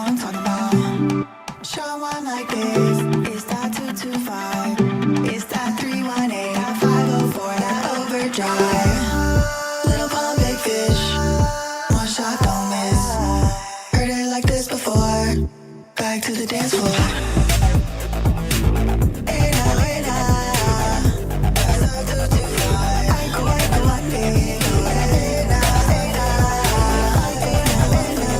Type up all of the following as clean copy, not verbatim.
I'm talking about. Show one like this. It's that 225. It's that 318. That 504. That overdrive. Little pond, big fish. One shot, don't miss. Heard it like this before. Back to the dance floor. Hey now, hey now. That's our 225. I go, I need. Hey now, hey now. Hey now, hey now.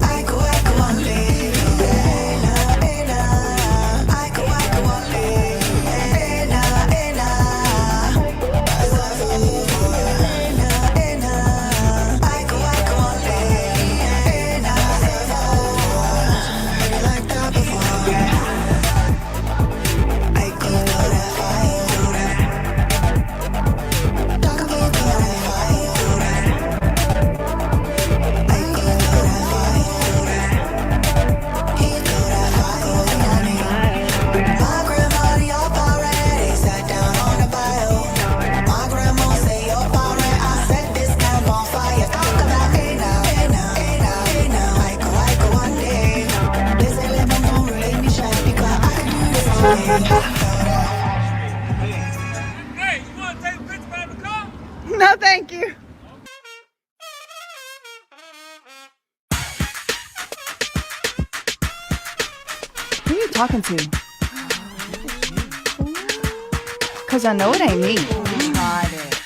I go, I need. Hey now, hey now. I go, I need. Hey now, hey now. That's our 225. Hey now, hey now. I go, I need. Hey now, that's our 225. Heard it like that before. I go, I do that. Talk about that. I do that. I go, I do that. He do that. I go, my grandma, y'all already sat down on the bio. My grandma say you're alright. I set this camp on fire. Talk about hey now, hey now, hey now, hey now. I go one day. They say let me know, relate me shy because I can do this all day. Hey, you want to take a picture behind the car? No, thank you. Who you talking to? Cause I know it ain't me. Tried it.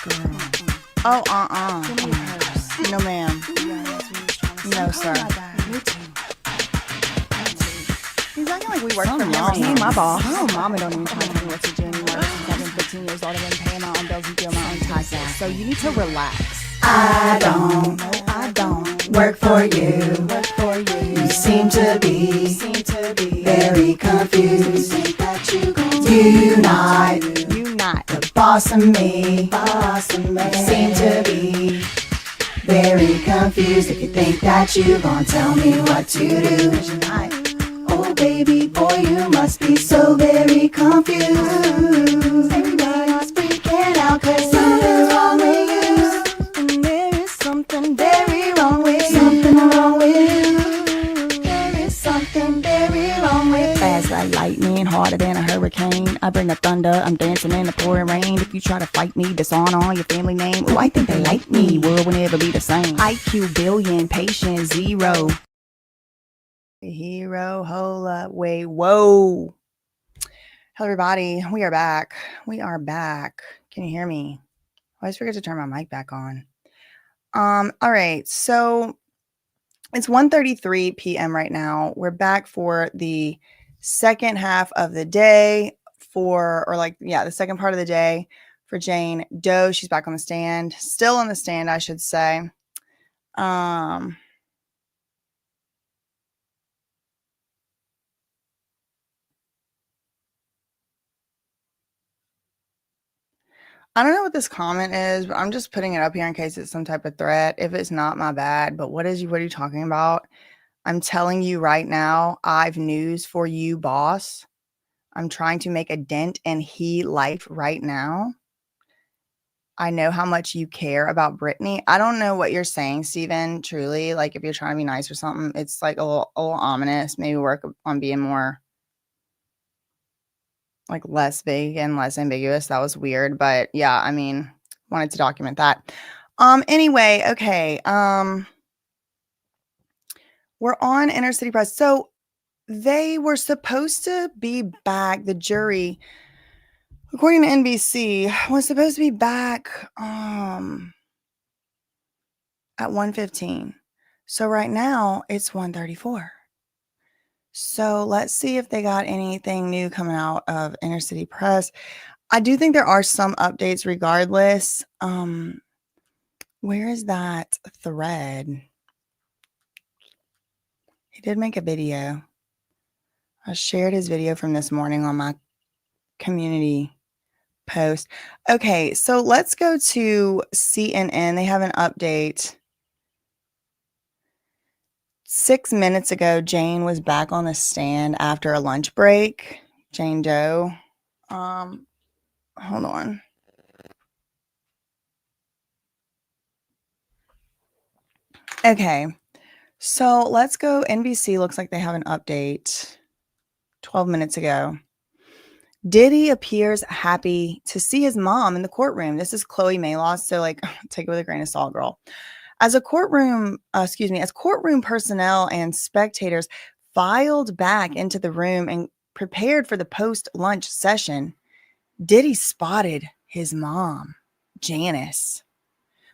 Girl. Oh, no, ma'am. No, sir. He's acting like we work for him. He ain't my boss. Oh, mama don't even try to tell me what to do anymore. Since I've been 15 years old, I've been paying my own bills and doing my own taxes. So you need to relax. I don't I don't work for you. work for you. You seem to be very confused. Think that you gon' You not You not. the boss of me. Awesome, man. You seem to be very confused. If you think that you gon' tell me what to do, 'cause you're not. Oh baby boy, you must be so very confused. Everybody's freaking out 'cause something's wrong with you. And there is something very wrong with you. Something wrong with you. There is something very wrong with you. Fast like lightning, harder than a hurricane. I bring the thunder, I'm dancing in the pouring rain. If you try to fight me, dishonor all your family name. Oh, I think they like me, world will never be the same. IQ billion, patience zero. Hero, hola, wait, whoa. Hello everybody, we are back. We are back. Can you hear me? I always forget to turn my mic back on. All right, so it's 1:33 p.m. right now. We're back for the second half of the day the second part of the day for Jane Doe. She's back on the stand, still on the stand, I should say. I don't know what this comment is, but I'm just putting it up here in case it's some type of threat. If it's not, my bad. But what are you talking about? I'm telling you right now, I've news for you, boss. I'm trying to make a dent in he life right now. I know how much you care about Brittany. I don't know what you're saying, Steven, truly. Like, if you're trying to be nice or something, it's like a little ominous. Maybe work on being more like less vague and less ambiguous. That was weird, but yeah, I mean, wanted to document that. Anyway, okay. We're on Inner City Press. So they were supposed to be back. The jury, according to NBC, was supposed to be back at 1:15. So right now it's 1:34. So let's see if they got anything new coming out of Inner City Press. I do think there are some updates regardless. Where is that thread? He did make a video. I shared his video from this morning on my community post. Okay, so let's go to CNN. They have an update. 6 minutes ago, Jane was back on the stand after a lunch break. Jane Doe. Hold on. Okay. So let's go. NBC looks like they have an update 12 minutes ago. Diddy appears happy to see his mom in the courtroom. This is Chloe Mayloss. So, like, take it with a grain of salt, girl. As courtroom personnel and spectators filed back into the room and prepared for the post-lunch session, Diddy spotted his mom, Janice.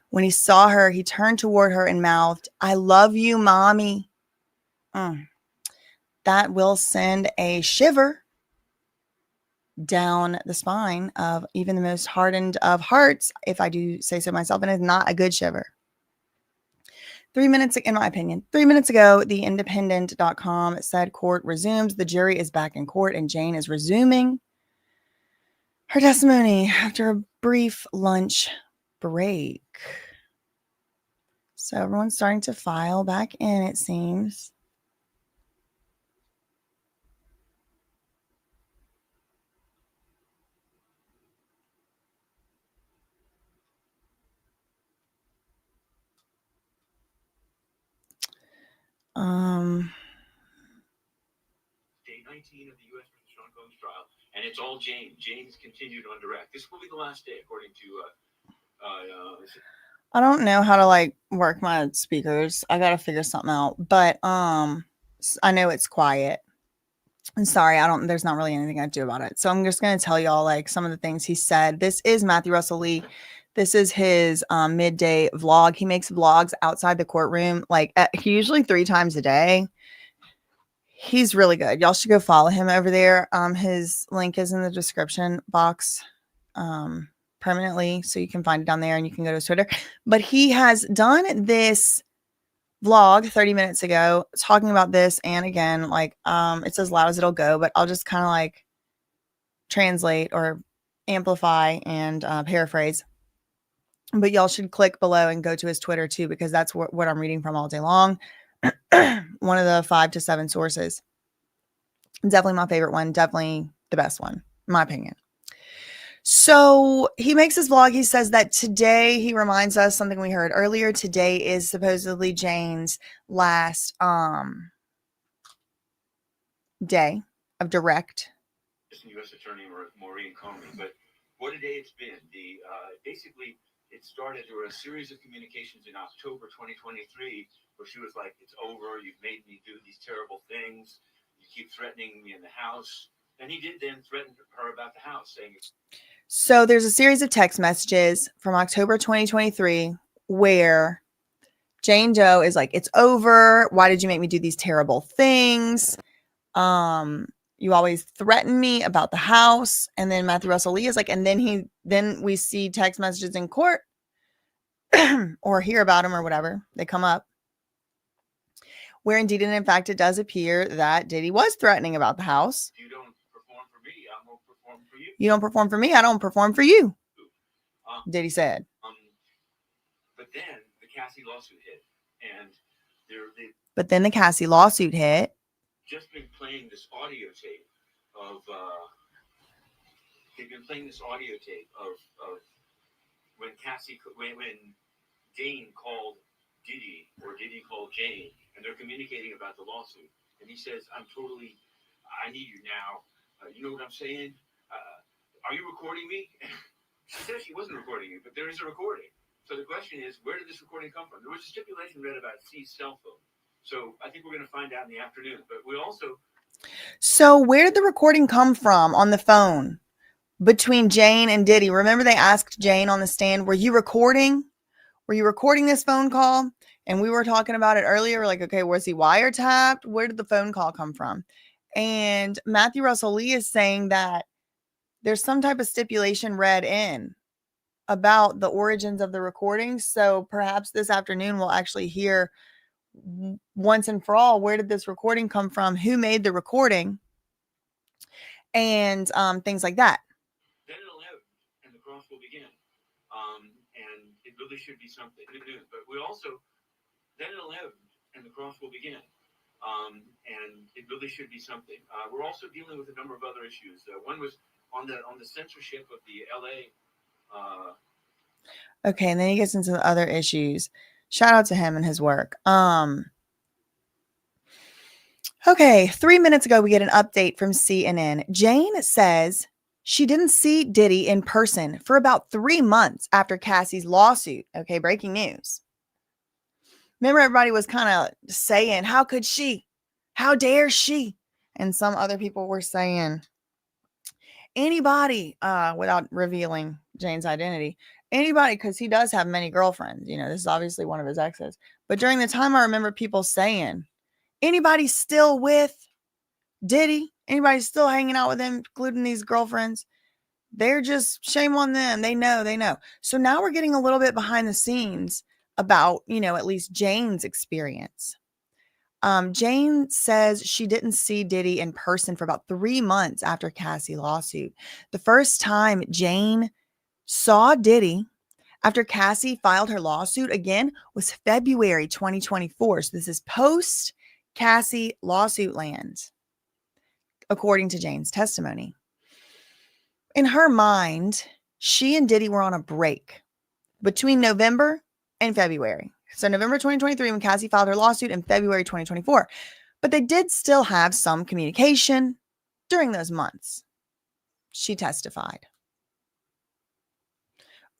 When he saw her, he turned toward her and mouthed, "I love you, mommy." That will send a shiver down the spine of even the most hardened of hearts, if I do say so myself, and it's not a good shiver. 3 minutes, in my opinion, 3 minutes ago, the independent.com said court resumes. The jury is back in court and Jane is resuming her testimony after a brief lunch break. So everyone's starting to file back in, it seems. Day 19 of the U.S. versus Sean Combs trial, and it's all Jane. Jane's continued on direct. This will be the last day, according to. I don't know how to like work my speakers. I gotta figure something out. But I know it's quiet. I'm sorry, there's not really anything I do about it. So I'm just gonna tell y'all like some of the things he said. This is Matthew Russell Lee. This is his midday vlog. He makes vlogs outside the courtroom, like usually 3 times a day. He's really good. Y'all should go follow him over there. His link is in the description box permanently, so you can find it down there and you can go to his Twitter. But he has done this vlog 30 minutes ago talking about this, and again, like it's as loud as it'll go, but I'll just kind of like translate or amplify and paraphrase. But y'all should click below and go to his Twitter too, because that's what I'm reading from all day long. One of the 5 to 7 sources. Definitely my favorite one. Definitely the best one, in my opinion. So he makes this vlog. He says that today, he reminds us something we heard earlier. Today is supposedly Jane's last day of direct. U.S. Attorney Maureen Comey, but what a day it's been. Basically, it started. There were a series of communications in October 2023 where she was like, "It's over. You've made me do these terrible things. You keep threatening me in the house." And he did then threaten her about the house, saying. So there's a series of text messages from October 2023 where Jane Doe is like, "It's over. Why did you make me do these terrible things? You always threaten me about the house." And then Matthew Russell Lee is like, and then we see text messages in court or hear about them or whatever. They come up where indeed and in fact it does appear that Diddy was threatening about the house. "You don't perform for me, I won't perform for you. You don't perform for me, I don't perform for you," Diddy said. But then the Cassie lawsuit hit, and then the Cassie lawsuit hit. Just been playing this audio tape of they've been playing this audio tape of when Jane called Diddy or Diddy called Jane, and they're communicating about the lawsuit. And he says, "I need you now. You know what I'm saying? Are you recording me?" She says she wasn't recording you, but there is a recording. So the question is, where did this recording come from? There was a stipulation read about C's cell phone. So I think we're going to find out in the afternoon. But we also. So where did the recording come from on the phone between Jane and Diddy? Remember they asked Jane on the stand, "Were you recording? Were you recording this phone call?" And we were talking about it earlier. We're like, okay, was he wiretapped? Where did the phone call come from? And Matthew Russell Lee is saying that there's some type of stipulation read in about the origins of the recording. So perhaps this afternoon we'll actually hear once and for all, where did this recording come from? Who made the recording? And things like that. Then at 11, and the cross will begin. And it really should be something. But we also, then at 11, and the cross will begin. And it really should be something. We're also dealing with a number of other issues. One was on the censorship of the LA. Okay, and then he gets into the other issues. Shout out to him and his work. Okay, 3 minutes ago, we get an update from CNN. Jane says she didn't see Diddy in person for about 3 months after Cassie's lawsuit. Okay, breaking news. Remember, everybody was kind of saying, how could she? How dare she? And some other people were saying, anybody, without revealing Jane's identity, anybody, because he does have many girlfriends. You know, this is obviously one of his exes. But during the time, I remember people saying, anybody still with Diddy? Anybody still hanging out with him, including these girlfriends? They're just, shame on them. They know. So now we're getting a little bit behind the scenes about, at least Jane's experience. Jane says she didn't see Diddy in person for about 3 months after Cassie lawsuit. The first time Jane saw Diddy after Cassie filed her lawsuit again was February 2024. So this is post Cassie lawsuit land, according to Jane's testimony. In her mind, she and Diddy were on a break between November and February. So November 2023 when Cassie filed her lawsuit, and February 2024. But they did still have some communication during those months. She testified.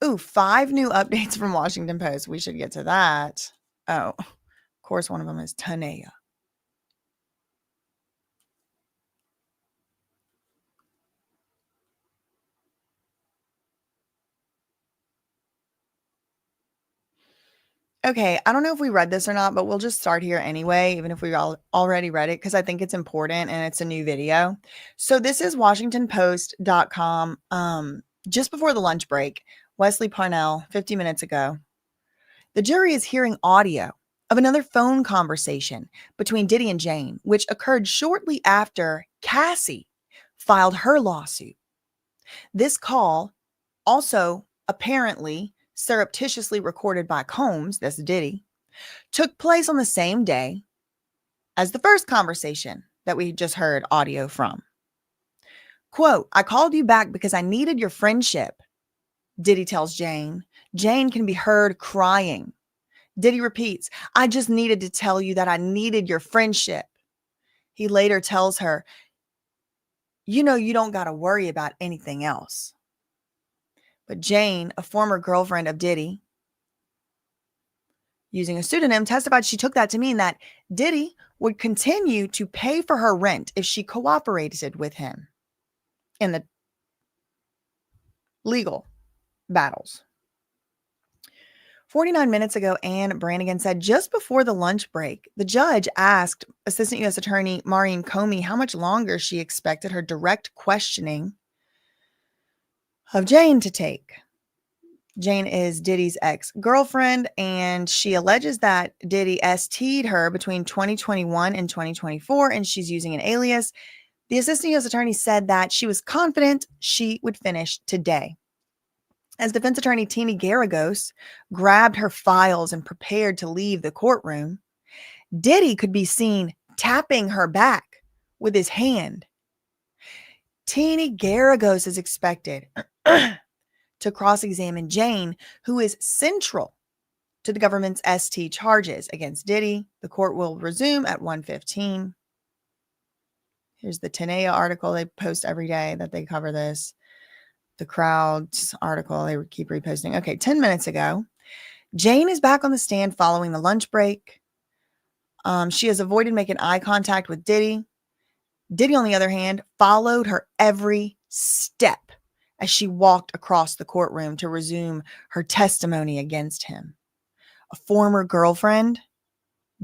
Ooh, 5 new updates from Washington Post. We should get to that. Oh, of course, one of them is Tanea. Okay, I don't know if we read this or not, but we'll just start here anyway, even if we already read it, because I think it's important and it's a new video. So this is WashingtonPost.com. Just before the lunch break, Wesley Parnell, 50 minutes ago. The jury is hearing audio of another phone conversation between Diddy and Jane, which occurred shortly after Cassie filed her lawsuit. This call, also apparently surreptitiously recorded by Combs, that's Diddy, took place on the same day as the first conversation that we just heard audio from. Quote, I called you back because I needed your friendship, Diddy tells Jane. Jane can be heard crying. Diddy repeats, I just needed to tell you that I needed your friendship. He later tells her, you don't got to worry about anything else. But Jane, a former girlfriend of Diddy, using a pseudonym, testified she took that to mean that Diddy would continue to pay for her rent if she cooperated with him in the legal battles. 49 minutes ago, Ann Brannigan said just before the lunch break, the judge asked Assistant U.S. Attorney Maureen Comey how much longer she expected her direct questioning of Jane to take. Jane is Diddy's ex-girlfriend, and she alleges that Diddy ST'd her between 2021 and 2024, and she's using an alias. The Assistant U.S. Attorney said that she was confident she would finish today. As defense attorney Teeny Garagos grabbed her files and prepared to leave the courtroom, Diddy could be seen tapping her back with his hand. Teeny Garagos is expected to cross-examine Jane, who is central to the government's ST charges against Diddy. The court will resume at 1:15. Here's the Tanea article. They post every day that they cover this. The Crowd's article, they keep reposting. Okay, 10 minutes ago, Jane is back on the stand following the lunch break. She has avoided making eye contact with Diddy. Diddy, on the other hand, followed her every step as she walked across the courtroom to resume her testimony against him. A former girlfriend,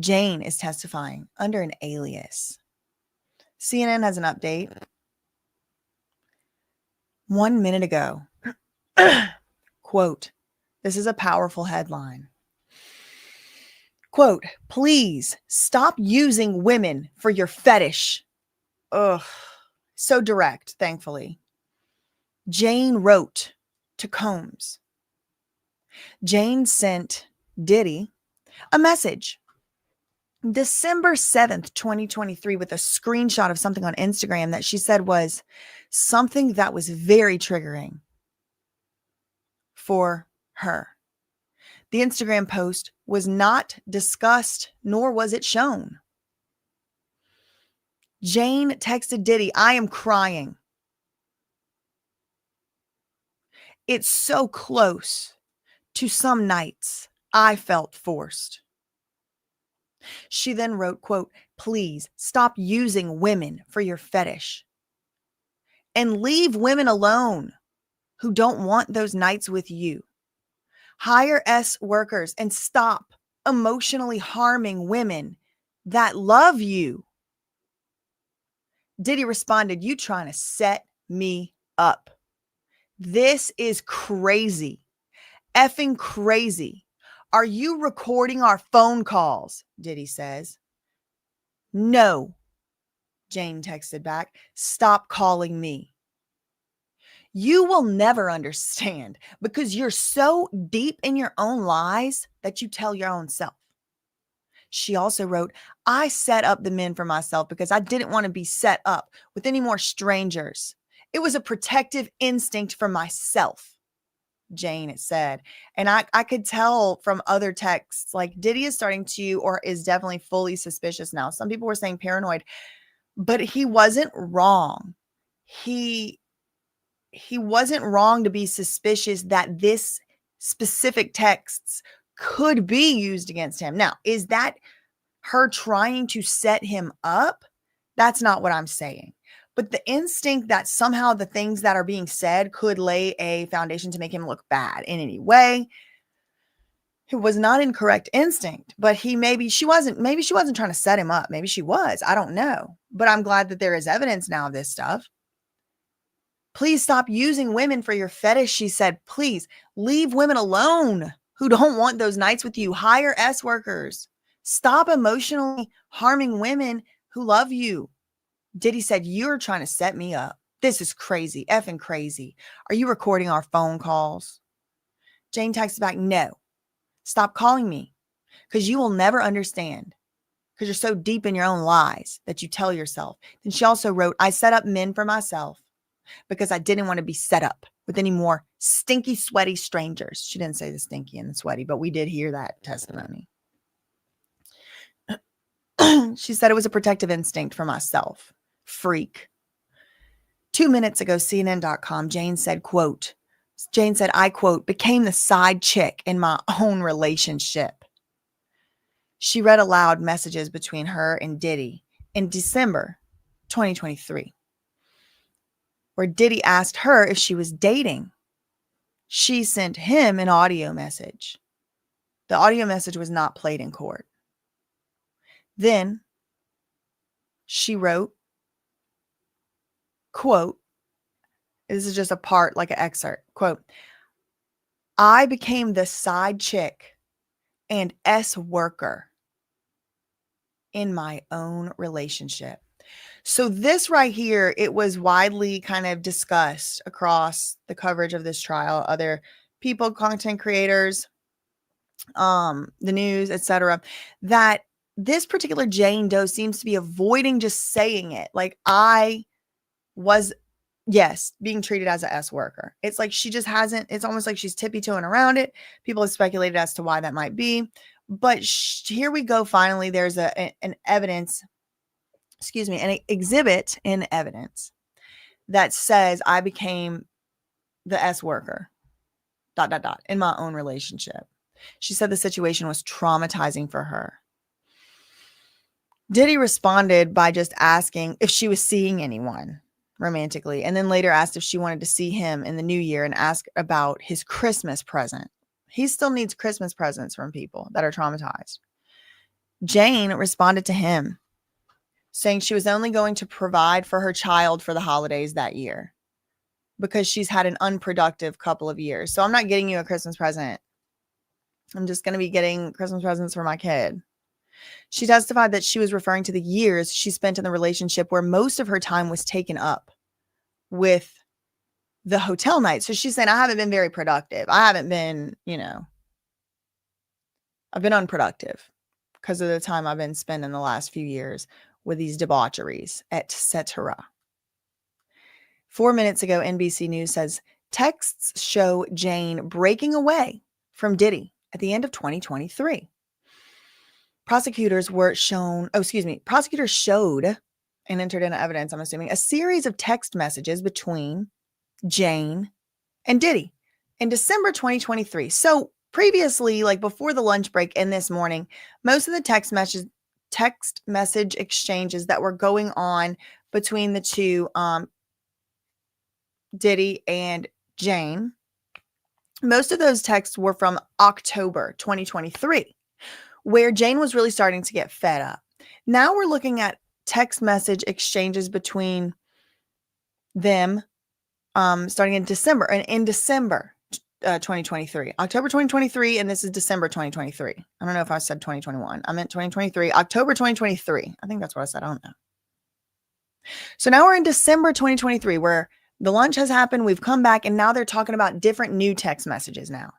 Jane, is testifying under an alias. CNN has an update. 1 minute ago, quote, this is a powerful headline. Quote, please stop using women for your fetish. Ugh, so direct, thankfully. Jane wrote to Combs. Jane sent Diddy a message December 7th, 2023, with a screenshot of something on Instagram that she said was something that was very triggering for her. The Instagram post was not discussed, nor was it shown. Jane texted Diddy, I am crying. It's so close to some nights I felt forced. She then wrote, quote, please stop using women for your fetish and leave women alone who don't want those nights with you. Hire S workers and stop emotionally harming women that love you. Diddy responded, you trying to set me up. This is crazy. Effing crazy. Are you recording our phone calls? Diddy says. No. Jane texted back. Stop calling me. You will never understand because you're so deep in your own lies that you tell your own self. She also wrote, I set up the men for myself because I didn't want to be set up with any more strangers. It was a protective instinct for myself, Jane had said. And I could tell from other texts, like Diddy is starting to, or is definitely fully suspicious now. Some people were saying paranoid, but he wasn't wrong. He wasn't wrong to be suspicious that this specific texts could be used against him. Now, is that her trying to set him up? That's not what I'm saying. But the instinct that somehow the things that are being said could lay a foundation to make him look bad in any way, it was not incorrect instinct. But maybe she wasn't trying to set him up. Maybe she was. I don't know. But I'm glad that there is evidence now of this stuff. Please stop using women for your fetish, she said. Please leave women alone who don't want those nights with you. Hire S workers. Stop emotionally harming women who love you. Diddy said, you're trying to set me up. This is crazy, effing crazy. Are you recording our phone calls? Jane texted back, no. Stop calling me because you will never understand because you're so deep in your own lies that you tell yourself. Then she also wrote, I set up men for myself because I didn't want to be set up with any more stinky, sweaty strangers. She didn't say the stinky and the sweaty, but we did hear that testimony. She said it was a protective instinct for myself. Freak. 2 minutes ago, CNN.com, Jane said, I, quote, became the side chick in my own relationship. She read aloud messages between her and Diddy in December 2023, where Diddy asked her if she was dating. She sent him an audio message. The audio message was not played in court. Then she wrote, quote, this is just a part, like an excerpt, quote, I became the side chick and S worker in my own relationship. So this right here, it was widely kind of discussed across the coverage of this trial. Other people, content creators, the news, etc., that this particular Jane Doe seems to be avoiding just saying it. Like, I was, yes, being treated as a S worker. It's like she just hasn't, it's almost like she's tippy-toeing around it. People have speculated as to why that might be. But here we go. Finally, there's an exhibit in evidence that says I became the S worker, ... in my own relationship. She said the situation was traumatizing for her. Diddy responded by just asking if she was seeing anyone romantically, and then later asked if she wanted to see him in the new year and ask about his Christmas present. He still needs Christmas presents from people that are traumatized. Jane responded to him saying she was only going to provide for her child for the holidays that year because she's had an unproductive couple of years. So I'm not getting you a Christmas present. I'm just going to be getting Christmas presents for my kid. She testified that she was referring to the years she spent in the relationship where most of her time was taken up with the hotel nights. So she's saying, I haven't been very productive. I haven't been, I've been unproductive because of the time I've been spending the last few years with these debaucheries, etc. 4 minutes ago, NBC News says texts show Jane breaking away from Diddy at the end of 2023. prosecutors showed and entered into evidence, I'm assuming, a series of text messages between Jane and Diddy in December 2023. So previously, like before the lunch break and this morning, most of the text message exchanges that were going on between the two, Diddy and Jane, most of those texts were from October 2023, where Jane was really starting to get fed up. Now we're looking at text message exchanges between them starting in December, 2023, October 2023, and this is December 2023. I don't know if I said 2021. I meant 2023, October 2023. I think that's what I said. I don't know. So now we're in December 2023, where the lunch has happened. We've come back, and now they're talking about different new text messages now.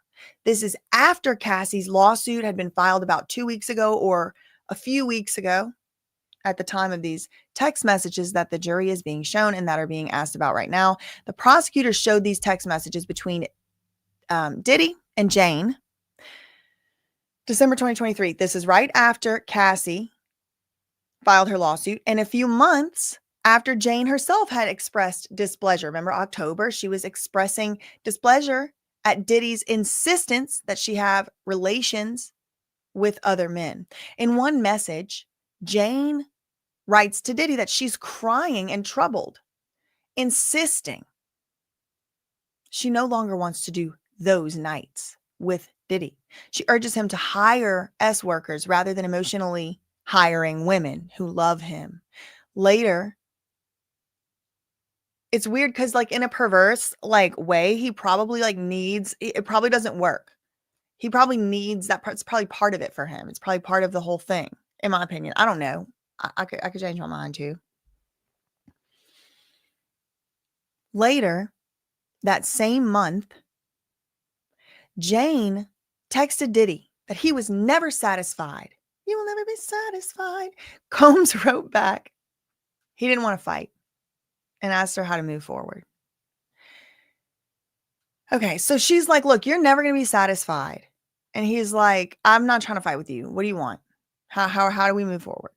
This is after Cassie's lawsuit had been filed about 2 weeks ago, or a few weeks ago at the time of these text messages that the jury is being shown and that are being asked about right now. The prosecutor showed these text messages between Diddy and Jane, December 2023. This is right after Cassie filed her lawsuit, and a few months after Jane herself had expressed displeasure. Remember, October, she was expressing displeasure at Diddy's insistence that she have relations with other men. In one message, Jane writes to Diddy that she's crying and troubled, insisting she no longer wants to do those nights with Diddy. She urges him to hire S workers rather than emotionally hiring women who love him. Later, it's weird because like in a perverse like way, he probably like needs, it probably doesn't work. He probably needs that part. It's probably part of it for him. It's probably part of the whole thing, in my opinion. I don't know. I could change my mind too. Later, that same month, Jane texted Diddy that he was never satisfied. You will never be satisfied. Combs wrote back he didn't want to fight and asked her how to move forward. Okay, so she's like, look, you're never going to be satisfied. And he's like, I'm not trying to fight with you. What do you want? How do we move forward?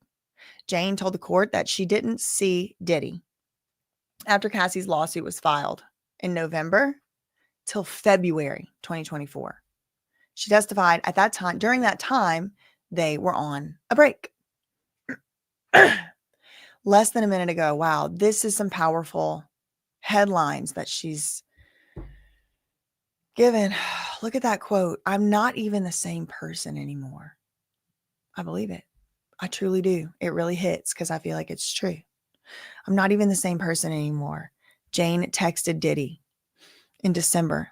Jane told the court that she didn't see Diddy after Cassie's lawsuit was filed in November till February 2024. She testified at that time, during that time, they were on a break. Less than a minute ago. Wow, this is some powerful headlines that she's given. Look at that quote. I'm not even the same person anymore. I believe it. I truly do. It really hits because I feel like it's true. I'm not even the same person anymore. Jane texted Diddy in December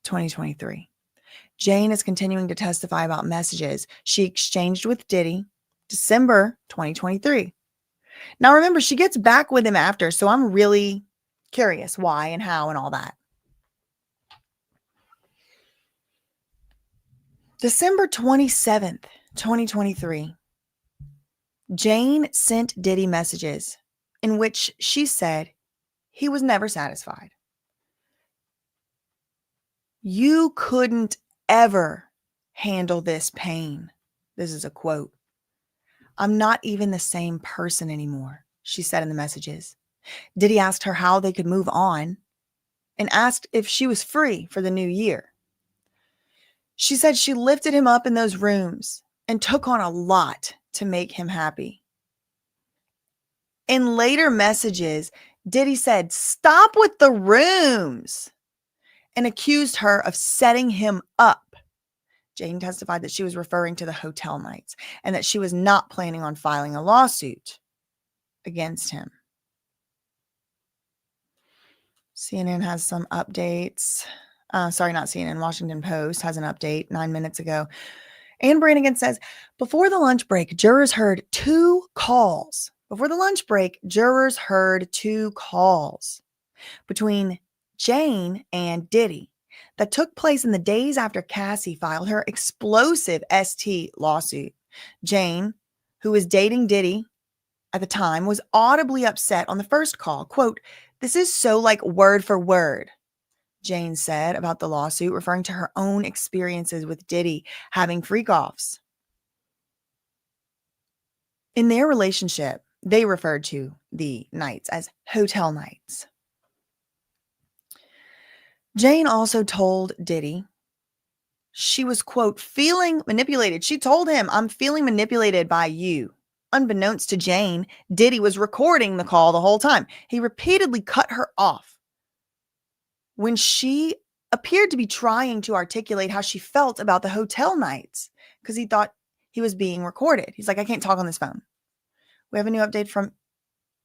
2023. Jane is continuing to testify about messages she exchanged with Diddy December 2023. Now remember, she gets back with him after, so I'm really curious why and how and all that. December 27th, 2023. Jane sent Diddy messages in which she said he was never satisfied. You couldn't ever handle this pain. This is a quote. I'm not even the same person anymore, she said in the messages. Diddy asked her how they could move on and asked if she was free for the new year. She said she lifted him up in those rooms and took on a lot to make him happy. In later messages, Diddy said, stop with the rooms, and accused her of setting him up. Jane testified that she was referring to the hotel nights and that she was not planning on filing a lawsuit against him. CNN has some updates. Sorry, not CNN. Washington Post has an update 9 minutes ago. Ann Brannigan says, before the lunch break, jurors heard two calls. Before the lunch break, jurors heard two calls between Jane and Diddy that took place in the days after Cassie filed her explosive ST lawsuit. Jane, who was dating Diddy at the time, was audibly upset on the first call. Quote, this is so like word for word, Jane said about the lawsuit, referring to her own experiences with Diddy having freak-offs. In their relationship, they referred to the nights as hotel nights. Jane also told Diddy she was, quote, feeling manipulated. She told him, I'm feeling manipulated by you. Unbeknownst to Jane, Diddy was recording the call the whole time. He repeatedly cut her off when she appeared to be trying to articulate how she felt about the hotel nights because he thought he was being recorded. He's like, I can't talk on this phone. We have a new update from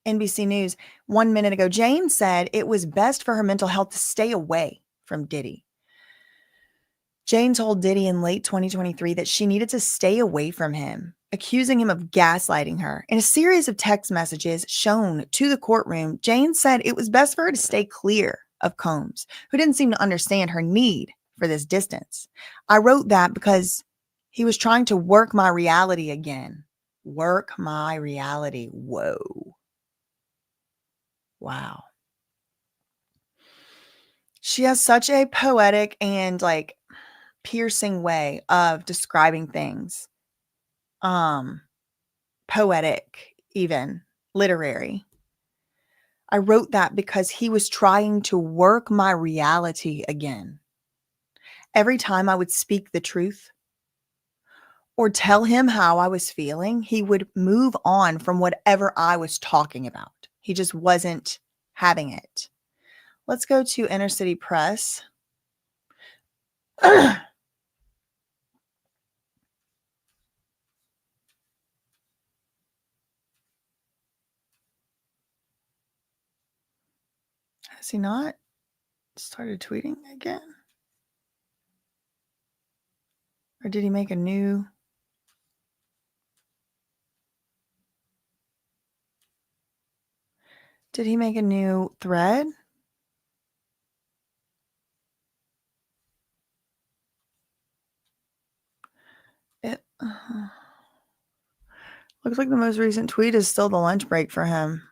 NBC News 1 minute ago. Jane said it was best for her mental health to stay away from Diddy. Jane told Diddy in late 2023 that she needed to stay away from him, accusing him of gaslighting her. In a series of text messages shown to the courtroom, Jane said it was best for her to stay clear of Combs, who didn't seem to understand her need for this distance. I wrote that because he was trying to work my reality again. Work my reality. Whoa. Wow. She has such a poetic and piercing way of describing things. Poetic, even literary. I wrote that because he was trying to work my reality again. Every time I would speak the truth or tell him how I was feeling, he would move on from whatever I was talking about. He just wasn't having it. Let's go to Inner City Press. Has he not started tweeting again? Or did he make a new? Did he make a new thread? It looks like the most recent tweet is still the lunch break for him.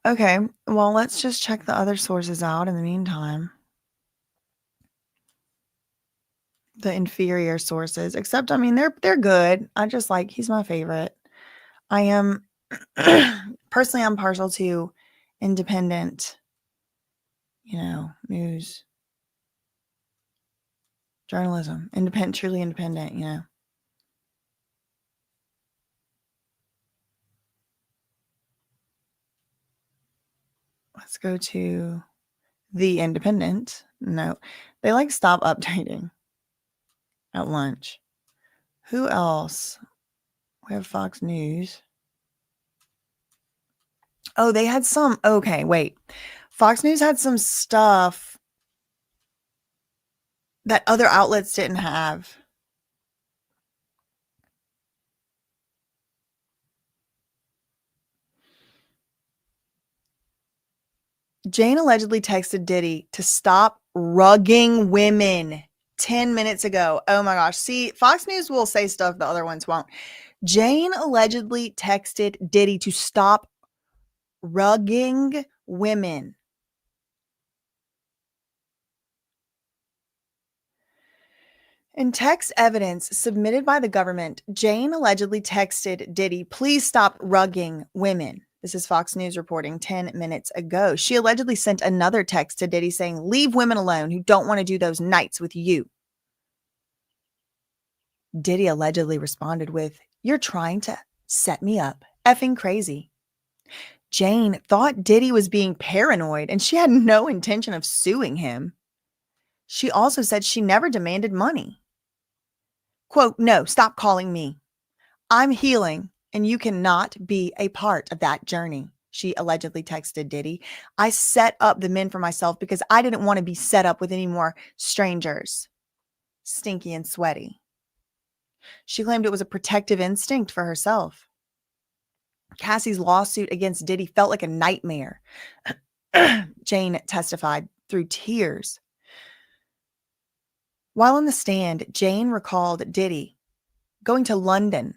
Okay, well, let's just check the other sources out in the meantime. The inferior sources, except, I mean, they're good. I just he's my favorite. I am, personally, I'm partial to independent, news, journalism, independent, truly independent, Let's go to The Independent. No, they stop updating at lunch. Who else? We have Fox News. Oh, they had some. Okay, wait. Fox News had some stuff that other outlets didn't have. Jane allegedly texted Diddy to stop rugging women 10 minutes ago. Oh my gosh. See, Fox News will say stuff the other ones won't. Jane allegedly texted Diddy to stop rugging women. In text evidence submitted by the government, Jane allegedly texted Diddy, please stop rugging women. This is Fox News reporting 10 minutes ago. She allegedly sent another text to Diddy saying, leave women alone who don't want to do those nights with you. Diddy allegedly responded with, you're trying to set me up. Effing crazy. Jane thought Diddy was being paranoid and she had no intention of suing him. She also said she never demanded money. Quote, no, stop calling me. I'm healing and you cannot be a part of that journey, she allegedly texted Diddy. I set up the men for myself because I didn't want to be set up with any more strangers. Stinky and sweaty. She claimed it was a protective instinct for herself. Cassie's lawsuit against Diddy felt like a nightmare. Jane testified through tears. While on the stand, Jane recalled Diddy going to London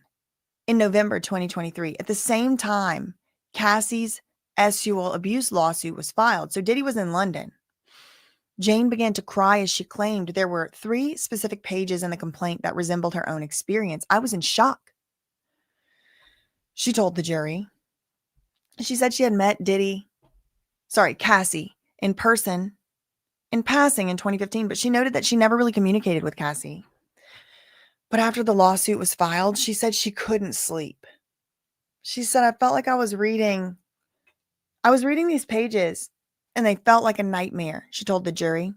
in November 2023 at the same time Cassie's sexual abuse lawsuit was filed. So Diddy was in London. Jane began to cry as she claimed there were 3 specific pages in the complaint that resembled her own experience. I was in shock, she told the jury. She said she had met Cassie in person in passing in 2015, but she noted that she never really communicated with Cassie. But after the lawsuit was filed, she said she couldn't sleep. She said, I felt like I was reading these pages and they felt like a nightmare, she told the jury.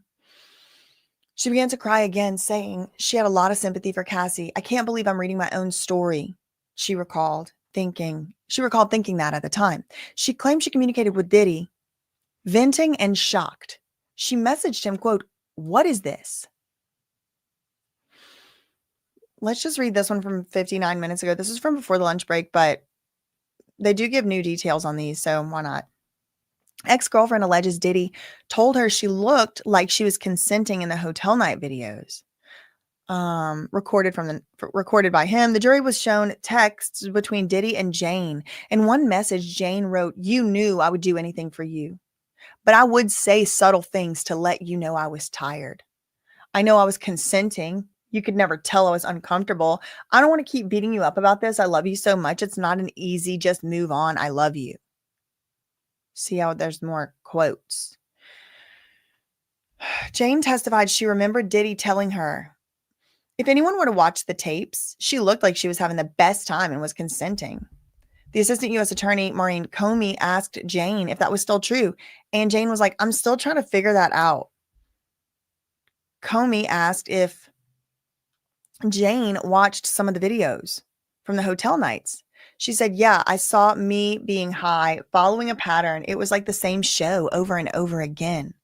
She began to cry again, saying she had a lot of sympathy for Cassie. I can't believe I'm reading my own story, she recalled thinking that at the time. She claimed she communicated with Diddy, venting and shocked. She messaged him, quote, "What is this?" Let's just read this one from 59 minutes ago. This is from before the lunch break, but they do give new details on these, so why not? Ex-girlfriend alleges Diddy told her she looked like she was consenting in the hotel night videos. Recorded by him. The jury was shown texts between Diddy and Jane. In one message, Jane wrote, "You knew I would do anything for you, but I would say subtle things to let you know I was tired. I know I was consenting. You could never tell I was uncomfortable. I don't want to keep beating you up about this. I love you so much. It's not an easy, just move on. I love you." See how there's more quotes. Jane testified she remembered Diddy telling her, if anyone were to watch the tapes, she looked like she was having the best time and was consenting. The assistant U.S. attorney, Maureen Comey, asked Jane if that was still true. And Jane was like, I'm still trying to figure that out. Comey asked if Jane watched some of the videos from the hotel nights. She said, yeah, I saw me being high, following a pattern. It was like the same show over and over again.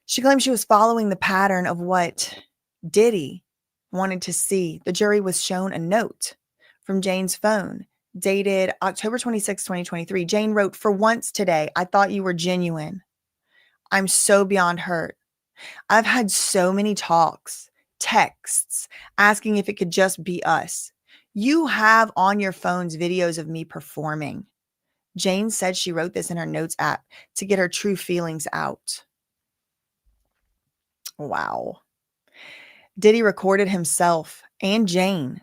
She claimed she was following the pattern of what Diddy wanted to see. The jury was shown a note from Jane's phone dated October 26, 2023. Jane wrote, "For once today, I thought you were genuine. I'm so beyond hurt. I've had so many talks, texts, asking if it could just be us. You have on your phones videos of me performing." Jane said she wrote this in her notes app to get her true feelings out. Wow. Diddy recorded himself and Jane.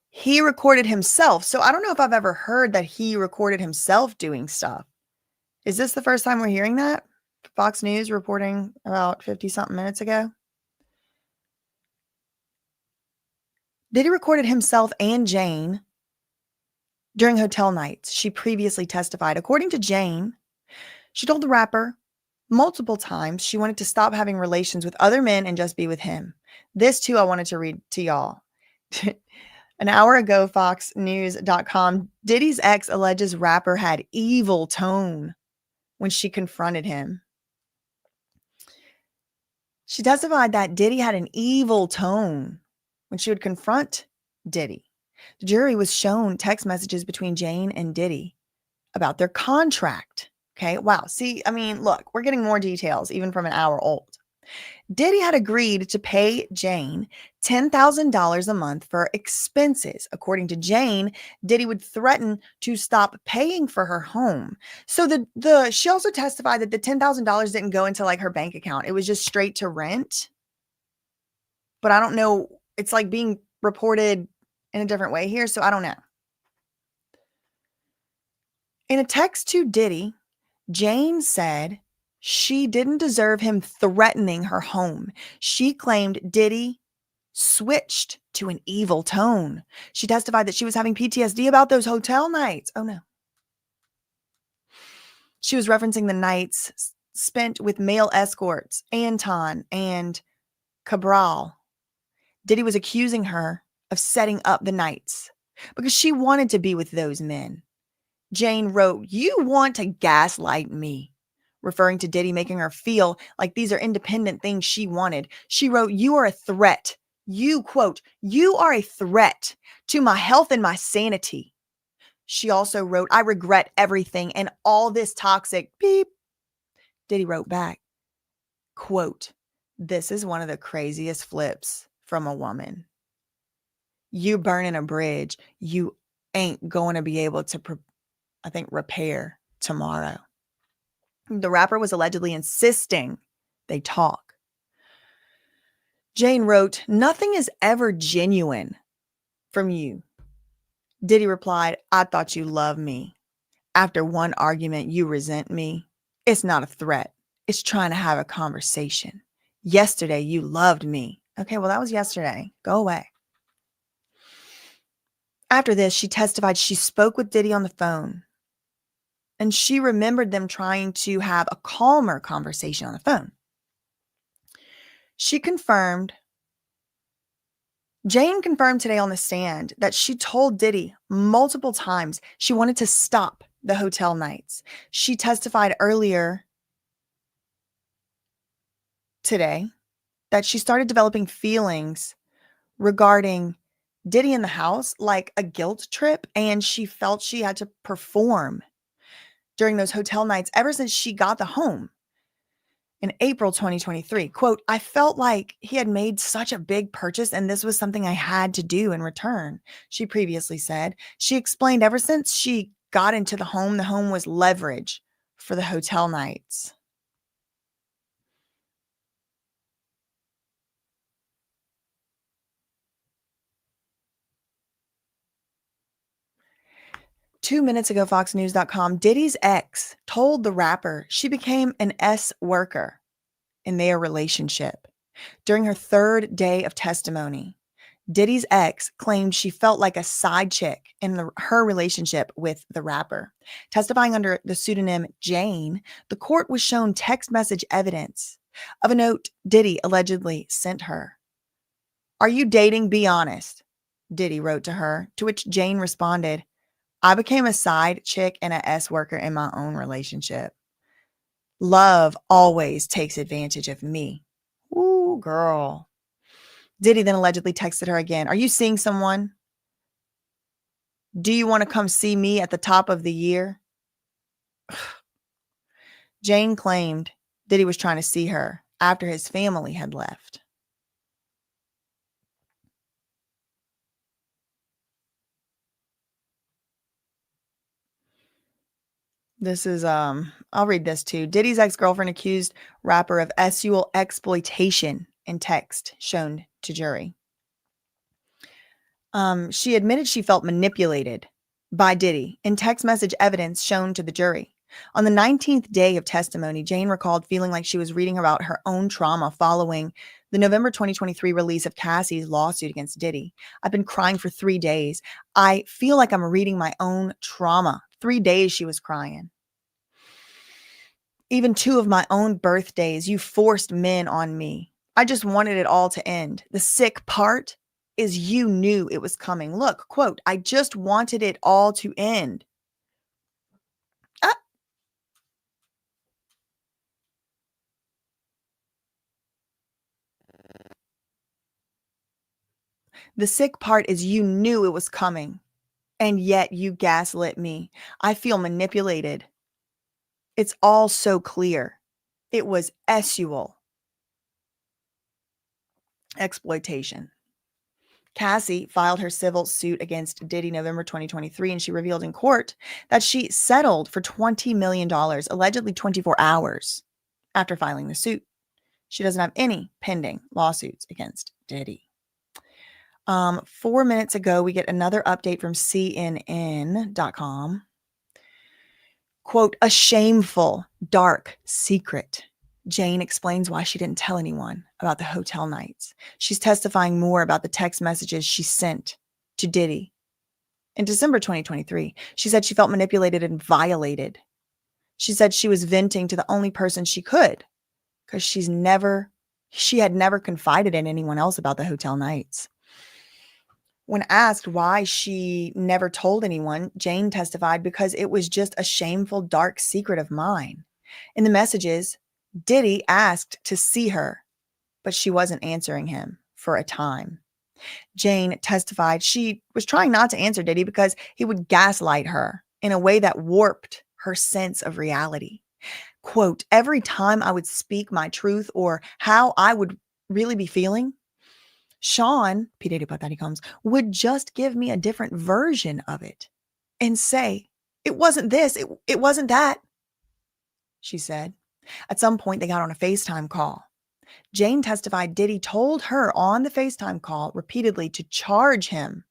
He recorded himself. So I don't know if I've ever heard that he recorded himself doing stuff. Is this the first time we're hearing that? Fox News reporting about 50-something minutes ago. Diddy recorded himself and Jane during hotel nights. She previously testified. According to Jane, she told the rapper multiple times she wanted to stop having relations with other men and just be with him. This too I wanted to read to y'all. An hour ago, FoxNews.com, Diddy's ex alleges rapper had evil tone when she confronted him. She testified that Diddy had an evil tone when she would confront Diddy. The jury was shown text messages between Jane and Diddy about their contract. Okay, wow. See, I mean, look, we're getting more details even from an hour old. Diddy had agreed to pay Jane $10,000 a month for expenses. According to Jane, Diddy would threaten to stop paying for her home. So she also testified that the $10,000 didn't go into like her bank account. It was just straight to rent. But I don't know. It's like being reported in a different way here. So I don't know. In a text to Diddy, Jane said she didn't deserve him threatening her home. She claimed Diddy switched to an evil tone. She testified that she was having PTSD about those hotel nights. Oh no. She was referencing the nights spent with male escorts, Anton and Cabral. Diddy was accusing her of setting up the nights because she wanted to be with those men. Jane wrote, "You want to gaslight me," referring to Diddy making her feel like these are independent things she wanted. She wrote, "You are a threat. You, quote, you are a threat to my health and my sanity." She also wrote, "I regret everything and all this toxic beep." Diddy wrote back, quote, "This is one of the craziest flips from a woman. You burning a bridge. You ain't going to be able to, repair tomorrow. The rapper was allegedly insisting they talk. Jane wrote, "Nothing is ever genuine from you." Diddy replied, "I thought you loved me. After one argument, you resent me. It's not a threat. It's trying to have a conversation. Yesterday, you loved me." Okay, well, that was yesterday. Go away. After this, she testified she spoke with Diddy on the phone, and she remembered them trying to have a calmer conversation on the phone. Jane confirmed today on the stand that she told Diddy multiple times she wanted to stop the hotel nights. She testified earlier today that she started developing feelings regarding Diddy in the house, like a guilt trip, and she felt she had to perform during those hotel nights ever since she got the home in April 2023. Quote, "I felt like he had made such a big purchase and this was something I had to do in return," she previously said. She explained ever since she got into the home was leverage for the hotel nights. Two minutes ago, FoxNews.com, Diddy's ex told the rapper she became an S worker in their relationship. During her third day of testimony, Diddy's ex claimed she felt like a side chick in her relationship with the rapper. Testifying under the pseudonym Jane, the court was shown text message evidence of a note Diddy allegedly sent her. "Are you dating? Be honest," Diddy wrote to her, to which Jane responded, "I became a side chick and a S worker in my own relationship. Love always takes advantage of me." Ooh, girl. Diddy then allegedly texted her again, "Are you seeing someone? Do you want to come see me at the top of the year?" Jane claimed Diddy was trying to see her after his family had left. This is, I'll read this too. Diddy's ex-girlfriend accused rapper of sexual exploitation in text shown to jury. She admitted she felt manipulated by Diddy in text message evidence shown to the jury. On the 19th day of testimony, Jane recalled feeling like she was reading about her own trauma following the November 2023 release of Cassie's lawsuit against Diddy. "I've been crying for 3 days. I feel like I'm reading my own trauma." 3 days she was crying. "Even 2 of my own birthdays, you forced men on me. I just wanted it all to end. The sick part is you knew it was coming. Look, quote, I just wanted it all to end." Ah. "The sick part is you knew it was coming, and yet you gaslit me. I feel manipulated. It's all so clear. It was sexual exploitation." Cassie filed her civil suit against Diddy November 2023, and she revealed in court that she settled for $20 million, allegedly 24 hours after filing the suit. She doesn't have any pending lawsuits against Diddy. 4 minutes ago, we get another update from CNN.com. Quote, "A shameful, dark secret. Jane explains why she didn't tell anyone about the hotel nights. She's testifying more about the text messages she sent to Diddy. In December 2023, she said she felt manipulated and violated. She said she was venting to the only person she could because she had never confided in anyone else about the hotel nights. When asked why she never told anyone, Jane testified, "Because it was just a shameful, dark secret of mine." In the messages, Diddy asked to see her, but she wasn't answering him for a time. Jane testified she was trying not to answer Diddy because he would gaslight her in a way that warped her sense of reality. Quote, "Every time I would speak my truth or how I would really be feeling, Sean, P. Diddy Patati comes, would just give me a different version of it and say, it wasn't this, it wasn't that, she said. At some point, they got on a FaceTime call. Jane testified Diddy told her on the FaceTime call repeatedly to charge him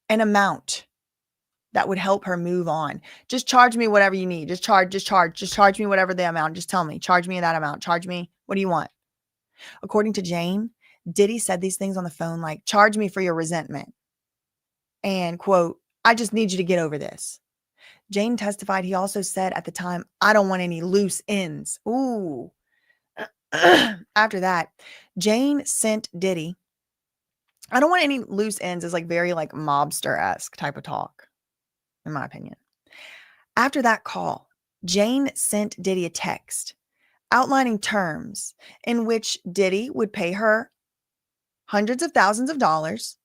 an amount that would help her move on. Just charge me whatever you need. Just charge me whatever the amount. Just tell me, charge me that amount. Charge me. What do you want? According to Jane, Diddy said these things on the phone like, charge me for your resentment. And quote, I just need you to get over this. Jane testified he also said at the time, I don't want any loose ends. Ooh. After that, Jane sent Diddy, I don't want any loose ends is like very like mobster-esque type of talk, in my opinion. After that call, Jane sent Diddy a text outlining terms in which Diddy would pay her hundreds of thousands of dollars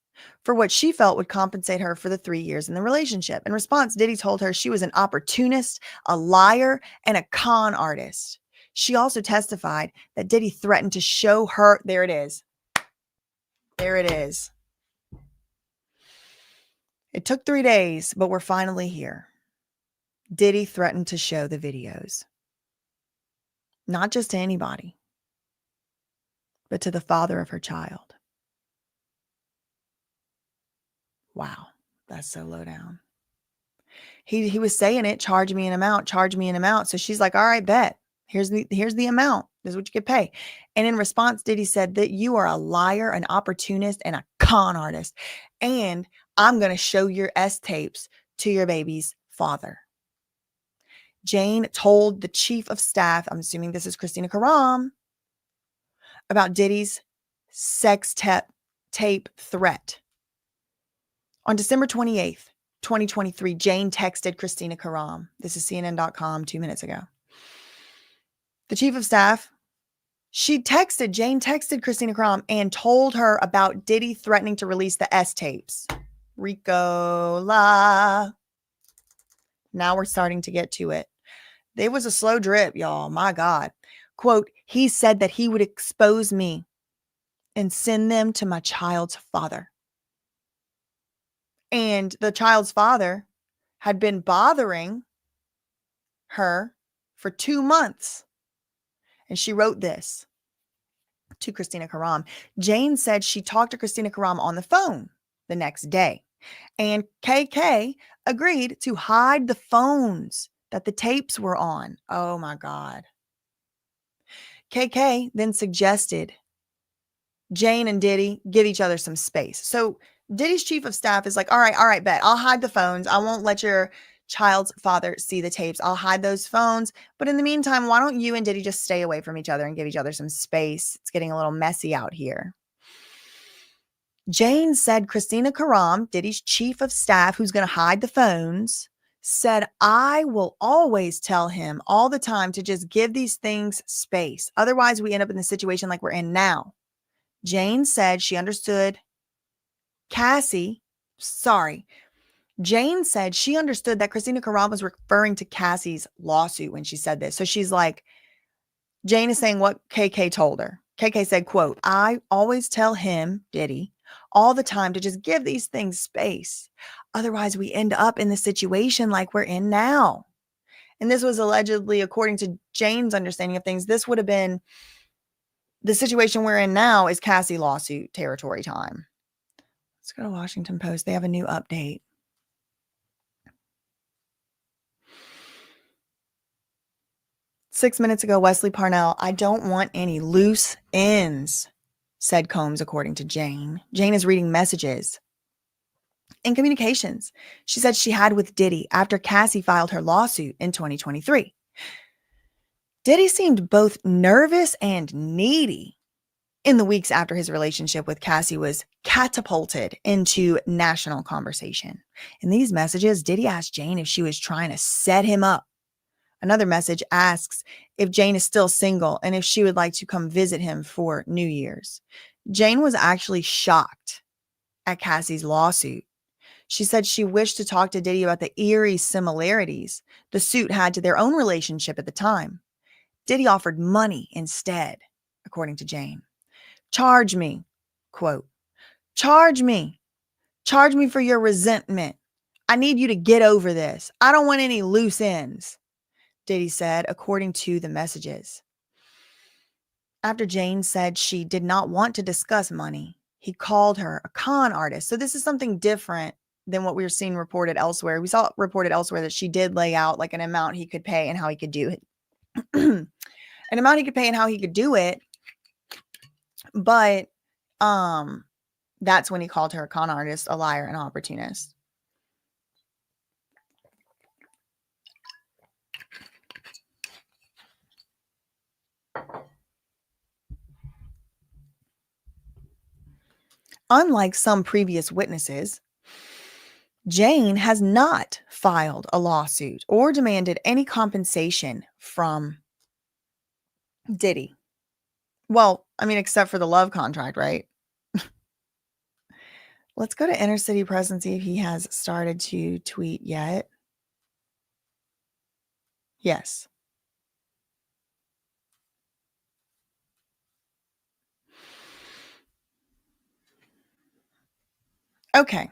for what she felt would compensate her for the 3 years in the relationship. In response, Diddy told her she was an opportunist, a liar, and a con artist. She also testified that Diddy threatened to show her, there it is. There it is. It took 3 days, but we're finally here. Diddy threatened to show the videos. Not just to anybody, but to the father of her child. Wow, that's so low down. He was saying it, charge me an amount. So she's like, all right, bet. Here's the amount. This is what you get paid. And in response, Diddy said that you are a liar, an opportunist, and a con artist. And I'm going to show your S-tapes to your baby's father. Jane told the chief of staff, I'm assuming this is Christina Karam, about Diddy's sex tape threat. On December 28th, 2023, Jane texted Christina Karam. This is CNN.com 2 minutes ago. The chief of staff, Jane texted Christina Karam and told her about Diddy threatening to release the S-tapes. Rico la. Now we're starting to get to it. There was a slow drip, y'all. My God. Quote, he said that he would expose me and send them to my child's father. And the child's father had been bothering her for 2 months. And she wrote this to Christina Karam. Jane said she talked to Christina Karam on the phone the next day. And KK agreed to hide the phones that the tapes were on. Oh my God. KK then suggested Jane and Diddy give each other some space. So Diddy's chief of staff is like, all right, bet. I'll hide the phones. I won't let your child's father see the tapes. I'll hide those phones. But in the meantime, why don't you and Diddy just stay away from each other and give each other some space? It's getting a little messy out here. Jane said Christina Karam, Diddy's chief of staff, who's going to hide the phones, said, I will always tell him all the time to just give these things space. Otherwise, we end up in the situation like we're in now. Jane said she understood Jane said she understood that Christina Karam was referring to Cassie's lawsuit when she said this. So she's like, Jane is saying what KK told her. KK said, quote, I always tell him, Diddy, all the time to just give these things space. Otherwise, we end up in the situation like we're in now. And this was allegedly, according to Jane's understanding of things, this would have been the situation we're in now is Cassie lawsuit territory time. Let's go to Washington Post. They have a new update. "6 minutes ago, Wesley Parnell, I don't want any loose ends," said Combs, according to Jane. Jane is reading messages and communications she said she had with Diddy after Cassie filed her lawsuit in 2023. Diddy seemed both nervous and needy in the weeks after his relationship with Cassie was catapulted into national conversation. In these messages, Diddy asked Jane if she was trying to set him up. Another message asks if Jane is still single and if she would like to come visit him for New Year's. Jane was actually shocked at Cassie's lawsuit. She said she wished to talk to Diddy about the eerie similarities the suit had to their own relationship at the time. Diddy offered money instead, according to Jane. Charge me. quote, charge me for your resentment. I need you to get over this. I don't want any loose ends, Diddy said, according to the messages. After Jane said she did not want to discuss money, he called her a con artist. So this is something different than what we were seeing reported elsewhere. We saw reported elsewhere that she did lay out like an amount he could pay and how he could do it. An amount he could pay and how he could do it. But that's when he called her a con artist, a liar, and an opportunist. Unlike some previous witnesses, Jane has not filed a lawsuit or demanded any compensation from Diddy. Well, I mean, except for the love contract, right? Let's go to Inner City Press and see if he has started to tweet yet. Yes. Okay.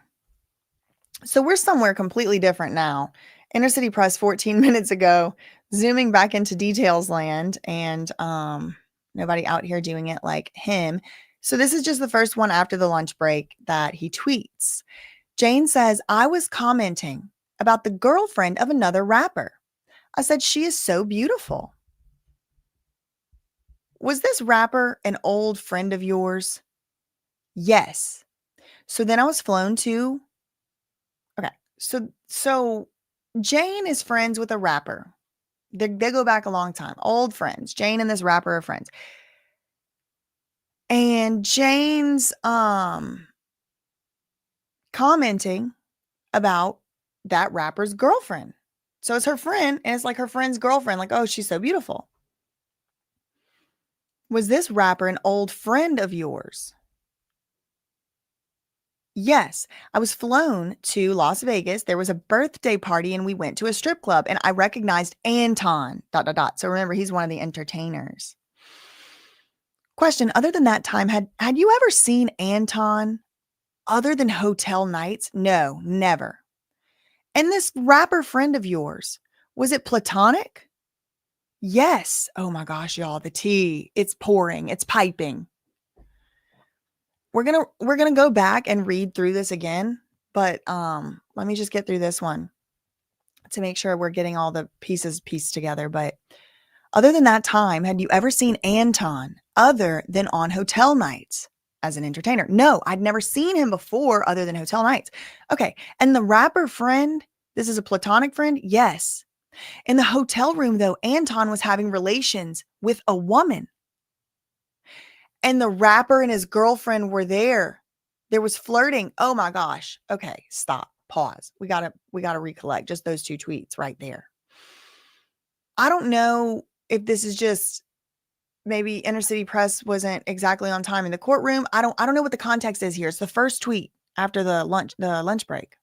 So we're somewhere completely different now. Inner City Press 14 minutes ago, zooming back into details land, and nobody out here doing it like him. So this is just the first one after the lunch break that he tweets. Jane says, I was commenting about the girlfriend of another rapper. I said, she is so beautiful. Was this rapper an old friend of yours? Yes. So then I was flown to, okay. So Jane is friends with a rapper. They go back a long time, old friends. Jane and this rapper are friends. And Jane's commenting about that rapper's girlfriend. So it's her friend, and it's like her friend's girlfriend, like, oh, she's so beautiful. Was this rapper an old friend of yours? Yes, I was flown to Las Vegas. There was a birthday party and we went to a strip club and I recognized Anton, ... So remember, he's one of the entertainers. Question, other than that time, had you ever seen Anton other than hotel nights? No, never. And this rapper friend of yours, was it platonic? Yes. Oh my gosh, y'all, the tea, it's pouring, it's piping. We're going to go back and read through this again, but let me just get through this one to make sure we're getting all the pieces pieced together. But other than that time, had you ever seen Anton other than on hotel nights as an entertainer? No, I'd never seen him before other than hotel nights. Okay. And the rapper friend, this is a platonic friend? Yes. In the hotel room, though, Anton was having relations with a woman. And the rapper and his girlfriend were there. There was flirting. Oh my gosh. Okay, stop. Pause. We gotta recollect just those two tweets right there. I don't know if this is just maybe Inner City Press wasn't exactly on time in the courtroom. I don't know what the context is here. It's the first tweet after the lunch break.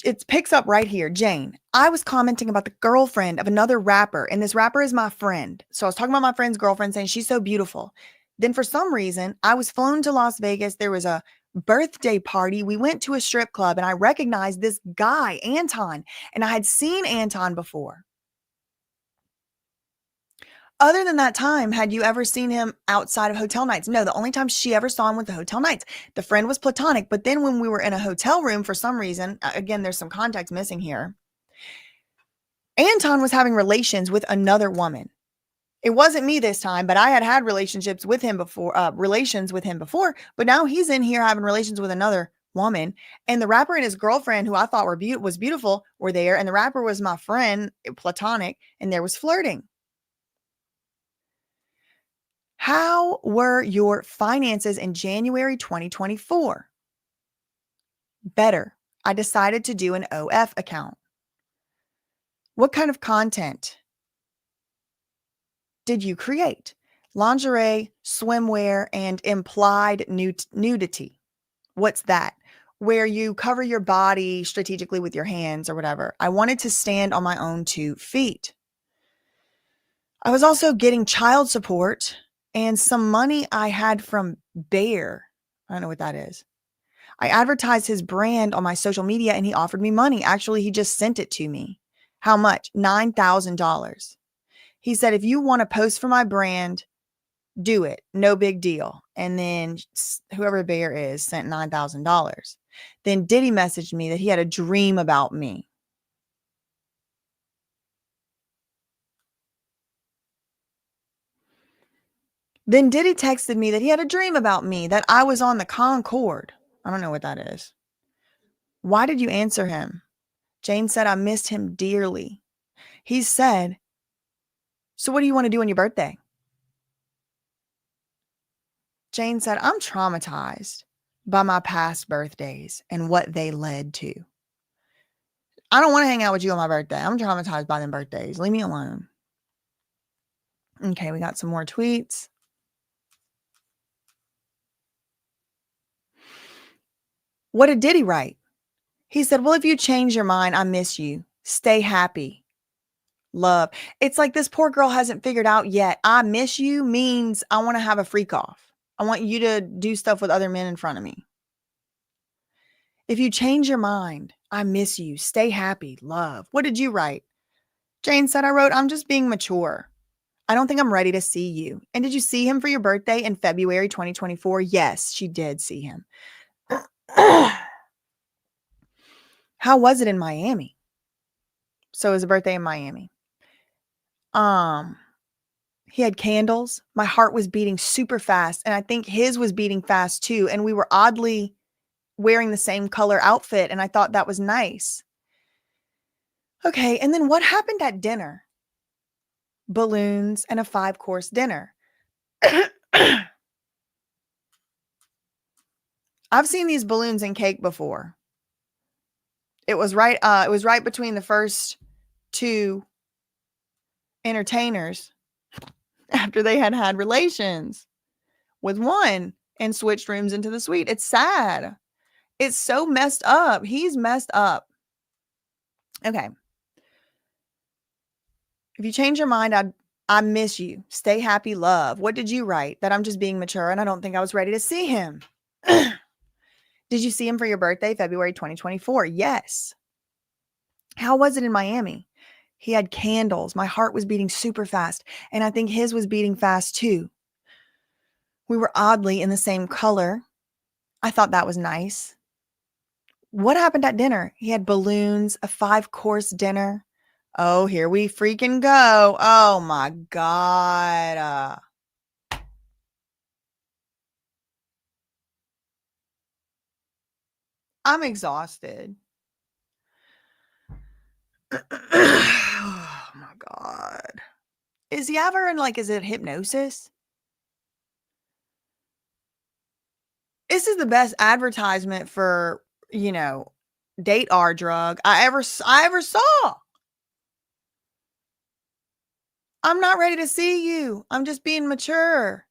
It picks up right here. Jane, I was commenting about the girlfriend of another rapper, and this rapper is my friend. So I was talking about my friend's girlfriend, saying she's so beautiful. Then for some reason, I was flown to Las Vegas. There was a birthday party. We went to a strip club, and I recognized this guy, Anton, and I had seen Anton before. Other than that time, had you ever seen him outside of hotel nights? No, the only time she ever saw him was the hotel nights. The friend was platonic, but then when we were in a hotel room, for some reason, again, there's some context missing here, Anton was having relations with another woman. It wasn't me this time, but I had relationships with him before, but now he's in here having relations with another woman, and the rapper and his girlfriend, who I thought was beautiful, were there, and the rapper was my friend, platonic, and there was flirting. How were your finances in January 2024? Better. I decided to do an OF account. What kind of content did you create? Lingerie, swimwear, and implied nudity. What's that? Where you cover your body strategically with your hands or whatever. I wanted to stand on my own 2 feet. I was also getting child support and some money I had from Bear. I don't know what that is. I advertised his brand on my social media and he offered me money. Actually, he just sent it to me. How much? $9,000. He said, if you want to post for my brand, do it. No big deal. And then whoever Bear is sent $9,000. Then Diddy messaged me that he had a dream about me. Then Diddy texted me that he had a dream about me, that I was on the cont'd. I don't know what that is. Why did you answer him? Jane said, I missed him dearly. He said, so what do you want to do on your birthday? Jane said, I'm traumatized by my past birthdays and what they led to. I don't want to hang out with you on my birthday. I'm traumatized by them birthdays. Leave me alone. Okay, we got some more tweets. What did Diddy write? He said, well, if you change your mind, I miss you. Stay happy. Love. It's like this poor girl hasn't figured out yet. I miss you means I want to have a freak off. I want you to do stuff with other men in front of me. If you change your mind, I miss you. Stay happy. Love. What did you write? Jane said, I wrote, I'm just being mature. I don't think I'm ready to see you. And did you see him for your birthday in February 2024? Yes, she did see him. How was it in Miami? So it was a birthday in Miami. He had candles. My heart was beating super fast. And I think his was beating fast too. And we were oddly wearing the same color outfit. And I thought that was nice. Okay. And then what happened at dinner? Balloons and a 5-course dinner. I've seen these balloons and cake before. It was right between the first two entertainers after they had relations with one and switched rooms into the suite. It's sad. It's so messed up. He's messed up. Okay. If you change your mind, I miss you. Stay happy, love. What did you write? That I'm just being mature and I don't think I was ready to see him. Did you see him for your birthday, February 2024? Yes. How was it in Miami? He had candles. My heart was beating super fast. And I think his was beating fast too. We were oddly in the same color. I thought that was nice. What happened at dinner? He had balloons, a 5-course dinner. Oh, here we freaking go. Oh my God. I'm exhausted. Oh my God. Is he ever in is it hypnosis? This is the best advertisement for, date our drug I ever saw. I'm not ready to see you. I'm just being mature.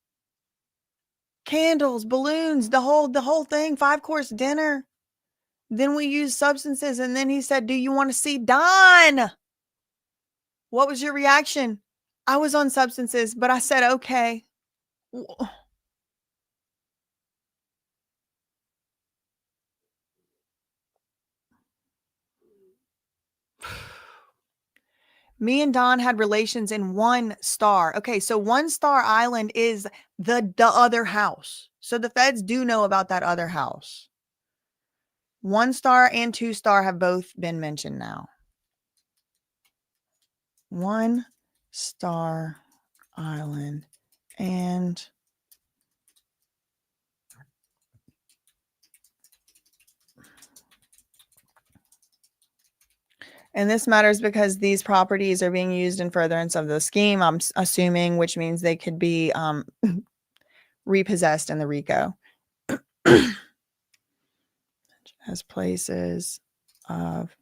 Candles, balloons, the whole thing, 5-course dinner. Then we used substances. And then he said, do you want to see Don? What was your reaction? I was on substances, but I said, okay. Me and Don had relations in 1 star. Okay, so 1 Star Island is the other house. So the feds do know about that other house. 1 Star and 2 Star have both been mentioned now. 1 Star Island and this matters because these properties are being used in furtherance of the scheme, I'm assuming, which means they could be repossessed in the RICO. As places of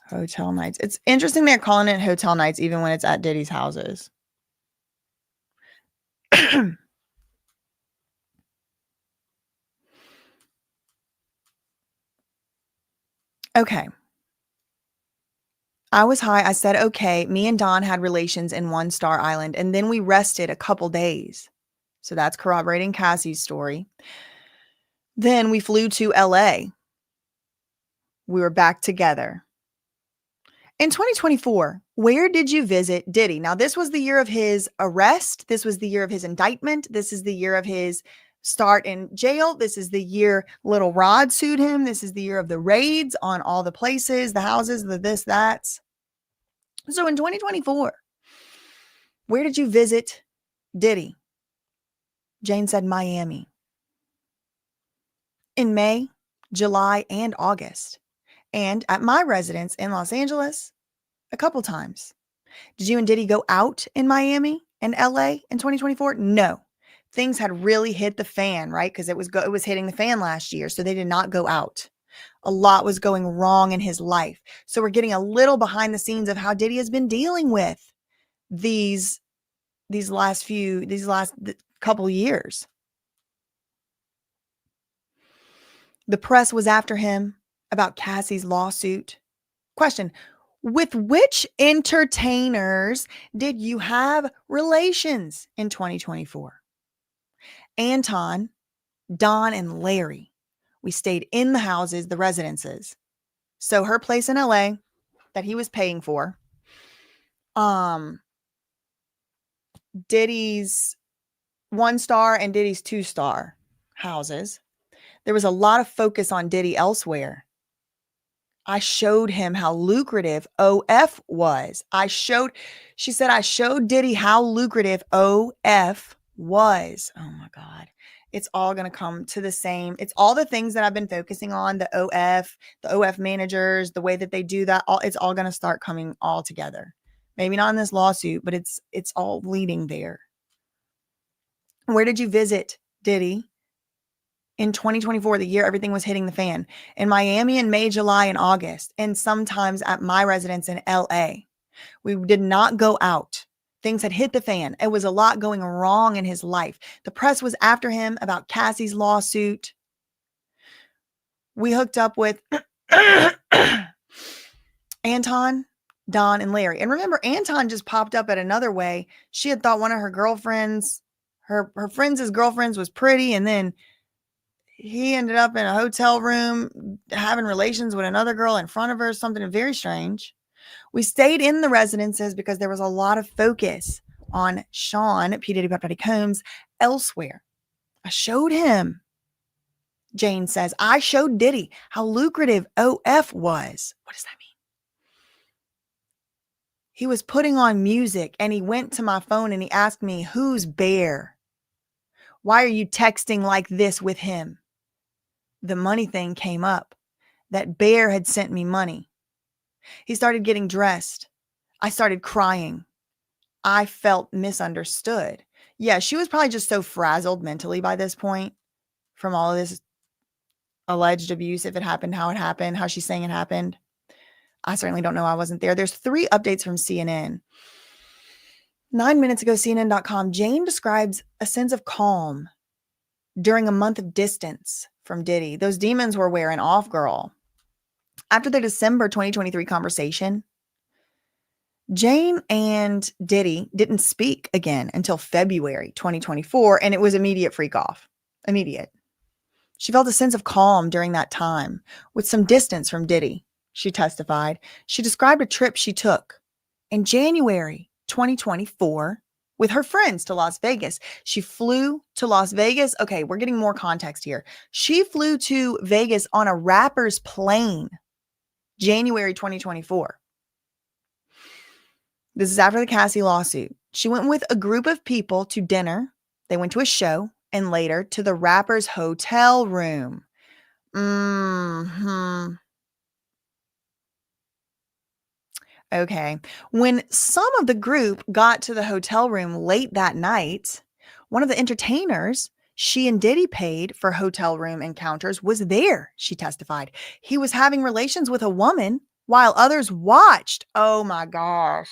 hotel nights. It's interesting they're calling it hotel nights even when it's at Diddy's houses. Okay. I was high. I said, okay. Me and Don had relations in 1 Star Island, and then we rested a couple days. So that's corroborating Cassie's story. Then we flew to LA. We were back together. In 2024, where did you visit Diddy? Now, this was the year of his arrest. This was the year of his indictment. This is the year of his start in jail. This is the year Little Rod sued him. This is the year of the raids on all the places, the houses, the this, that's. So in 2024, where did you visit Diddy? Jane said Miami. In May, July, and August. And at my residence in Los Angeles, a couple times. Did you and Diddy go out in Miami and LA in 2024? No. Things had really hit the fan, right? Because it was hitting the fan last year. So they did not go out. A lot was going wrong in his life. So we're getting a little behind the scenes of how Diddy has been dealing with these last couple years. The press was after him about Cassie's lawsuit. Question: with which entertainers did you have relations in 2024? Anton, Don, and Larry. We stayed in the houses, the residences. So her place in LA that he was paying for. Diddy's 1-star and Diddy's 2-star houses. There was a lot of focus on Diddy elsewhere. I showed him how lucrative OF was. She said, I showed Diddy how lucrative OF was. Oh my God. It's all going to come to the same. It's all the things that I've been focusing on, the OF managers, the way that they do that. It's all going to start coming all together. Maybe not in this lawsuit, but it's all leading there. Where did you visit Diddy in 2024, the year everything was hitting the fan? In Miami in May, July, and August, and sometimes at my residence in LA. We did not go out. Things had hit the fan. It was a lot going wrong in his life. The press was after him about Cassie's lawsuit. We hooked up with Anton, Don, and Larry. And remember, Anton just popped up at another way. She had thought one of her girlfriends, her friends' girlfriends was pretty, and then he ended up in a hotel room having relations with another girl in front of her, something very strange. We stayed in the residences because there was a lot of focus on Sean, P. Diddy, Puff Daddy Combs, elsewhere. I showed him. Jane says, I showed Diddy how lucrative OF was. What does that mean? He was putting on music and he went to my phone and he asked me, who's Bear? Why are you texting like this with him? The money thing came up. That Bear had sent me money. He started getting dressed. I started crying. I felt misunderstood. Yeah, she was probably just so frazzled mentally by this point from all of this alleged abuse, if it happened, how she's saying it happened. I certainly don't know. I wasn't there. There's 3 updates from CNN. 9 minutes ago, CNN.com, Jane describes a sense of calm during a month of distance from Diddy. Those demons were wearing off, girl. After the December 2023 conversation, Jane and Diddy didn't speak again until February 2024, and it was immediate freak off. Immediate. She felt a sense of calm during that time, with some distance from Diddy, she testified. She described a trip she took in January 2024 with her friends to Las Vegas. She flew to Las Vegas. Okay, we're getting more context here. She flew to Vegas on a rapper's plane, January 2024. This is after the Cassie lawsuit. She went with a group of people to dinner. They went to a show and later to the rapper's hotel room. Okay. When some of the group got to the hotel room late that night, one of the entertainers she and Diddy paid for hotel room encounters was there, she testified. He was having relations with a woman while others watched. Oh my gosh.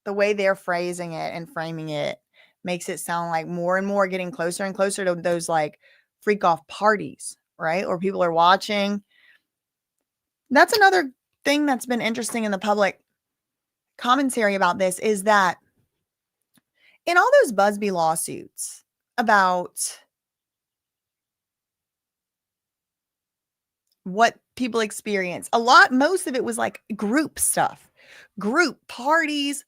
The way they're phrasing it and framing it makes it sound like more and more getting closer and closer to those like freak off parties, right? Or people are watching. That's another thing that's been interesting in the public commentary about this is that in all those Busby lawsuits about what people experience. Most of it was like group stuff, group parties,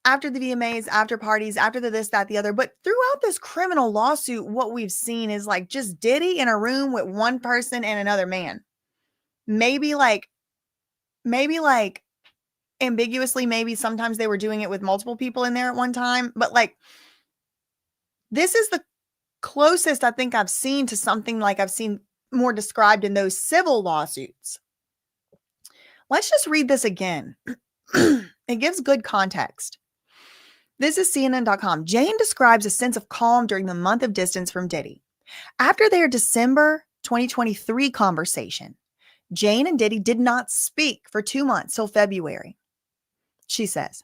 after the VMAs, after parties, after the this, that, the other. But throughout this criminal lawsuit, what we've seen is like just Diddy in a room with one person and another man. Maybe like ambiguously, maybe sometimes they were doing it with multiple people in there at one time. But like, this is the closest I think I've seen to something like I've seen more described in those civil lawsuits. Let's just read this again. It gives good context. This is CNN.com. Jane describes a sense of calm during the month of distance from Diddy. After their December 2023 conversation, Jane and Diddy did not speak for 2 months till February. She says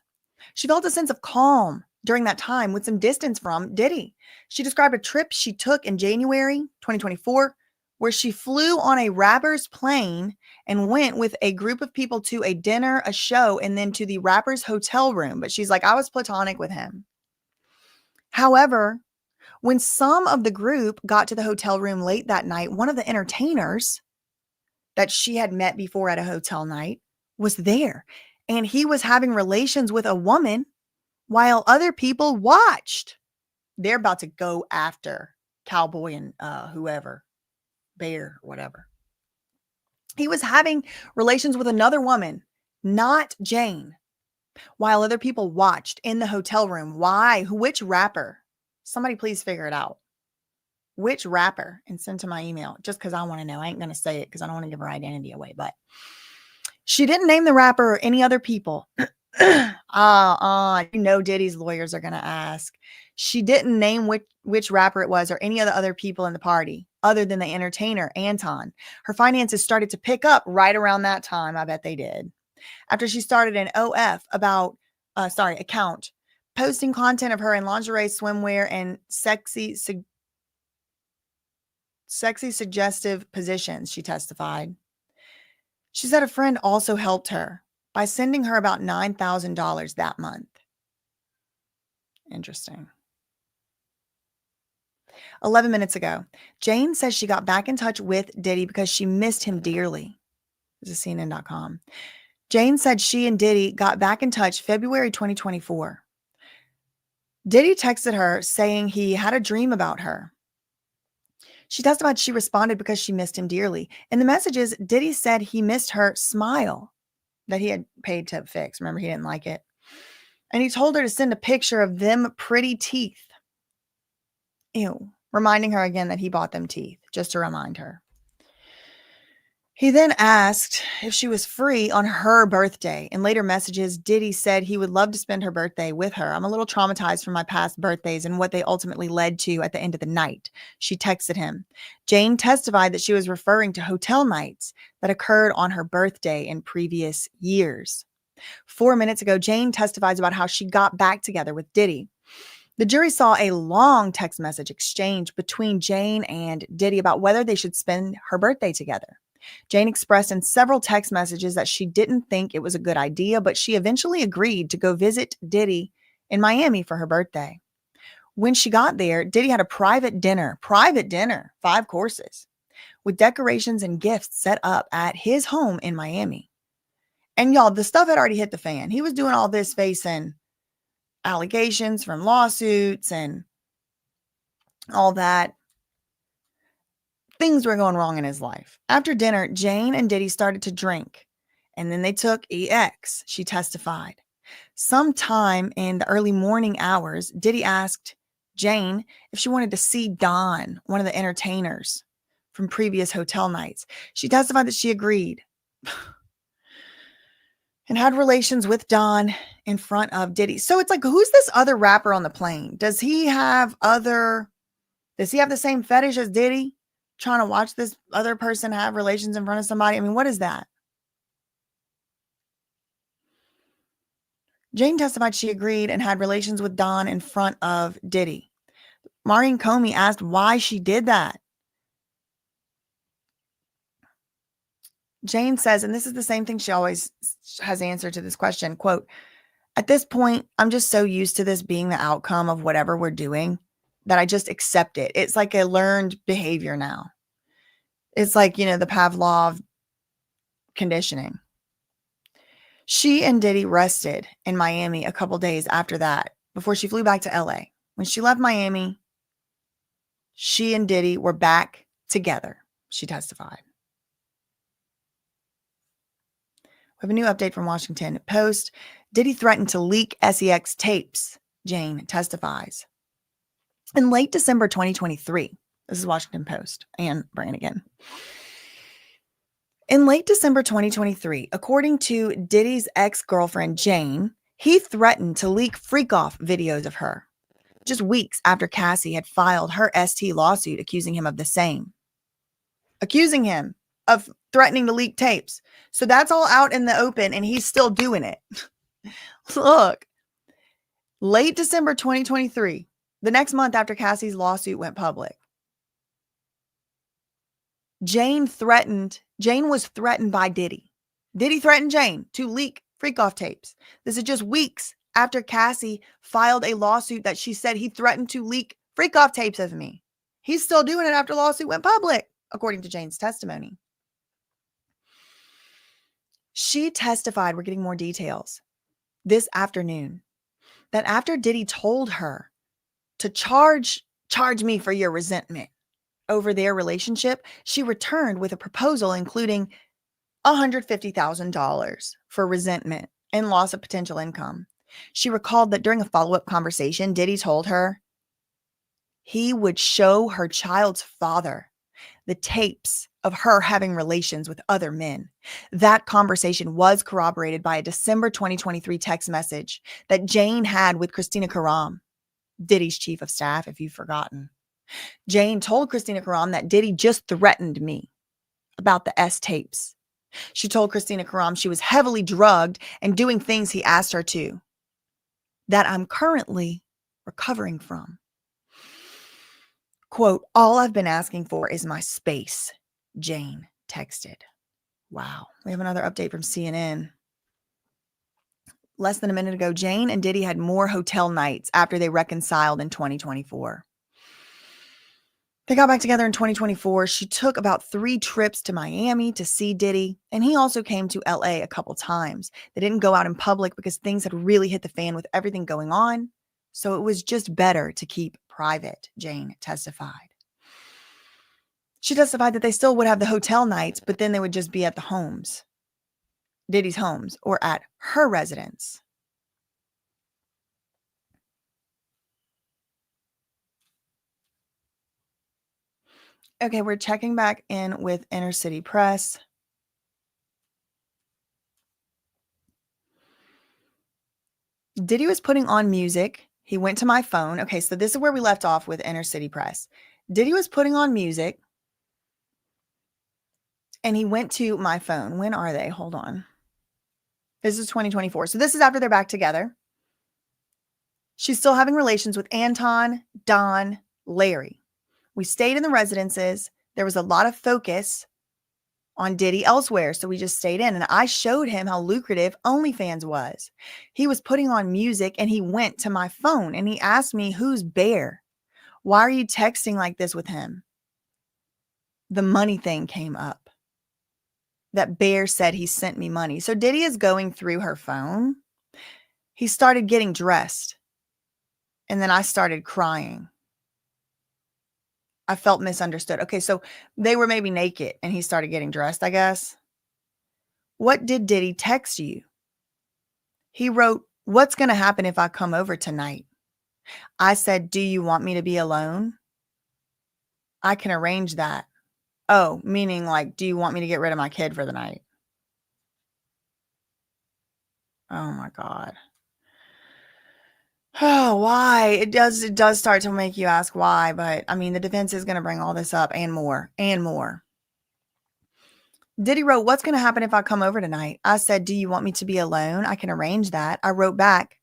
she felt a sense of calm during that time with some distance from Diddy. She described a trip she took in January 2024 where she flew on a rapper's plane and went with a group of people to a dinner, a show, and then to the rapper's hotel room. But she's like, I was platonic with him. However, when some of the group got to the hotel room late that night, one of the entertainers that she had met before at a hotel night was there. And he was having relations with a woman while other people watched. They're about to go after Cowboy and whoever. Bear, whatever. He was having relations with another woman, not Jane, while other people watched in the hotel room. Why? Which rapper? Somebody please figure it out. Which rapper? And send to my email just because I want to know. I ain't going to say it because I don't want to give her identity away. But she didn't name the rapper or any other people. Diddy's lawyers are going to ask. She didn't name which rapper it was or any of the other people in the party other than the entertainer, Anton. Her finances started to pick up right around that time. I bet they did. After she started an account, posting content of her in lingerie, swimwear, and sexy suggestive positions, she testified. She said a friend also helped her by sending her about $9,000 that month. Interesting. 11 minutes ago, Jane says she got back in touch with Diddy because she missed him dearly. This is CNN.com. Jane said she and Diddy got back in touch February 2024. Diddy texted her saying he had a dream about her. She testified she responded because she missed him dearly. In the messages, Diddy said he missed her smile that he had paid to fix. Remember, he didn't like it. And he told her to send a picture of them pretty teeth. Ew. Reminding her again that he bought them teeth, just to remind her. He then asked if she was free on her birthday. In later messages, Diddy said he would love to spend her birthday with her. I'm a little traumatized from my past birthdays and what they ultimately led to at the end of the night. She texted him. Jane testified that she was referring to hotel nights that occurred on her birthday in previous years. 4 minutes ago, Jane testifies about how she got back together with Diddy. The jury saw a long text message exchange between Jane and Diddy about whether they should spend her birthday together. Jane expressed in several text messages that she didn't think it was a good idea, but she eventually agreed to go visit Diddy in Miami for her birthday. When she got there, Diddy had a private dinner, 5 courses, with decorations and gifts set up at his home in Miami. And y'all, the stuff had already hit the fan. He was doing all this facing allegations from lawsuits and all that. Things were going wrong in his life. After dinner, Jane and Diddy started to drink, and then they took EX, she testified. Sometime in the early morning hours, Diddy asked Jane if she wanted to see Don, one of the entertainers from previous hotel nights. She testified that she agreed and had relations with Don in front of Diddy. So it's like, who's this other rapper on the plane? Does he have the same fetish as Diddy? Trying to watch this other person have relations in front of somebody? I mean, what is that? Jane testified she agreed and had relations with Don in front of Diddy. Maureen Comey asked why she did that. Jane says, and this is the same thing she always has answered to this question, quote, "At this point, I'm just so used to this being the outcome of whatever we're doing that I just accept it. It's like a learned behavior now. It's like, the Pavlov conditioning. She and Diddy rested in Miami a couple days after that before she flew back to LA. When she left Miami, she and Diddy were back together, she testified. We have a new update from Washington Post. Diddy threatened to leak SEX tapes, Jane testifies. In late December 2023, this is Washington Post and Brannigan. In late December 2023, according to Diddy's ex-girlfriend, Jane, he threatened to leak freak-off videos of her, just weeks after Cassie had filed her ST lawsuit accusing him of the same. Accusing him of threatening to leak tapes. So that's all out in the open, and he's still doing it. Look, late December 2023, the next month after Cassie's lawsuit went public, Jane was threatened by Diddy. Diddy threatened Jane to leak freak-off tapes. This is just weeks after Cassie filed a lawsuit that she said he threatened to leak freak-off tapes of me. He's still doing it after the lawsuit went public, according to Jane's testimony. She testified, we're getting more details, this afternoon, that after Diddy told her to charge me for your resentment over their relationship, she returned with a proposal including $150,000 for resentment and loss of potential income. She recalled that during a follow-up conversation, Diddy told her he would show her child's father the tapes of her having relations with other men. That conversation was corroborated by a December 2023 text message that Jane had with Christina Karam, Diddy's chief of staff, if you've forgotten. Jane told Christina Karam that Diddy just threatened me about the S tapes. She told Christina Karam she was heavily drugged and doing things he asked her to, that I'm currently recovering from. Quote, all I've been asking for is my space, Jane texted. Wow. We have another update from CNN. Less than a minute ago, Jane and Diddy had more hotel nights after they reconciled in 2024. They got back together in 2024. She took about 3 trips to Miami to see Diddy, and he also came to LA a couple times. They didn't go out in public because things had really hit the fan with everything going on, so it was just better to keep private, Jane testified. She testified that they still would have the hotel nights, but then they would just be at the homes, Diddy's homes, or at her residence. Okay, we're checking back in with Inner City Press. Diddy was putting on music. He went to my phone. Okay, so this is where we left off with Inner City Press. Diddy was putting on music, and he went to my phone. When are they? Hold on. This is 2024. So this is after they're back together. She's still having relations with Anton, Don, Larry. We stayed in the residences. There was a lot of focus on Diddy elsewhere, so we just stayed in. And I showed him how lucrative OnlyFans was. He was putting on music, and he went to my phone, and he asked me, who's Bear? Why are you texting like this with him? The money thing came up. That Bear said he sent me money. So Diddy is going through her phone. He started getting dressed, and then I started crying. I felt misunderstood. Okay, so they were maybe naked and he started getting dressed, I guess. What did Diddy text you? He wrote, what's going to happen if I come over tonight? I said, do you want me to be alone? I can arrange that. Oh, meaning like, do you want me to get rid of my kid for the night? Oh my God. Oh, why? It does start to make you ask why, but I mean, the defense is going to bring all this up and more and more. Diddy wrote, what's going to happen if I come over tonight? I said, do you want me to be alone? I can arrange that. I wrote back.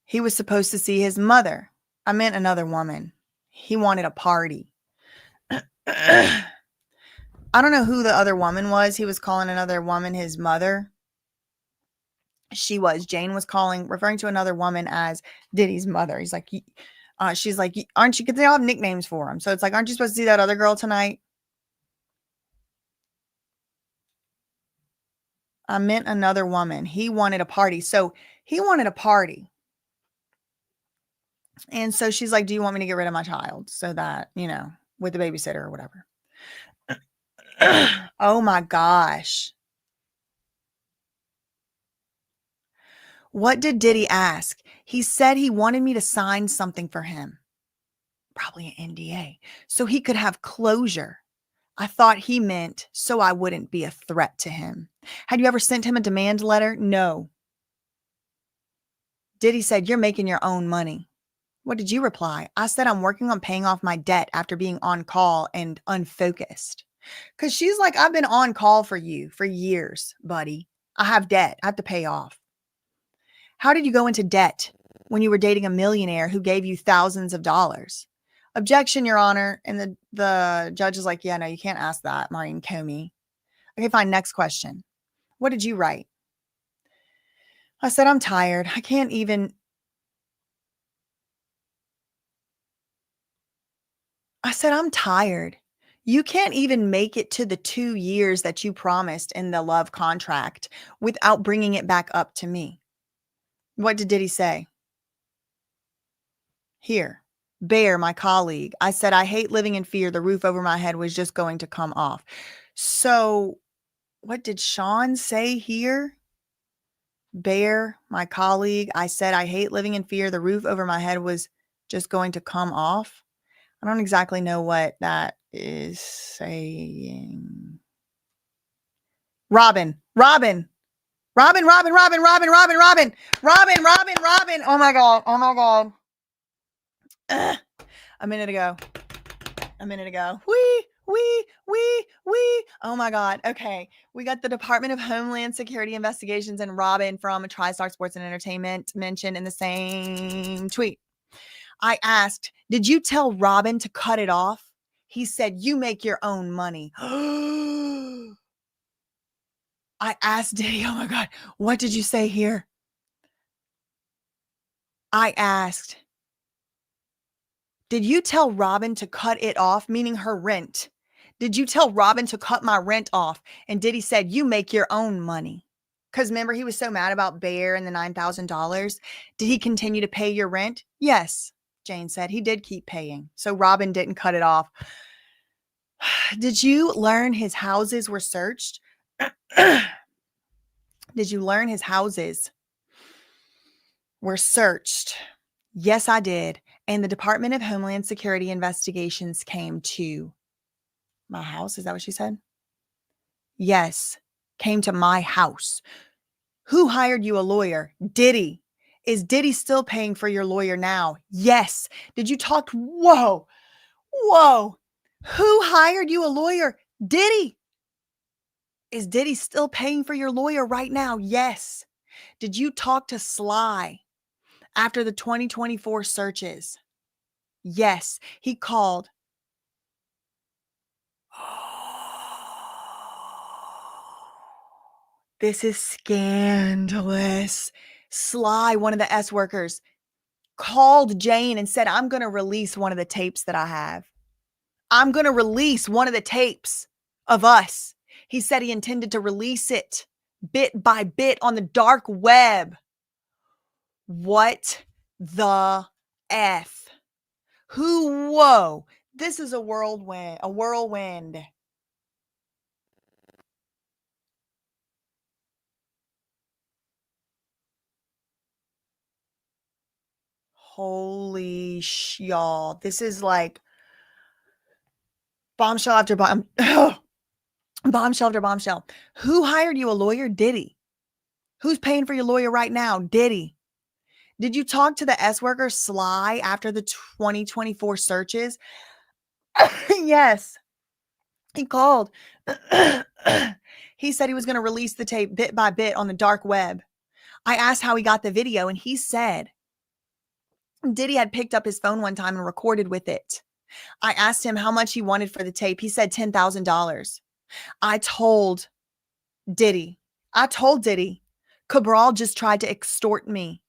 He was supposed to see his mother. I meant another woman. He wanted a party. I don't know who the other woman was. He was calling another woman his mother. she was. Jane was referring to another woman as Diddy's mother. He's like, she's like, aren't you, because they all have nicknames for him. So it's like, aren't you supposed to see that other girl tonight? I meant another woman. He wanted a party. So he wanted a party. And so she's like, do you want me to get rid of my child? So that, with the babysitter or whatever. Oh my gosh. What did Diddy ask? He said he wanted me to sign something for him. Probably an NDA. So he could have closure. I thought he meant so I wouldn't be a threat to him. Had you ever sent him a demand letter? No. Diddy said, you're making your own money. What did you reply? I said, I'm working on paying off my debt after being on call and unfocused. Because she's like, I've been on call for you for years, buddy. I have debt. I have to pay off. How did you go into debt when you were dating a millionaire who gave you thousands of dollars? Objection, Your Honor. And the judge is like, yeah, no, you can't ask that, Maureen Comey. Okay, fine. Next question. What did you write? I said, I'm tired. I said, I'm tired. You can't even make it to the 2 years that you promised in the love contract without bringing it back up to me. What did Diddy say? Here, Bear, my colleague. I said, I hate living in fear. The roof over my head was just going to come off. So what did Sean say here? Bear, my colleague. I said, I hate living in fear. The roof over my head was just going to come off. I don't exactly know what that is saying. Robin. Oh my God. A minute ago. Wee. Oh my God. Okay. We got the Department of Homeland Security Investigations and Robin from TriStar Sports and Entertainment mentioned in the same tweet. I asked, did you tell Robin to cut it off? He said, you make your own money. I asked Diddy, oh my God, what did you say here? I asked, did you tell Robin to cut it off, meaning her rent? Did you tell Robin to cut my rent off? And Diddy said, you make your own money. Because remember, he was so mad about Bear and the $9,000. Did he continue to pay your rent? Yes, Jane said. He did keep paying. So Robin didn't cut it off. Did you learn his houses were searched? Did you learn his houses were searched? Yes, I did. And the Department of Homeland Security investigations came to my house. Is that what she said? Yes, came to my house. Who hired you a lawyer? Diddy. Is Diddy still paying for your lawyer now? Yes. Did you talk? Whoa. Who hired you a lawyer? Diddy. Is Diddy still paying for your lawyer right now? Yes. Did you talk to Sly after the 2024 searches? Yes. He called. This is scandalous. Sly, one of the S workers, called Jane and said, I'm going to release one of the tapes that I have. I'm going to release one of the tapes of us. He said he intended to release it bit by bit on the dark web. What the F? Whoa. This is a whirlwind. Holy y'all. This is like bombshell after bombshell after bombshell. Who hired you a lawyer? Diddy. Who's paying for your lawyer right now? Diddy. Did you talk to the S worker Sly after the 2024 searches? Yes. He called. He said he was going to release the tape bit by bit on the dark web. I asked how he got the video, and he said Diddy had picked up his phone one time and recorded with it. I asked him how much he wanted for the tape. He said $10,000. I told Diddy, Cabral just tried to extort me.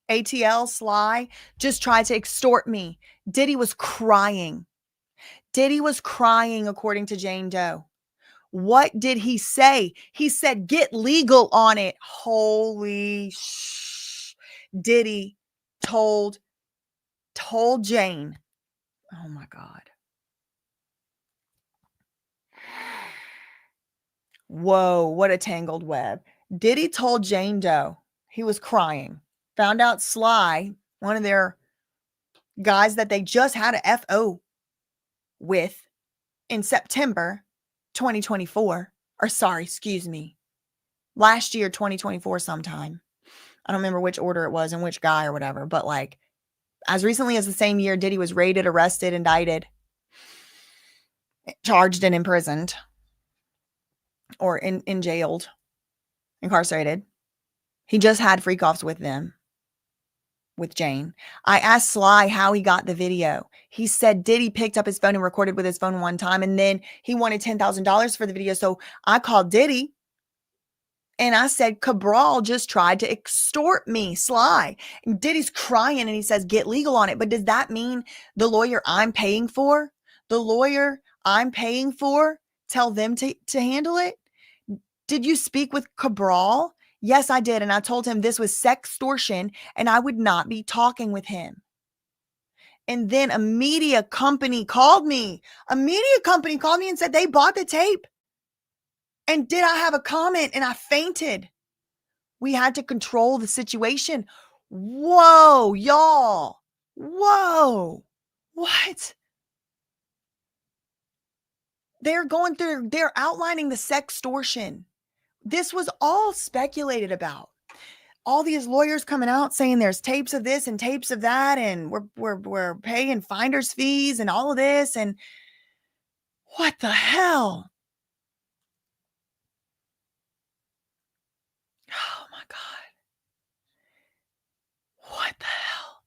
ATL Sly just tried to extort me. Diddy was crying. Diddy was crying, according to Jane Doe. What did he say? He said, get legal on it. Holy shh. Diddy told Jane. Oh my God. Whoa, what a tangled web. Diddy told Jane Doe. He was crying. Found out Sly, one of their guys that they just had a FO with in September 2024. Or sorry, excuse me. Last year, 2024 sometime. I don't remember which order it was and which guy or whatever. But like as recently as the same year, Diddy was raided, arrested, indicted, charged, and imprisoned. Or in jailed, incarcerated. He just had freak-offs with them, with Jane. I asked Sly how he got the video. He said Diddy picked up his phone and recorded with his phone one time, and then he wanted $10,000 for the video. So I called Diddy, and I said, Cabral just tried to extort me, Sly. And Diddy's crying, and he says, get legal on it. But does that mean the lawyer I'm paying for, tell them to handle it? Did you speak with Cabral? Yes, I did. And I told him this was sextortion and I would not be talking with him. And then a media company called me. And said they bought the tape. And did I have a comment? And I fainted. We had to control the situation. Whoa, y'all. Whoa. What? They're outlining the sextortion. This was all speculated about. All these lawyers coming out saying there's tapes of this and tapes of that, and we're paying finder's fees and all of this, and what the hell? Oh my God. What the hell?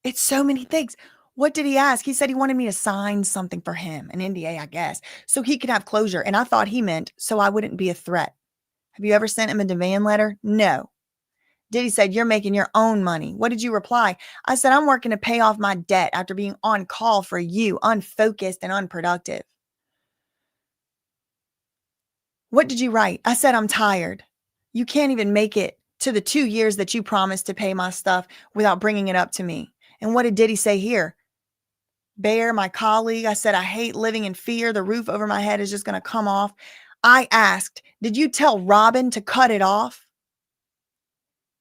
It's so many things. What did he ask? He said he wanted me to sign something for him, an NDA, I guess, so he could have closure. And I thought he meant so I wouldn't be a threat. Have you ever sent him a demand letter? No. Diddy said, you're making your own money. What did you reply? I said, I'm working to pay off my debt after being on call for you, unfocused and unproductive. What did you write? I said, I'm tired. You can't even make it to the 2 years that you promised to pay my stuff without bringing it up to me. And what did Diddy say here? Bear, my colleague, I said, I hate living in fear. The roof over my head is just going to come off. I asked, did you tell Robin to cut it off?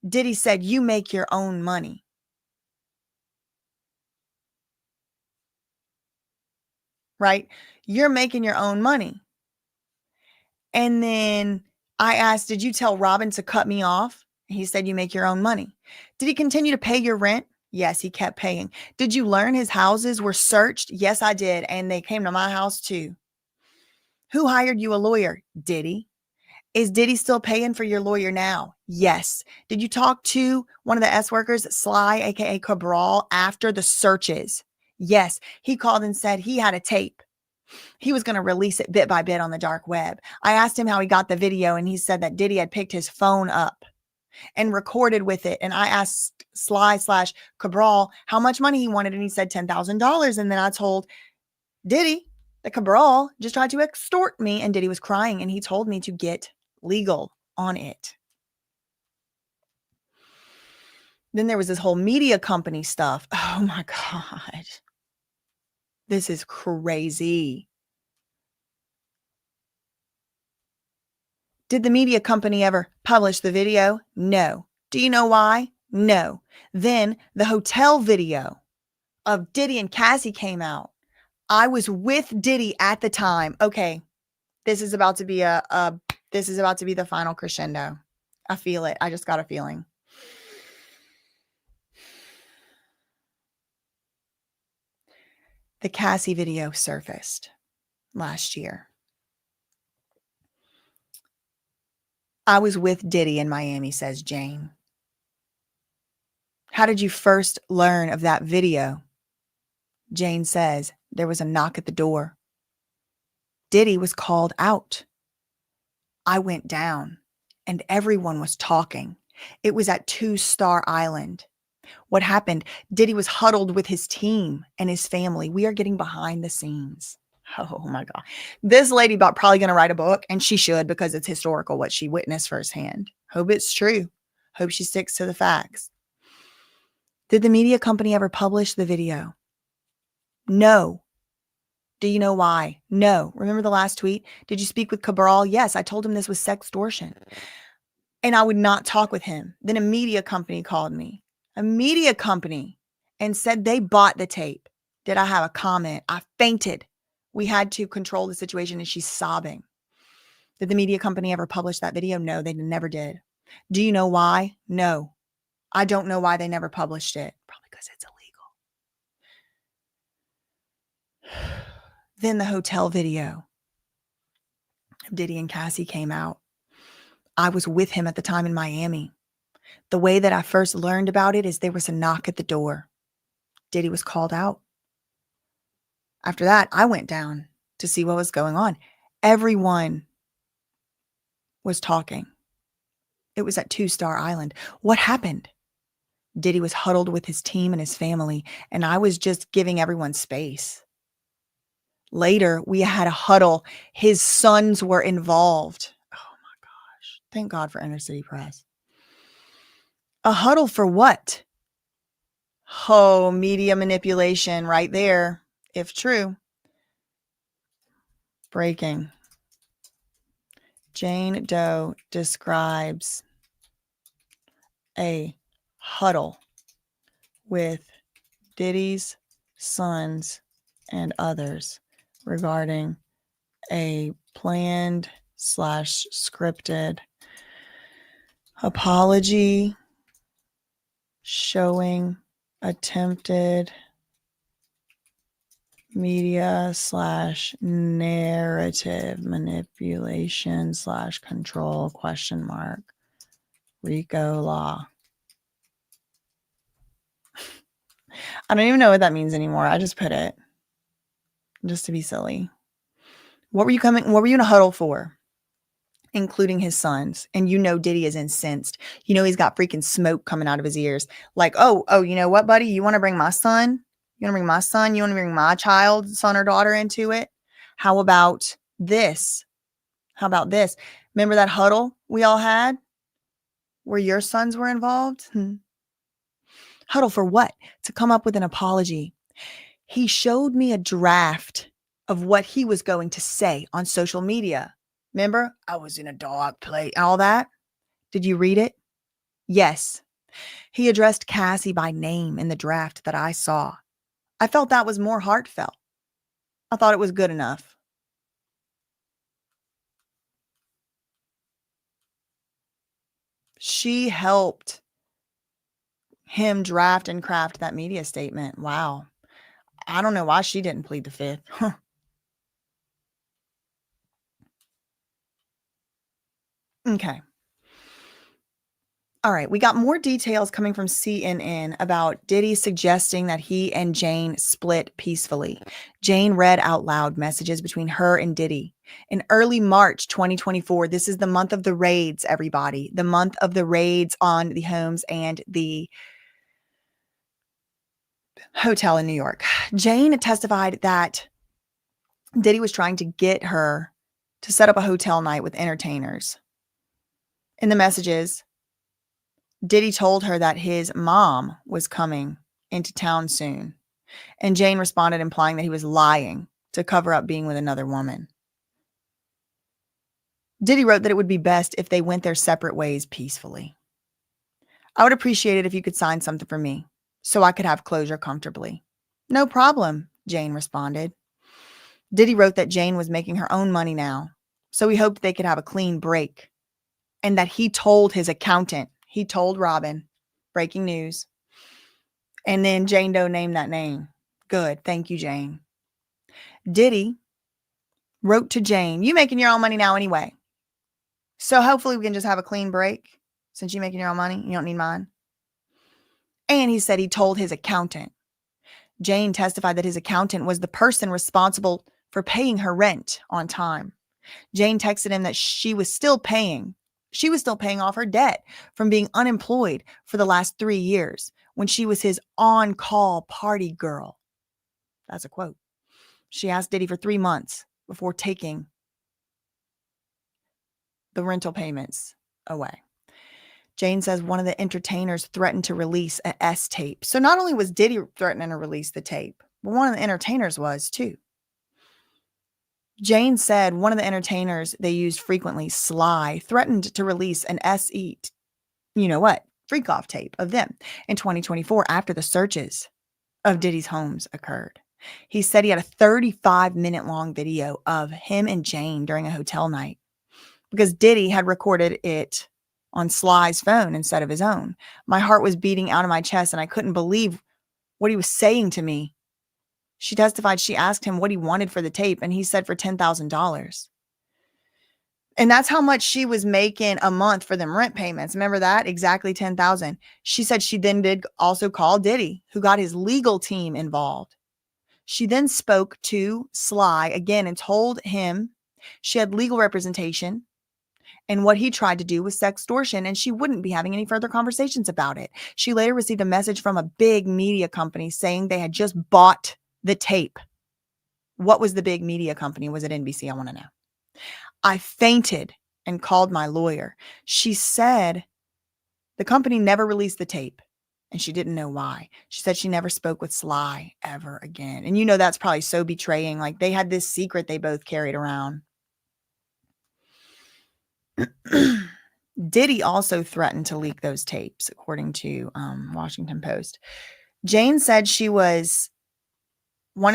Diddy said, you make your own money. Right? You're making your own money. And then I asked, did you tell Robin to cut me off? He said, you make your own money. Did he continue to pay your rent? Yes, he kept paying. Did you learn his houses were searched? Yes, I did. And they came to my house too. Who hired you a lawyer? Diddy. Is Diddy still paying for your lawyer now? Yes. Did you talk to one of the S workers, Sly, aka Cabral, after the searches? Yes. He called and said he had a tape. He was going to release it bit by bit on the dark web. I asked him how he got the video, and he said that Diddy had picked his phone up and recorded with it. And I asked Sly/Cabral how much money he wanted, and he said $10,000. And then I told Diddy that Cabral just tried to extort me, and Diddy was crying, and he told me to get legal on it. Then there was this whole media company stuff. Oh my God. This is crazy. Did the media company ever publish the video? No. Do you know why? No. Then the hotel video of Diddy and Cassie came out. I was with Diddy at the time. Okay. This is about to be the final crescendo. I feel it. I just got a feeling. The Cassie video surfaced last year. I was with Diddy in Miami, says Jane. How did you first learn of that video? Jane says there was a knock at the door. Diddy was called out. I went down and everyone was talking. It was at 2-Star Island. What happened? Diddy was huddled with his team and his family. We are getting behind the scenes. Oh my God. This lady probably going to write a book, and she should, because it's historical what she witnessed firsthand. Hope it's true. Hope she sticks to the facts. Did the media company ever publish the video? No. Do you know why? No. Remember the last tweet? Did you speak with Cabral? Yes, I told him this was sextortion. And I would not talk with him. Then a media company called me. A media company, and said they bought the tape. Did I have a comment? I fainted. We had to control the situation, and she's sobbing. Did the media company ever publish that video? No, they never did. Do you know why? No. I don't know why they never published it. Probably because it's illegal. Then the hotel video of Diddy and Cassie came out. I was with him at the time in Miami. The way that I first learned about it is there was a knock at the door. Diddy was called out. After that, I went down to see what was going on. Everyone was talking. It was at 2-Star Island. What happened? Diddy was huddled with his team and his family, and I was just giving everyone space. Later, we had a huddle. His sons were involved. Oh my gosh. Thank God for Inner City Press. A huddle for what? Oh, media manipulation right there, if true. Breaking. Jane Doe describes a huddle with Diddy's sons and others regarding a planned / scripted apology showing attempted media / narrative manipulation / control ? RICO law. I don't even know what that means anymore. I just put it just to be silly. What were you in a huddle for? Including his sons. And you know Diddy is incensed. You know he's got freaking smoke coming out of his ears. Like, oh, you know what, buddy? You want to bring my son? You want to bring my son? You want to bring my child, son or daughter into it? How about this? How about this? Remember that huddle we all had where your sons were involved? Huddle for what? To come up with an apology. He showed me a draft of what he was going to say on social media. Remember? I was in a dark place. All that. Did you read it? Yes. He addressed Cassie by name in the draft that I saw. I felt that was more heartfelt. I thought it was good enough. She helped him draft and craft that media statement. Wow. I don't know why she didn't plead the fifth. Okay. All right. We got more details coming from CNN about Diddy suggesting that he and Jane split peacefully. Jane read out loud messages between her and Diddy. In early March 2024, this is the month of the raids, everybody. The month of the raids on the homes and the hotel in New York. Jane testified that Diddy was trying to get her to set up a hotel night with entertainers. In the messages, Diddy told her that his mom was coming into town soon, and Jane responded implying that he was lying to cover up being with another woman. Diddy wrote that it would be best if they went their separate ways peacefully. I would appreciate it if you could sign something for me so I could have closure comfortably. No problem, Jane responded. Diddy wrote that Jane was making her own money now, so he hoped they could have a clean break, and that he told his accountant. He told Robin. Breaking news. And then Jane Doe named that name. Good. Thank you, Jane. Diddy wrote to Jane, you making your own money now anyway. So hopefully we can just have a clean break since you're making your own money. You don't need mine. And he said he told his accountant. Jane testified that his accountant was the person responsible for paying her rent on time. Jane texted him that she was still paying She was still paying off her debt from being unemployed for the last 3 years when she was his on-call party girl. That's a quote. She asked Diddy for 3 months before taking the rental payments away. Jane says one of the entertainers threatened to release a S tape. So not only was Diddy threatening to release the tape, but one of the entertainers was too. Jane said one of the entertainers they used frequently, Sly, threatened to release an SE, you know what, freak off tape of them in 2024 after the searches of Diddy's homes occurred. He said he had a 35-minute long video of him and Jane during a hotel night because Diddy had recorded it on Sly's phone instead of his own. My heart was beating out of my chest and I couldn't believe what he was saying to me. She testified she asked him what he wanted for the tape and he said for $10,000. And that's how much she was making a month for them rent payments. Remember that? Exactly $10,000. She said she then did also call Diddy, who got his legal team involved. She then spoke to Sly again and told him she had legal representation and what he tried to do was sextortion, and she wouldn't be having any further conversations about it. She later received a message from a big media company saying they had just bought the tape. What was the big media company? Was it NBC? I want to know. I fainted and called my lawyer. She said the company never released the tape and she didn't know why. She said she never spoke with Sly ever again. And you know, that's probably so betraying. Like they had this secret they both carried around. Diddy also threatened to leak those tapes, according to Washington Post. Jane said she wanted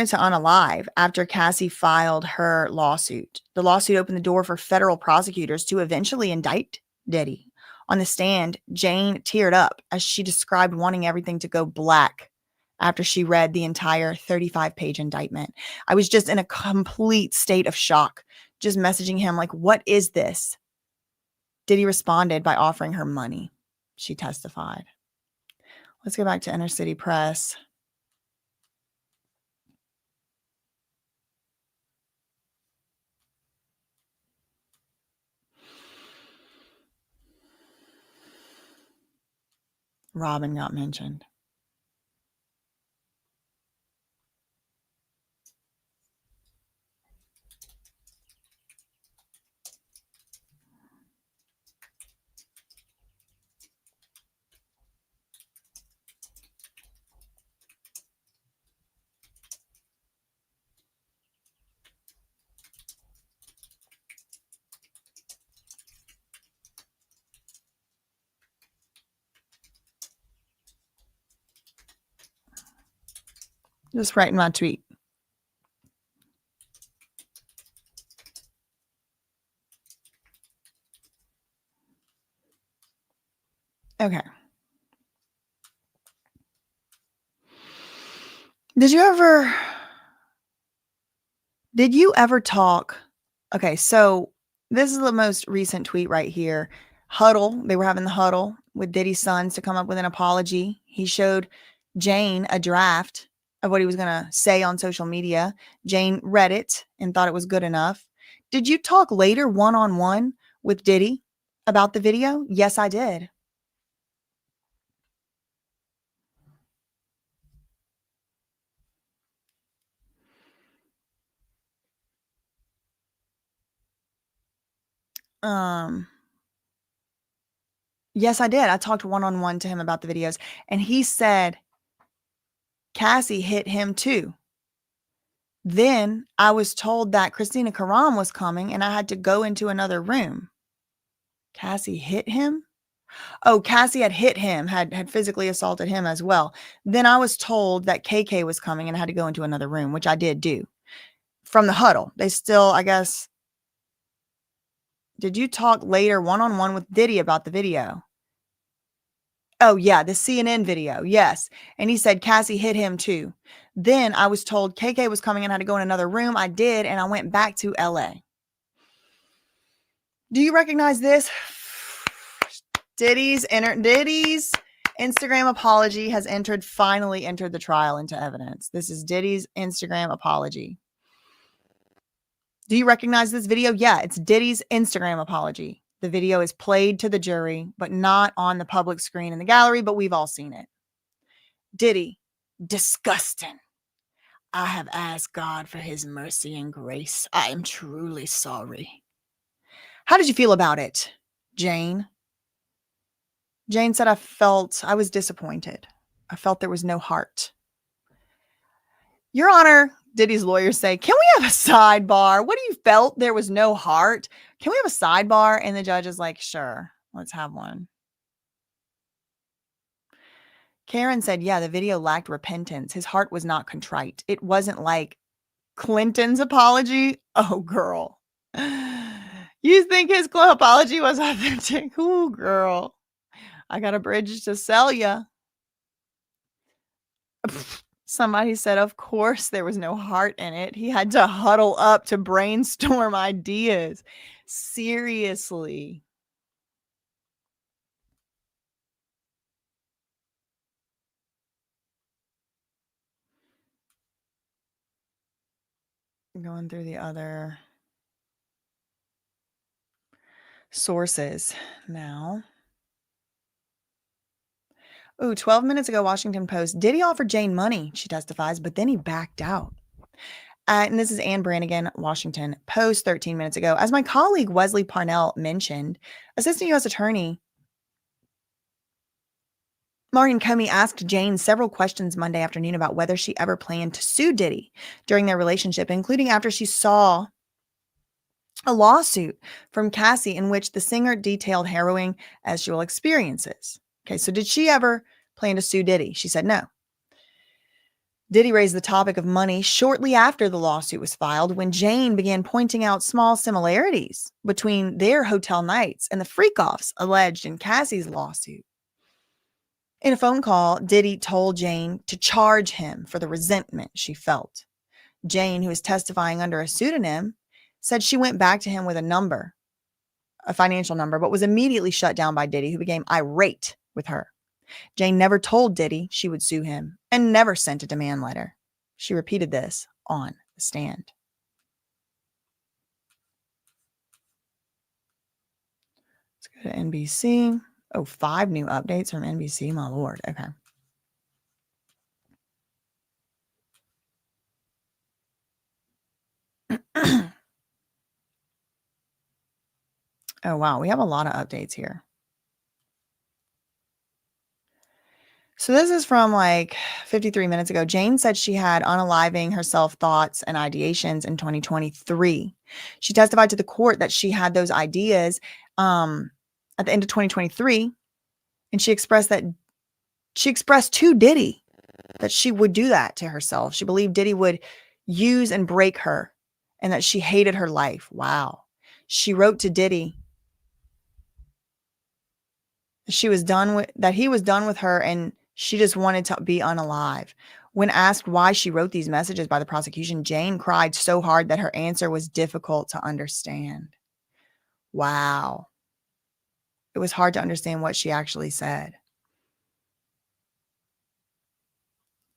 to unalive after Cassie filed her lawsuit. The lawsuit opened the door for federal prosecutors to eventually indict Diddy. On the stand, Jane teared up as she described wanting everything to go black after she read the entire 35-page indictment. I was just in a complete state of shock, just messaging him like, what is this? Diddy responded by offering her money, she testified. Let's go back to Inner City Press. Robin got mentioned. Just writing my tweet. Okay. Did you ever talk? Okay, so this is the most recent tweet right here. Huddle. They were having the huddle with Diddy's sons to come up with an apology. He showed Jane a draft of what he was going to say on social media. Jane read it and thought it was good enough. Did you talk later one-on-one with Diddy about the video? Yes, I did. Yes, I did. I talked one-on-one to him about the videos and he said Cassie hit him too. Then I was told that Christina Karam was coming and I had to go into another room. Cassie hit him? Oh, Cassie had hit him, had physically assaulted him as well. Then I was told that KK was coming and I had to go into another room, which I did do. From the huddle. They still, I guess. Did you talk later one-on-one with Diddy about the video? Oh, yeah, the CNN video. Yes. And he said Cassie hit him too. Then I was told KK was coming and I had to go in another room. I did, and I went back to LA. Do you recognize this? Diddy's Instagram apology has finally entered the trial into evidence. This is Diddy's Instagram apology. Do you recognize this video? Yeah, it's Diddy's Instagram apology. The video is played to the jury, but not on the public screen in the gallery, but we've all seen it. Diddy, disgusting. I have asked God for his mercy and grace. I am truly sorry. How did you feel about it, Jane? Jane said, I was disappointed. I felt there was no heart. Your Honor, Diddy's lawyers say, can we have a sidebar? What do you felt there was no heart? Can we have a sidebar? And the judge is like, sure, let's have one. Karen said, yeah, the video lacked repentance. His heart was not contrite. It wasn't like Clinton's apology. Oh, girl. You think his apology was authentic? Ooh, girl. I got a bridge to sell ya. Somebody said, of course, there was no heart in it. He had to huddle up to brainstorm ideas. Seriously. Going through the other sources now. 12 minutes ago, Washington Post. Diddy offered Jane money, she testifies, but then he backed out. And this is Ann Brannigan, Washington Post, 13 minutes ago. As my colleague Wesley Parnell mentioned, Assistant U.S. Attorney Marion Comey asked Jane several questions Monday afternoon about whether she ever planned to sue Diddy during their relationship, including after she saw a lawsuit from Cassie in which the singer detailed harrowing sexual experiences. Okay, so did she ever plan to sue Diddy? She said no. Diddy raised the topic of money shortly after the lawsuit was filed when Jane began pointing out small similarities between their hotel nights and the freak-offs alleged in Cassie's lawsuit. In a phone call, Diddy told Jane to charge him for the resentment she felt. Jane, who is testifying under a pseudonym, said she went back to him with a financial number, but was immediately shut down by Diddy, who became irate with her. Jane never told Diddy she would sue him and never sent a demand letter. She repeated this on the stand. Let's go to NBC. 5 new updates from NBC, my lord. Okay. Oh, wow. We have a lot of updates here. So this is from like 53 minutes ago. Jane said she had unaliving herself thoughts and ideations in 2023. She testified to the court that she had those ideas at the end of 2023. And she expressed to Diddy that she would do that to herself. She believed Diddy would use and break her and that she hated her life. Wow. She wrote to Diddy that he was done with her and she just wanted to be unalive. When asked why she wrote these messages by the prosecution, Jane cried so hard that her answer was difficult to understand. Wow. It was hard to understand what she actually said.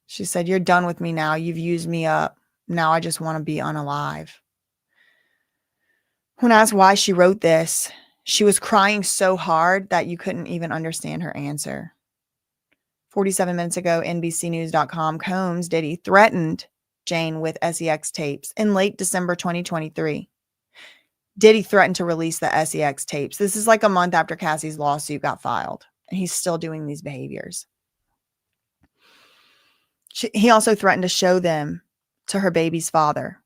She said, you're done with me now. You've used me up. Now I just want to be unalive. When asked why she wrote this, she was crying so hard that you couldn't even understand her answer. 47 minutes ago, NBCnews.com, Combs, Diddy threatened Jane with SEX tapes in late December 2023. Diddy threatened to release the SEX tapes. This is like a month after Cassie's lawsuit got filed, and he's still doing these behaviors. He also threatened to show them to her baby's father.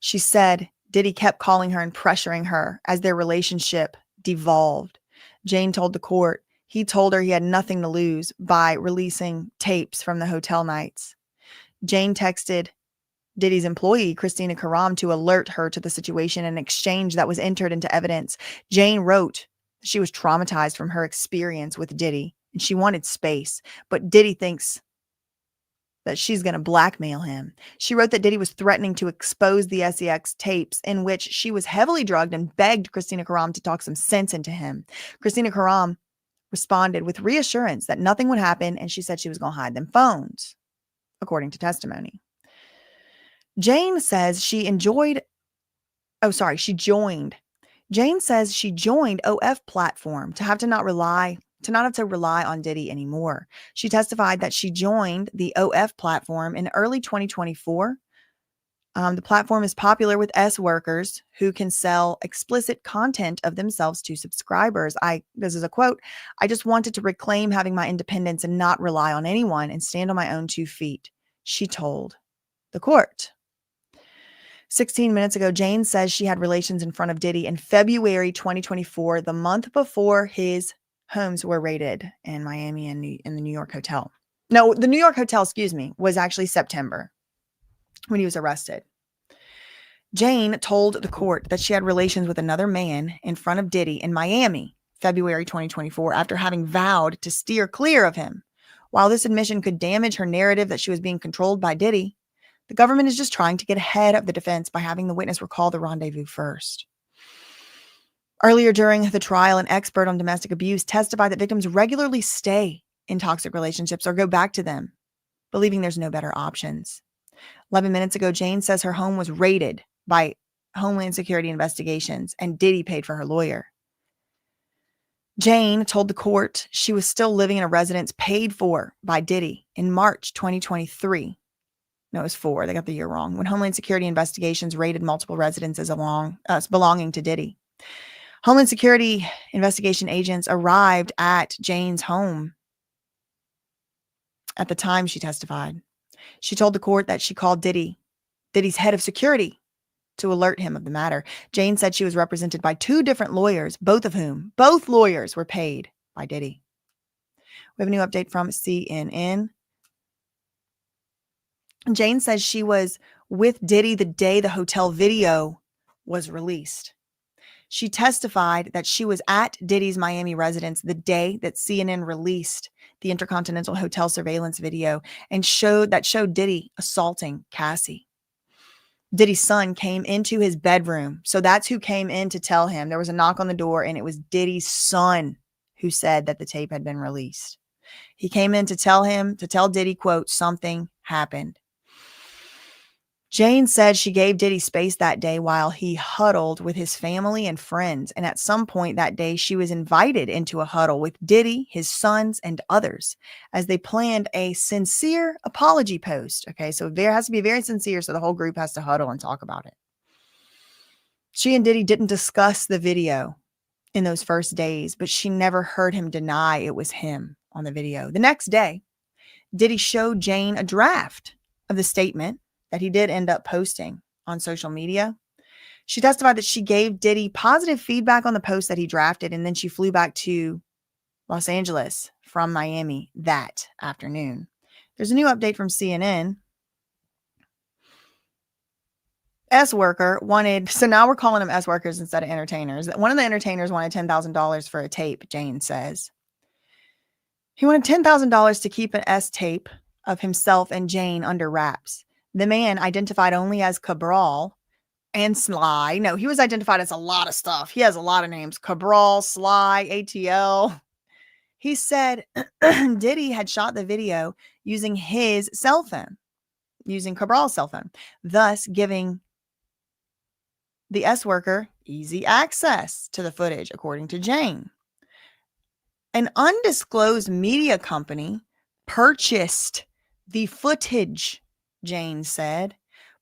She said Diddy kept calling her and pressuring her as their relationship devolved. Jane told the court he told her he had nothing to lose by releasing tapes from the hotel nights. Jane texted Diddy's employee, Christina Karam, to alert her to the situation and exchange that was entered into evidence. Jane wrote she was traumatized from her experience with Diddy and she wanted space, but Diddy thinks that she's going to blackmail him. She wrote that Diddy was threatening to expose the SEX tapes in which she was heavily drugged and begged Christina Karam to talk some sense into him. Christina Karam responded with reassurance that nothing would happen, and she said she was going to hide them phones, according to testimony. Jane says she joined Jane says she joined OF platform to not have to rely on Diddy anymore. She testified that she joined the OF platform in early 2024. The platform is popular with S workers who can sell explicit content of themselves to subscribers. This is a quote, "I just wanted to reclaim having my independence and not rely on anyone and stand on my own 2 feet," she told the court. 16 minutes ago, Jane says she had relations in front of Diddy in February 2024, the month before his homes were raided in Miami and in the New York hotel. No, the New York hotel, was actually September when he was arrested. Jane told the court that she had relations with another man in front of Diddy in Miami, February 2024, after having vowed to steer clear of him. While this admission could damage her narrative that she was being controlled by Diddy, the government is just trying to get ahead of the defense by having the witness recall the rendezvous first. Earlier during the trial, an expert on domestic abuse testified that victims regularly stay in toxic relationships or go back to them, believing there's no better options. 11 minutes ago, Jane says her home was raided by Homeland Security investigations and Diddy paid for her lawyer. Jane told the court she was still living in a residence paid for by Diddy in March 2023. No, it was 4. They got the year wrong. When Homeland Security investigations raided multiple residences belonging to Diddy. Homeland Security investigation agents arrived at Jane's home at the time she testified. She told the court that she called Diddy's head of security, to alert him of the matter. Jane said she was represented by 2 different lawyers, both lawyers were paid by Diddy. We have a new update from CNN. Jane says she was with Diddy the day the hotel video was released. She testified that she was at Diddy's Miami residence the day that CNN released the Intercontinental Hotel surveillance video and showed Diddy assaulting Cassie. Diddy's son came into his bedroom. So that's who came in to tell him. There was a knock on the door and it was Diddy's son who said that the tape had been released. He came in to tell Diddy, quote, "something happened." Jane said she gave Diddy space that day while he huddled with his family and friends. And at some point that day, she was invited into a huddle with Diddy, his sons, and others as they planned a sincere apology post. Okay, so there has to be very sincere, so the whole group has to huddle and talk about it. She and Diddy didn't discuss the video in those first days, but she never heard him deny it was him on the video. The next day, Diddy showed Jane a draft of the statement that he did end up posting on social media. She testified that she gave Diddy positive feedback on the post that he drafted, and then she flew back to Los Angeles from Miami that afternoon. There's a new update from CNN. S-worker wanted, so now we're calling them S-workers instead of entertainers. One of the entertainers wanted $10,000 for a tape, Jane says. He wanted $10,000 to keep an S tape of himself and Jane under wraps. The man, identified only as Cabral and Sly. No, he was identified as a lot of stuff. He has a lot of names. Cabral, Sly, ATL. He said Diddy had shot the video using his cell phone, using Cabral's cell phone, thus giving the S-worker easy access to the footage, according to Jane. An undisclosed media company purchased the footage, Jane said,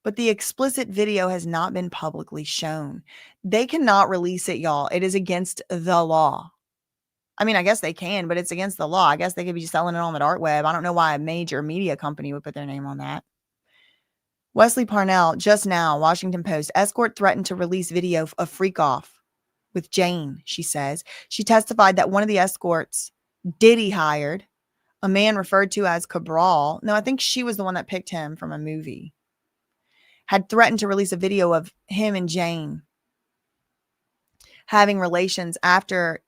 but the explicit video has not been publicly shown. They cannot release it, y'all. It is against the law. I mean, I guess they can, but it's against the law. I guess they could be selling it on the dark web. I don't know why a major media company would put their name on that. Wesley Parnell, just now, Washington Post, escort threatened to release video of freak off with Jane, she says. She testified that one of the escorts Diddy hired, a man referred to as Cabral, no, I think she was the one that picked him from a movie, had threatened to release a video of him and Jane having relations after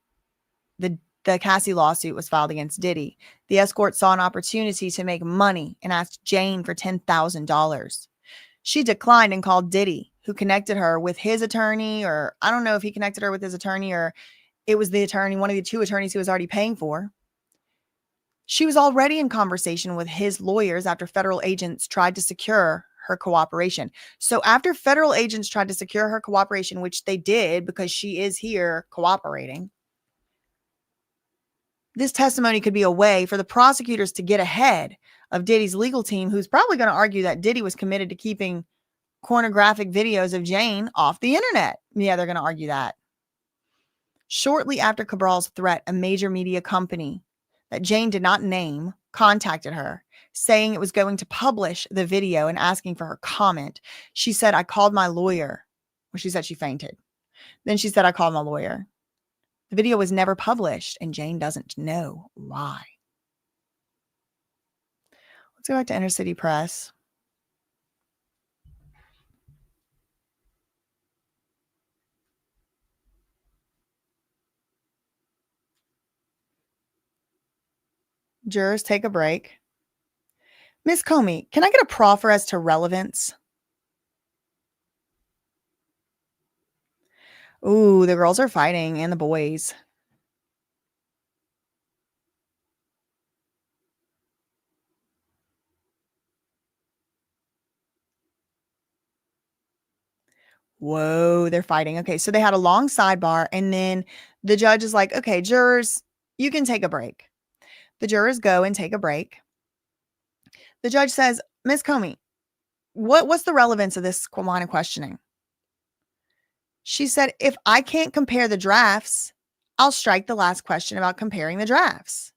the Cassie lawsuit was filed against Diddy. The escort saw an opportunity to make money and asked Jane for $10,000. She declined and called Diddy, who connected her with his attorney, or I don't know if he connected her with his attorney or it was the attorney, one of the 2 attorneys he was already paying for. She was already in conversation with his lawyers after federal agents tried to secure her cooperation. So after federal agents tried to secure her cooperation, which they did because she is here cooperating, this testimony could be a way for the prosecutors to get ahead of Diddy's legal team, who's probably going to argue that Diddy was committed to keeping pornographic videos of Jane off the internet. Yeah, they're going to argue that. Shortly after Cabral's threat, a major media company that Jane did not name contacted her, saying it was going to publish the video and asking for her comment. She said, I called my lawyer. Well, she said she fainted. Then she said, I called my lawyer. The video was never published, and Jane doesn't know why. Let's go back to Inner City Press. Jurors, take a break. Miss Comey, can I get a proffer as to relevance? Ooh, the girls are fighting and the boys. Whoa, they're fighting. Okay, so they had a long sidebar, and then the judge is like, okay, jurors, you can take a break. The jurors go and take a break. The judge says, Miss Comey, what's the relevance of this line of questioning? She said, if I can't compare the drafts, I'll strike the last question about comparing the drafts.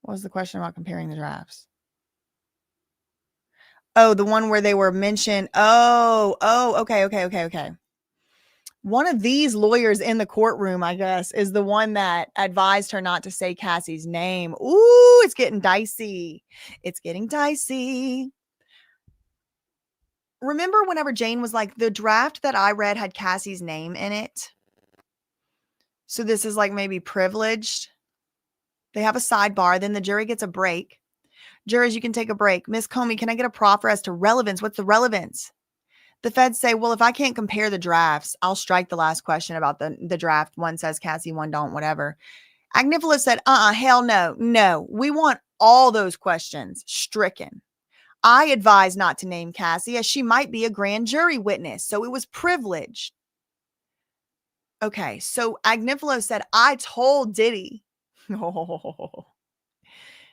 What was the question about comparing the drafts? Oh, the one where they were mentioned. Okay. One of these lawyers in the courtroom, I guess, is the one that advised her not to say Cassie's name. Ooh, it's getting dicey. It's getting dicey. Remember whenever Jane was like, the draft that I read had Cassie's name in it? So this is like maybe privileged. They have a sidebar. Then the jury gets a break. Jurors, you can take a break. Miss Comey, can I get a proffer as to relevance? What's the relevance? The feds say, well, if I can't compare the drafts, I'll strike the last question about the draft. One says Cassie, one don't, whatever. Agnifilo said, hell no. No, we want all those questions stricken. I advise not to name Cassie as she might be a grand jury witness. So it was privileged. Okay, so Agnifilo said, I told Diddy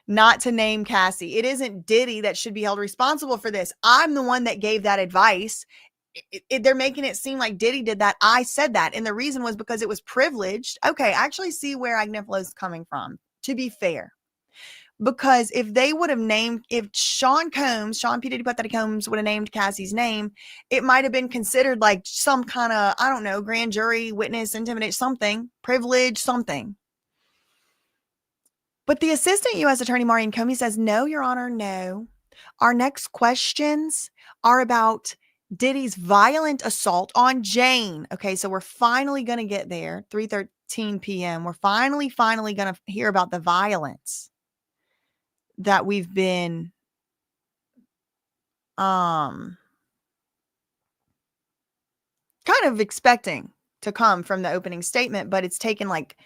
not to name Cassie. It isn't Diddy that should be held responsible for this. I'm the one that gave that advice. They're making it seem like Diddy did that. I said that. And the reason was because it was privileged. Okay, I actually see where Agnifilo is coming from, to be fair. Because if they would have named, if Sean P. Diddy Puff Daddy Combs would have named Cassie's name, it might have been considered like some kind of, I don't know, grand jury witness, intimidate, something, privilege, something. But the assistant U.S. Attorney, Marian Comey, says, no, Your Honor, no. Our next questions are about Diddy's violent assault on Jane. Okay, so we're finally going to get there, 3:13 p.m. We're finally going to hear about the violence that we've been kind of expecting to come from the opening statement, but it's taken like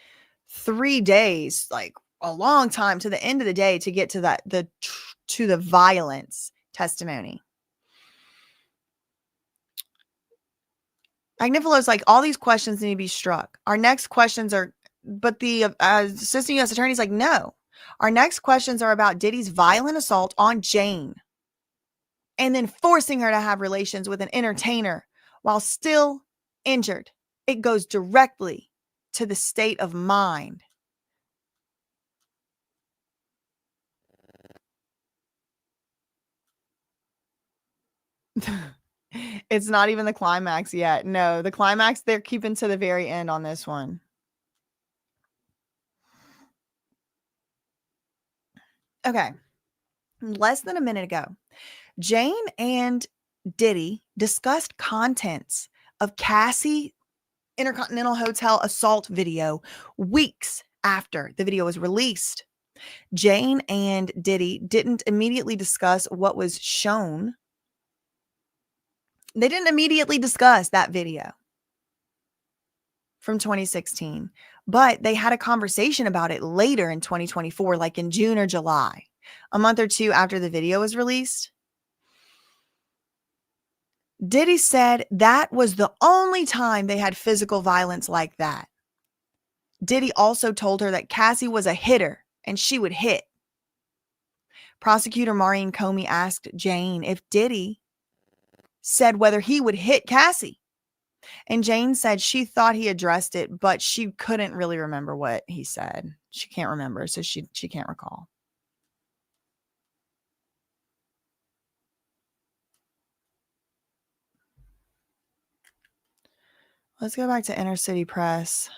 3 days, like a long time to the end of the day to get to that, to the violence testimony. Agnifilo's like, all these questions need to be struck. Our next questions are, but the assistant U.S. attorney's like, no. Our next questions are about Diddy's violent assault on Jane and then forcing her to have relations with an entertainer while still injured. It goes directly to the state of mind. It's not even the climax yet. No, the climax they're keeping to the very end on this one. Okay. Less than a minute ago, Jane and Diddy discussed contents of Cassie Intercontinental Hotel assault video weeks after the video was released. Jane and Diddy didn't immediately discuss what was shown. They didn't immediately discuss that video from 2016, but they had a conversation about it later in 2024, like in June or July, a month or two after the video was released. Diddy said that was the only time they had physical violence like that. Diddy also told her that Cassie was a hitter and she would hit. Prosecutor Maureen Comey asked Jane if Diddy said whether he would hit Cassie. And Jane said she thought he addressed it, but she couldn't really remember what he said. She can't remember, so she can't recall. Let's go back to Inner City Press.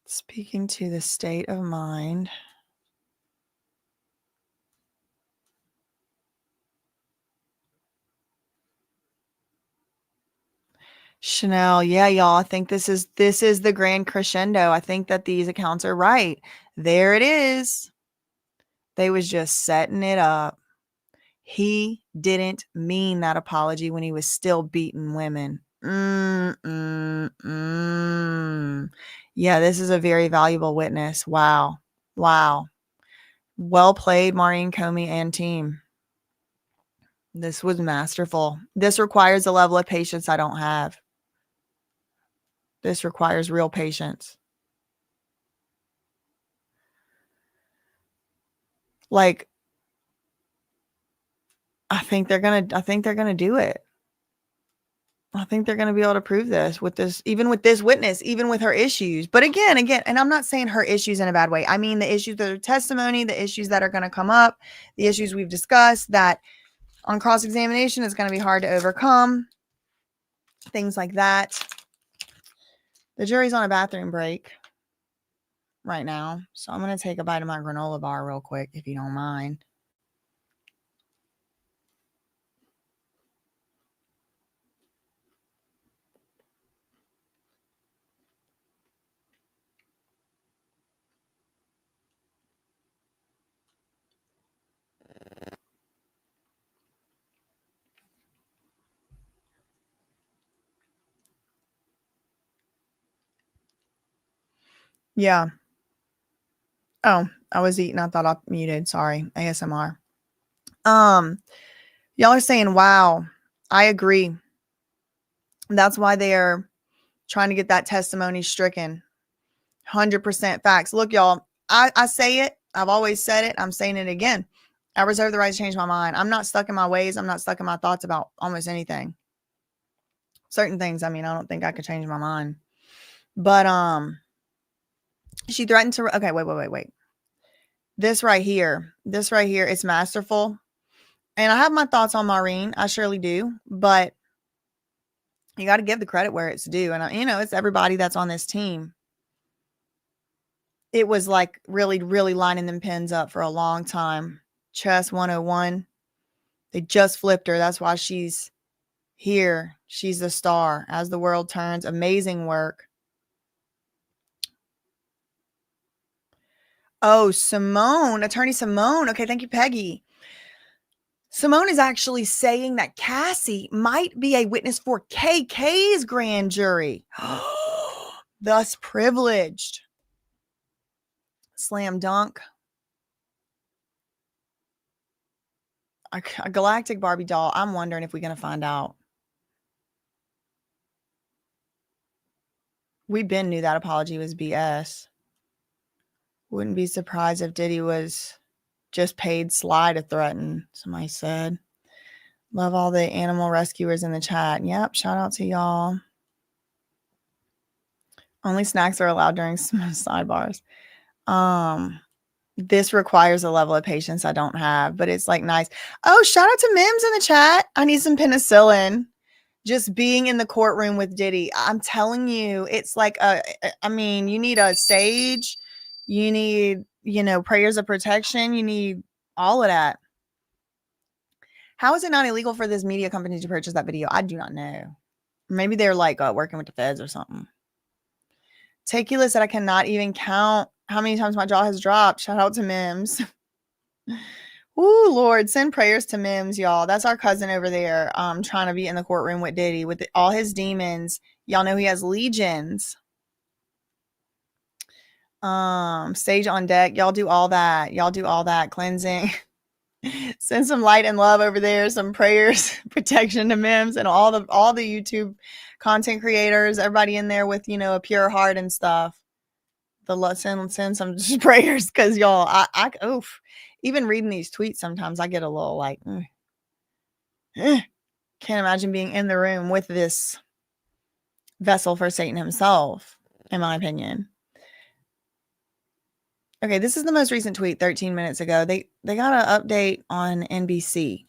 Speaking to the state of mind. Chanel, yeah, y'all. I think this is the grand crescendo. I think that these accounts are right. There it is. They was just setting it up. He didn't mean that apology when he was still beating women. Yeah, this is a very valuable witness. Wow. Wow. Well played, Maureen Comey and team. This was masterful. This requires a level of patience I don't have. This requires real patience. Like, I think they're gonna do it. I think they're gonna be able to prove this with this, even with this witness, even with her issues. But again, and I'm not saying her issues in a bad way. I mean the issues that are testimony, the issues that are gonna come up, the issues we've discussed that on cross-examination is gonna be hard to overcome. Things like that. The jury's on a bathroom break right now, so I'm gonna take a bite of my granola bar real quick, if you don't mind. Yeah. Oh, I was eating. I thought I muted. Sorry. ASMR. Y'all are saying, wow, I agree. That's why they are trying to get that testimony stricken. 100% facts. Look, y'all, I say it. I've always said it. I'm saying it again. I reserve the right to change my mind. I'm not stuck in my ways. I'm not stuck in my thoughts about almost anything. Certain things, I mean, I don't think I could change my mind. But she threatened to, okay, wait. This right here, it's masterful. And I have my thoughts on Maureen. I surely do. But you got to give the credit where it's due. And, it's everybody that's on this team. It was like really, really lining them pins up for a long time. Chess 101. They just flipped her. That's why she's here. She's the star. As the World Turns. Amazing work. Oh, Simone. Attorney Simone. Okay, thank you, Peggy. Simone is actually saying that Cassie might be a witness for KK's grand jury. Thus privileged. Slam dunk. A galactic Barbie doll. I'm wondering if we're going to find out. We been knew that apology was BS. Wouldn't be surprised if Diddy was just paid Sly to threaten, somebody said. Love all the animal rescuers in the chat. Yep, shout out to y'all. Only snacks are allowed during sidebars. This requires a level of patience I don't have, but it's like nice. Oh, shout out to Mims in the chat. I need some penicillin. Just being in the courtroom with Diddy. I'm telling you, it's like you need a sage. You need, prayers of protection. You need all of that. How is it not illegal for this media company to purchase that video? I do not know. Maybe they're like working with the feds or something. Tequila said I cannot even count how many times my jaw has dropped. Shout out to Mims. Ooh, Lord, send prayers to Mims, y'all. That's our cousin over there trying to be in the courtroom with Diddy with all his demons. Y'all know he has legions. Sage on deck. Y'all do all that. Y'all do all that cleansing. Send some light and love over there, some prayers, protection to Mims and all the YouTube content creators, everybody in there with, a pure heart and stuff. Send some just prayers, because y'all, I oof. Even reading these tweets, sometimes I get a little like, can't imagine being in the room with this vessel for Satan himself, in my opinion. Okay, this is the most recent tweet 13 minutes ago. They got an update on NBC.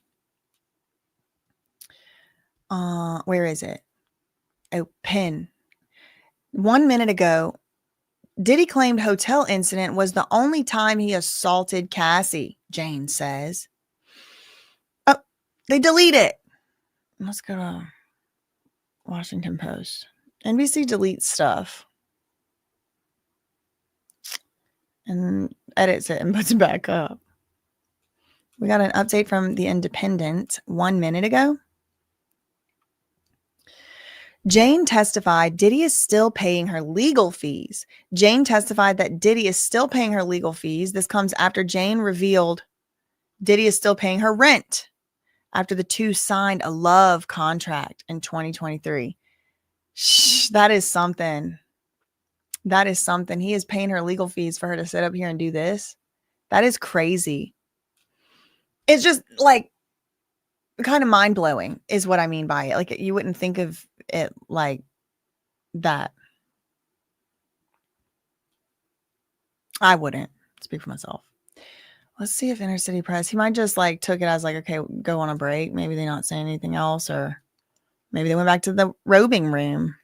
Where is it? Oh, pin. 1 minute ago, Diddy claimed hotel incident was the only time he assaulted Cassie, Jane says. Oh, they delete it. Let's go to Washington Post. NBC deletes stuff and edits it and puts it back up. We got an update from The Independent 1 minute ago. Jane testified Diddy is still paying her legal fees. Jane testified that Diddy is still paying her legal fees. This comes after Jane revealed Diddy is still paying her rent after the two signed a love contract in 2023. Shh, that is something. That is something. He is paying her legal fees for her to sit up here and do this. That is crazy. It's just like kind of mind-blowing is what I mean by it. Like, you wouldn't think of it like that. I wouldn't speak for myself. Let's see if Inner City Press, he might just like took it as like, okay, go on a break. Maybe they're not saying anything else, or maybe they went back to the robing room.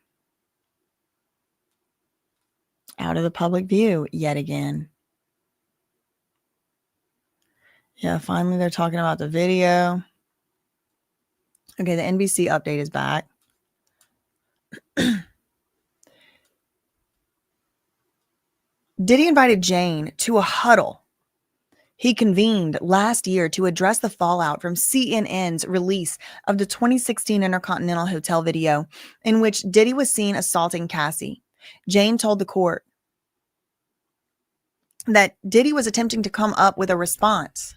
Out of the public view yet again. Yeah, finally they're talking about the video. Okay, the NBC update is back. Diddy invited Jane to a huddle he convened last year to address the fallout from CNN's release of the 2016 Intercontinental Hotel video in which Diddy was seen assaulting Cassie. Jane told the court that Diddy was attempting to come up with a response.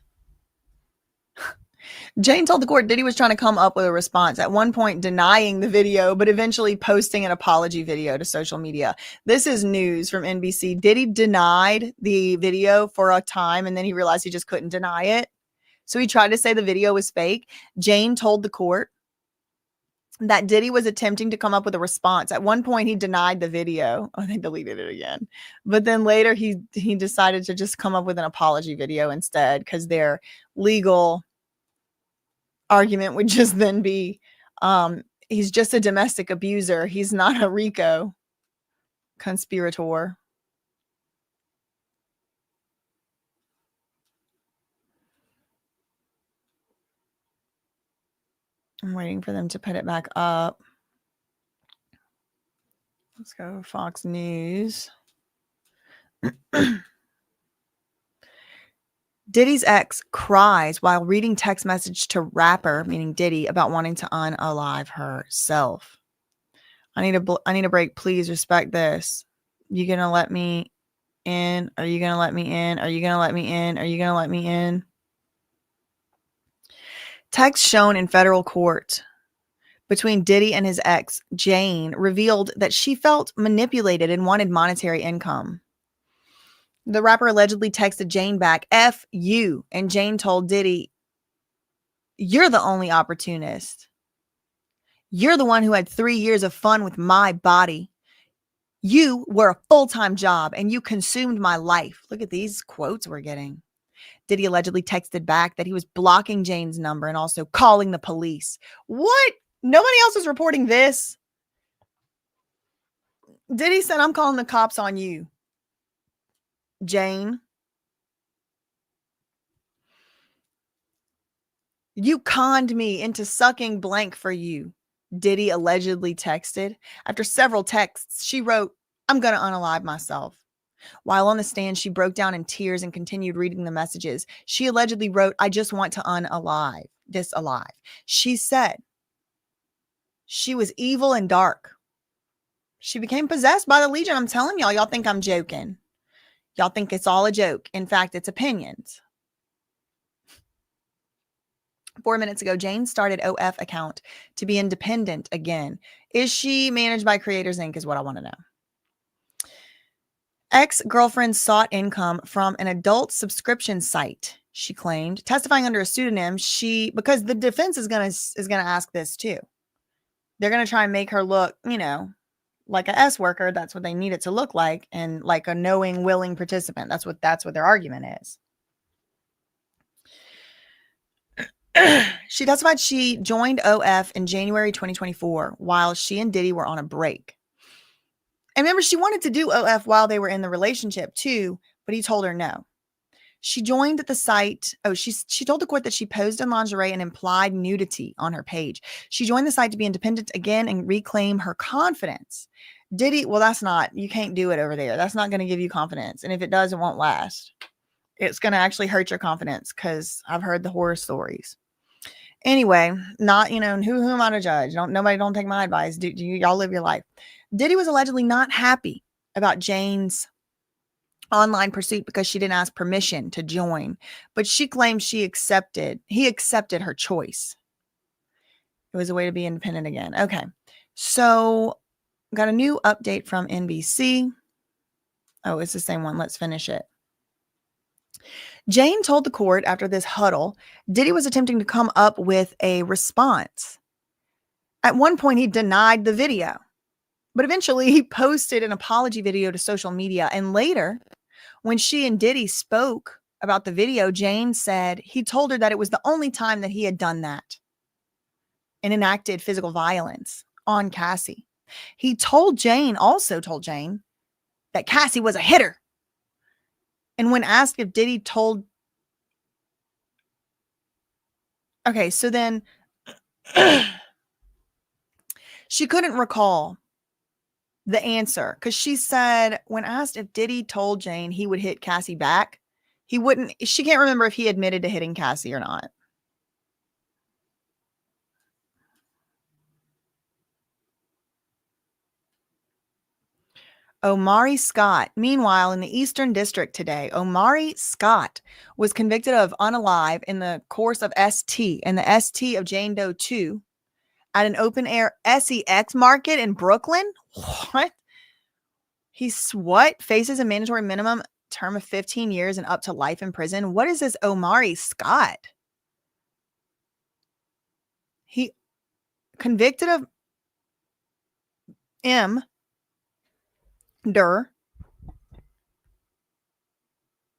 Jane told the court Diddy was trying to come up with a response, at one point denying the video, but eventually posting an apology video to social media. This is news from NBC. Diddy denied the video for a time, and then he realized he just couldn't deny it. So he tried to say the video was fake. Jane told the court that Diddy was attempting to come up with a response. At one point, he denied the video. Oh, they deleted it again. But then later, he decided to just come up with an apology video instead, because their legal argument would just then be, he's just a domestic abuser. He's not a RICO conspirator. I'm waiting for them to put it back up. Let's go Fox News. Diddy's ex cries while reading text message to rapper, meaning Diddy, about wanting to unalive herself. I need a break. Please respect this. You gonna let me in? Are you gonna let me in? Are you gonna let me in? Are you gonna let me in? Text shown in federal court between Diddy and his ex, Jane, revealed that she felt manipulated and wanted monetary income. The rapper allegedly texted Jane back, F you. And Jane told Diddy, you're the only opportunist. You're the one who had 3 years of fun with my body. You were a full-time job and you consumed my life. Look at these quotes we're getting. Diddy allegedly texted back that he was blocking Jane's number and also calling the police. What? Nobody else is reporting this. Diddy said, I'm calling the cops on you, Jane. You conned me into sucking blank for you, Diddy allegedly texted. After several texts, she wrote, I'm going to unalive myself. While on the stand, she broke down in tears and continued reading the messages. She allegedly wrote, I just want to unalive, disalive. She said she was evil and dark. She became possessed by the Legion. I'm telling y'all think I'm joking. Y'all think it's all a joke. In fact, it's opinions. 4 minutes ago, Jane started OF account to be independent again. Is she managed by Creators Inc. is what I want to know. Ex-girlfriend sought income from an adult subscription site, she claimed, testifying under a pseudonym. Because the defense is gonna ask this too. They're gonna try and make her look, like a S worker. That's what they need it to look like, and like a knowing, willing participant. That's what their argument is. She testified she joined OF in January 2024 while she and Diddy were on a break. And remember, she wanted to do OF while they were in the relationship too, but he told her no. She joined the site. She told the court that she posed in lingerie and implied nudity on her page. She joined the site to be independent again and reclaim her confidence. Diddy, well, you can't do it over there. That's not going to give you confidence. And if it does, it won't last. It's going to actually hurt your confidence, because I've heard the horror stories. Anyway, who am I to judge? Don't take my advice. Y'all live your life. Diddy was allegedly not happy about Jane's online pursuit because she didn't ask permission to join, but she claims he accepted her choice. It was a way to be independent again. Okay. So got a new update from NBC. Oh, it's the same one. Let's finish it. Jane told the court after this huddle, Diddy was attempting to come up with a response. At one point, he denied the video, but eventually he posted an apology video to social media. And later, when she and Diddy spoke about the video, Jane said he told her that it was the only time that he had done that and enacted physical violence on Cassie. He also told Jane that Cassie was a hitter. And when asked if Diddy told... Okay, so then she couldn't recall the answer, because she said when asked if Diddy told Jane he would hit Cassie back, he wouldn't. She can't remember if he admitted to hitting Cassie or not. Omari Scott. Meanwhile, in the Eastern District today, Omari Scott was convicted of unalive in the course of ST and the ST of Jane Doe 2 at an open-air SEX market in Brooklyn. What? Faces a mandatory minimum term of 15 years and up to life in prison. What is this Omari Scott? He convicted of murder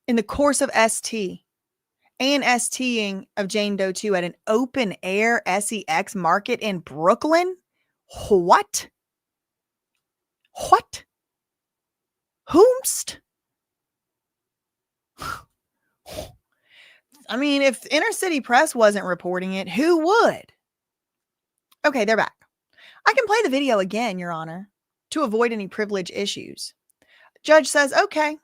in the course of ST and STing of Jane Doe 2 at an open air SEX market in Brooklyn. What? Whomst? I mean, if inner city press wasn't reporting it, who would? Okay, they're back. I can play the video again, Your Honor, to avoid any privilege issues. Judge says, okay.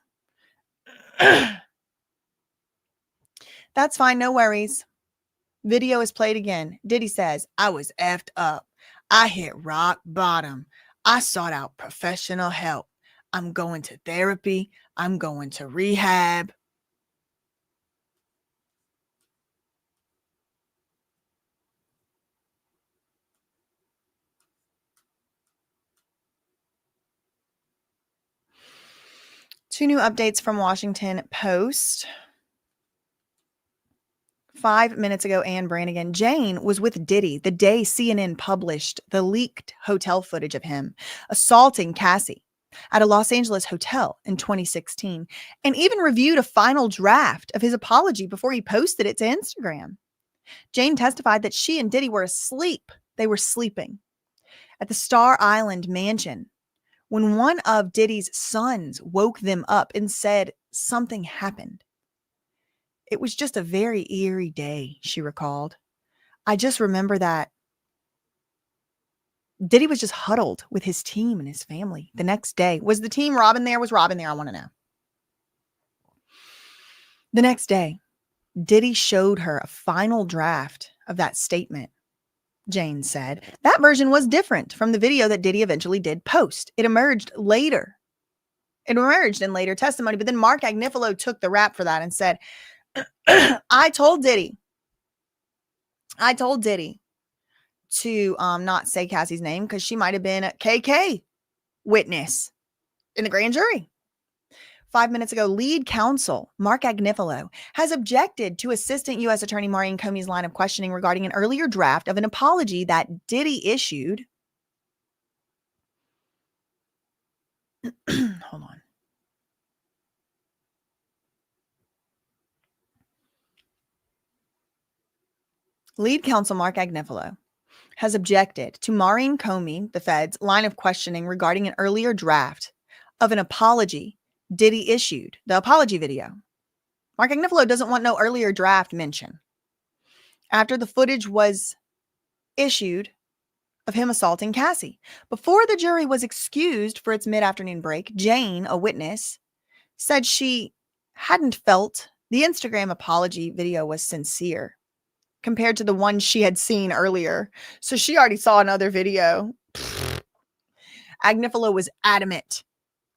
That's fine, no worries. Video is played again. Diddy says, I was effed up. I hit rock bottom. I sought out professional help. I'm going to therapy. I'm going to rehab. Two new updates from Washington Post. 5 minutes ago, Anne Brannigan. Jane was with Diddy the day CNN published the leaked hotel footage of him assaulting Cassie at a Los Angeles hotel in 2016, and even reviewed a final draft of his apology before he posted it to Instagram. Jane testified that she and Diddy were asleep. They were sleeping at the Star Island mansion when one of Diddy's sons woke them up and said something happened. It was just a very eerie day, she recalled. I just remember that Diddy was just huddled with his team and his family the next day. Was the team Robin there? Was Robin there? I want to know. The next day, Diddy showed her a final draft of that statement. Jane said that version was different from the video that Diddy eventually did post. It emerged later It emerged in later testimony, but then Mark Agnifilo took the rap for that and said, I told Diddy to not say Cassie's name because she might have been a KK witness in the grand jury. 5 minutes ago, lead counsel Mark Agnifilo has objected to Assistant U.S. Attorney Maureen Comey's line of questioning regarding an earlier draft of an apology that Diddy issued. Hold on. Lead counsel Mark Agnifilo has objected to Maureen Comey, the Fed's line of questioning regarding an earlier draft of an apology Diddy issued, the apology video. Mark Agnifilo doesn't want no earlier draft mention. After the footage was issued of him assaulting Cassie. Before the jury was excused for its mid-afternoon break, Jane, a witness, said she hadn't felt the Instagram apology video was sincere compared to the one she had seen earlier. So she already saw another video. Agnifilo was adamant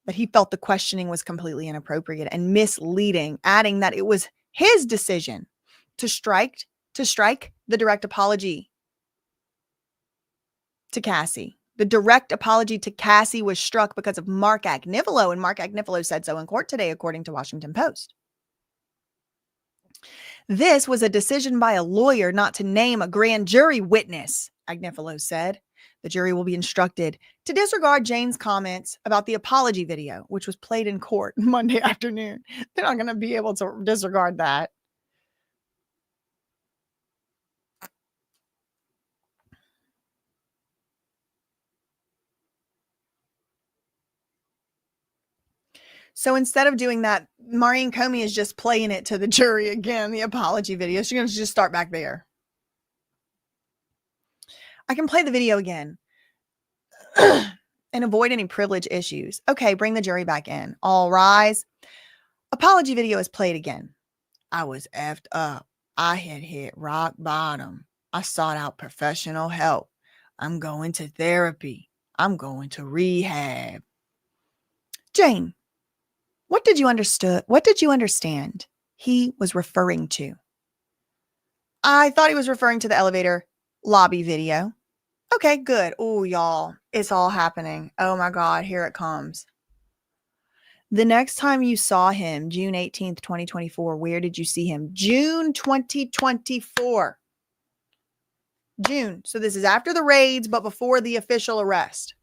that he felt the questioning was completely inappropriate and misleading, adding that it was his decision to strike the direct apology to Cassie. The direct apology to Cassie was struck because of Mark Agnifilo, and Mark Agnifilo said so in court today, according to Washington Post. This was a decision by a lawyer not to name a grand jury witness, Agnifilo said. The jury will be instructed to disregard Jane's comments about the apology video, which was played in court Monday afternoon. They're not going to be able to disregard that. So instead of doing that, Maureen Comey is just playing it to the jury again, the apology video. She's going to just start back there. I can play the video again and avoid any privilege issues. Okay, bring the jury back in. All rise. Apology video is played again. I was effed up. I had hit rock bottom. I sought out professional help. I'm going to therapy. I'm going to rehab. Jane, what did you understand he was referring to? I thought he was referring to the elevator lobby video. Okay, good. Oh, y'all, it's all happening. Oh my God, here it comes. The next time you saw him, June 18th, 2024, where did you see him? June 2024. June. So this is after the raids, but before the official arrest.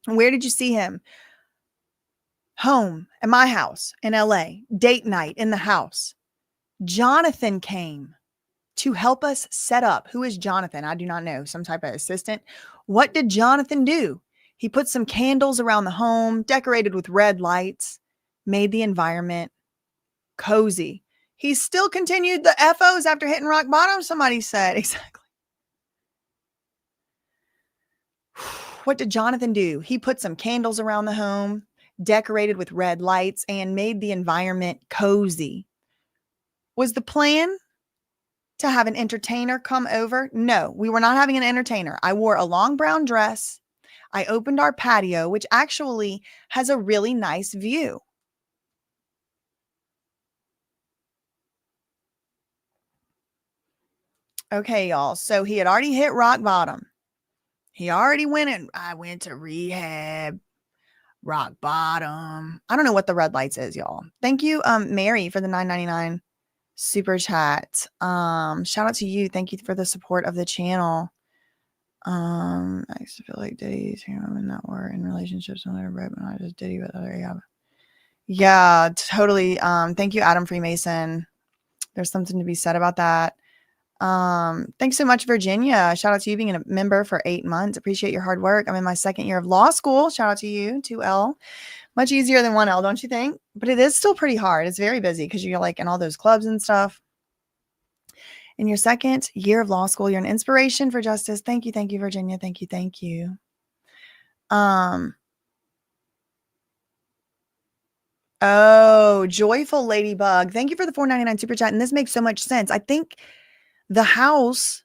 Where did you see him? Home at my house in LA. Date night in the house. Jonathan came to help us set up. Who is Jonathan? I do not know. Some type of assistant. What did Jonathan do? He put some candles around the home, decorated with red lights, made the environment cozy. He still continued the FOs after hitting rock bottom, somebody said. Exactly. What did Jonathan do? He put some candles around the home, decorated with red lights, and made the environment cozy. Was the plan to have an entertainer come over? No, we were not having an entertainer. I wore a long brown dress. I opened our patio, which actually has a really nice view. Okay, y'all. So he had already hit rock bottom. He already I went to rehab, rock bottom. I don't know what the red lights is, y'all. Thank you, Mary, for the $9.99 super chat. Shout out to you. Thank you for the support of the channel. I used to feel like Diddy's women that were in relationships when they were right, but not just Diddy with other. Yeah, totally. Thank you, Adam Freemason. There's something to be said about that. Thanks so much, Virginia. Shout out to you being a member for 8 months. Appreciate your hard work. I'm in my second year of law school. Shout out to you, 2L. Much easier than 1L, don't you think? But it is still pretty hard. It's very busy because you're like in all those clubs and stuff. In your second year of law school, you're an inspiration for justice. Thank you, Virginia. Thank you. Oh, Joyful Ladybug. Thank you for the $4.99 super chat. And this makes so much sense. I think the house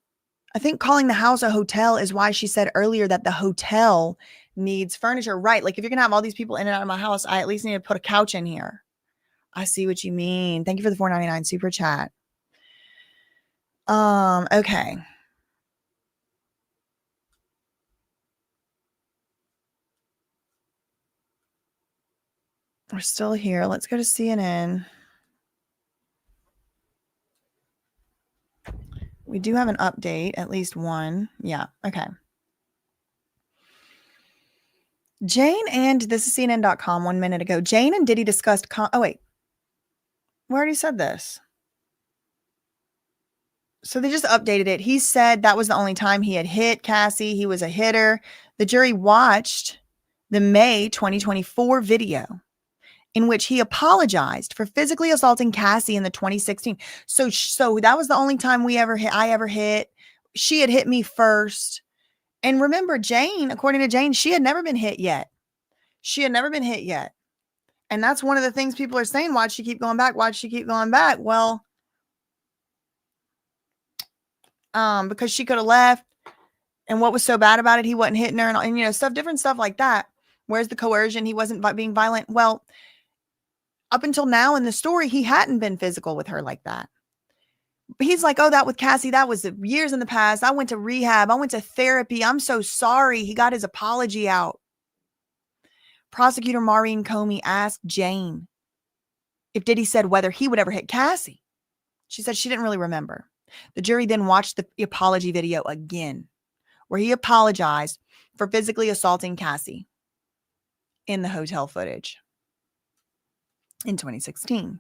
I think calling the house a hotel is why she said earlier that the hotel needs furniture. Right. Like if you're going to have all these people in and out of my house, I at least need to put a couch in here. I see what you mean. Thank you for the $4.99 super chat. Okay. We're still here. Let's go to CNN. We do have an update, at least one. Yeah. Okay. Jane and this is CNN.com 1 minute ago. Jane and Diddy discussed. Oh, wait. We already said this. So they just updated it. He said that was the only time he had hit Cassie. He was a hitter. The jury watched the May 2024 video in which he apologized for physically assaulting Cassie in the 2016. So that was the only time I ever hit. She had hit me first. And remember, Jane, according to Jane, she had never been hit yet. And that's one of the things people are saying. Why'd she keep going back? Well, because she could have left. And what was so bad about it? He wasn't hitting her and different stuff like that. Where's the coercion? He wasn't being violent. Well, up until now in the story, he hadn't been physical with her like that. He's like, oh, that with Cassie, that was years in the past. I went to rehab. I went to therapy. I'm so sorry. He got his apology out. Prosecutor Maureen Comey asked Jane if Diddy said whether he would ever hit Cassie. She said she didn't really remember. The jury then watched the apology video again, where he apologized for physically assaulting Cassie in the hotel footage in 2016.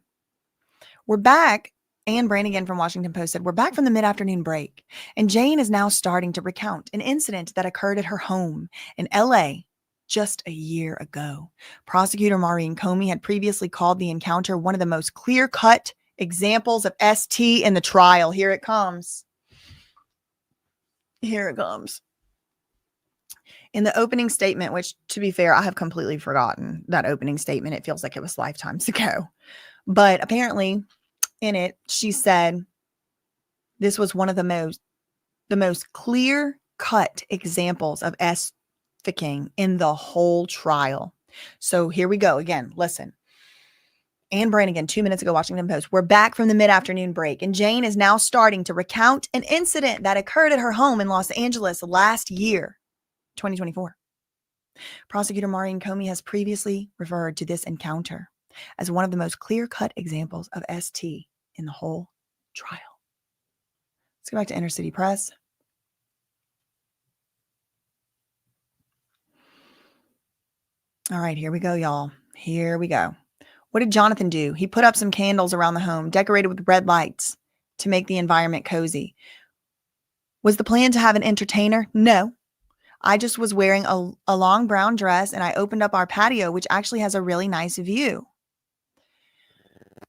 We're back. Anne Brannigan from Washington Post said, we're back from the mid-afternoon break, and Jane is now starting to recount an incident that occurred at her home in L.A. just a year ago. Prosecutor Maureen Comey had previously called the encounter one of the most clear-cut examples of ST in the trial. Here it comes. In the opening statement, which, to be fair, I have completely forgotten that opening statement. It feels like it was lifetimes ago. But apparently, in it, she said this was one of the most clear-cut examples of S-ficking in the whole trial. So here we go. Again, listen. Anne Brannigan, 2 minutes ago, Washington Post. We're back from the mid-afternoon break, and Jane is now starting to recount an incident that occurred at her home in Los Angeles last year, 2024. Prosecutor Maureen Comey has previously referred to this encounter as one of the most clear-cut examples of ST in the whole trial. Let's go back to Inner City Press. All right, here we go, y'all. Here we go. What did Jonathan do? He put up some candles around the home, decorated with red lights to make the environment cozy. Was the plan to have an entertainer? No. I just was wearing a long brown dress, and I opened up our patio, which actually has a really nice view.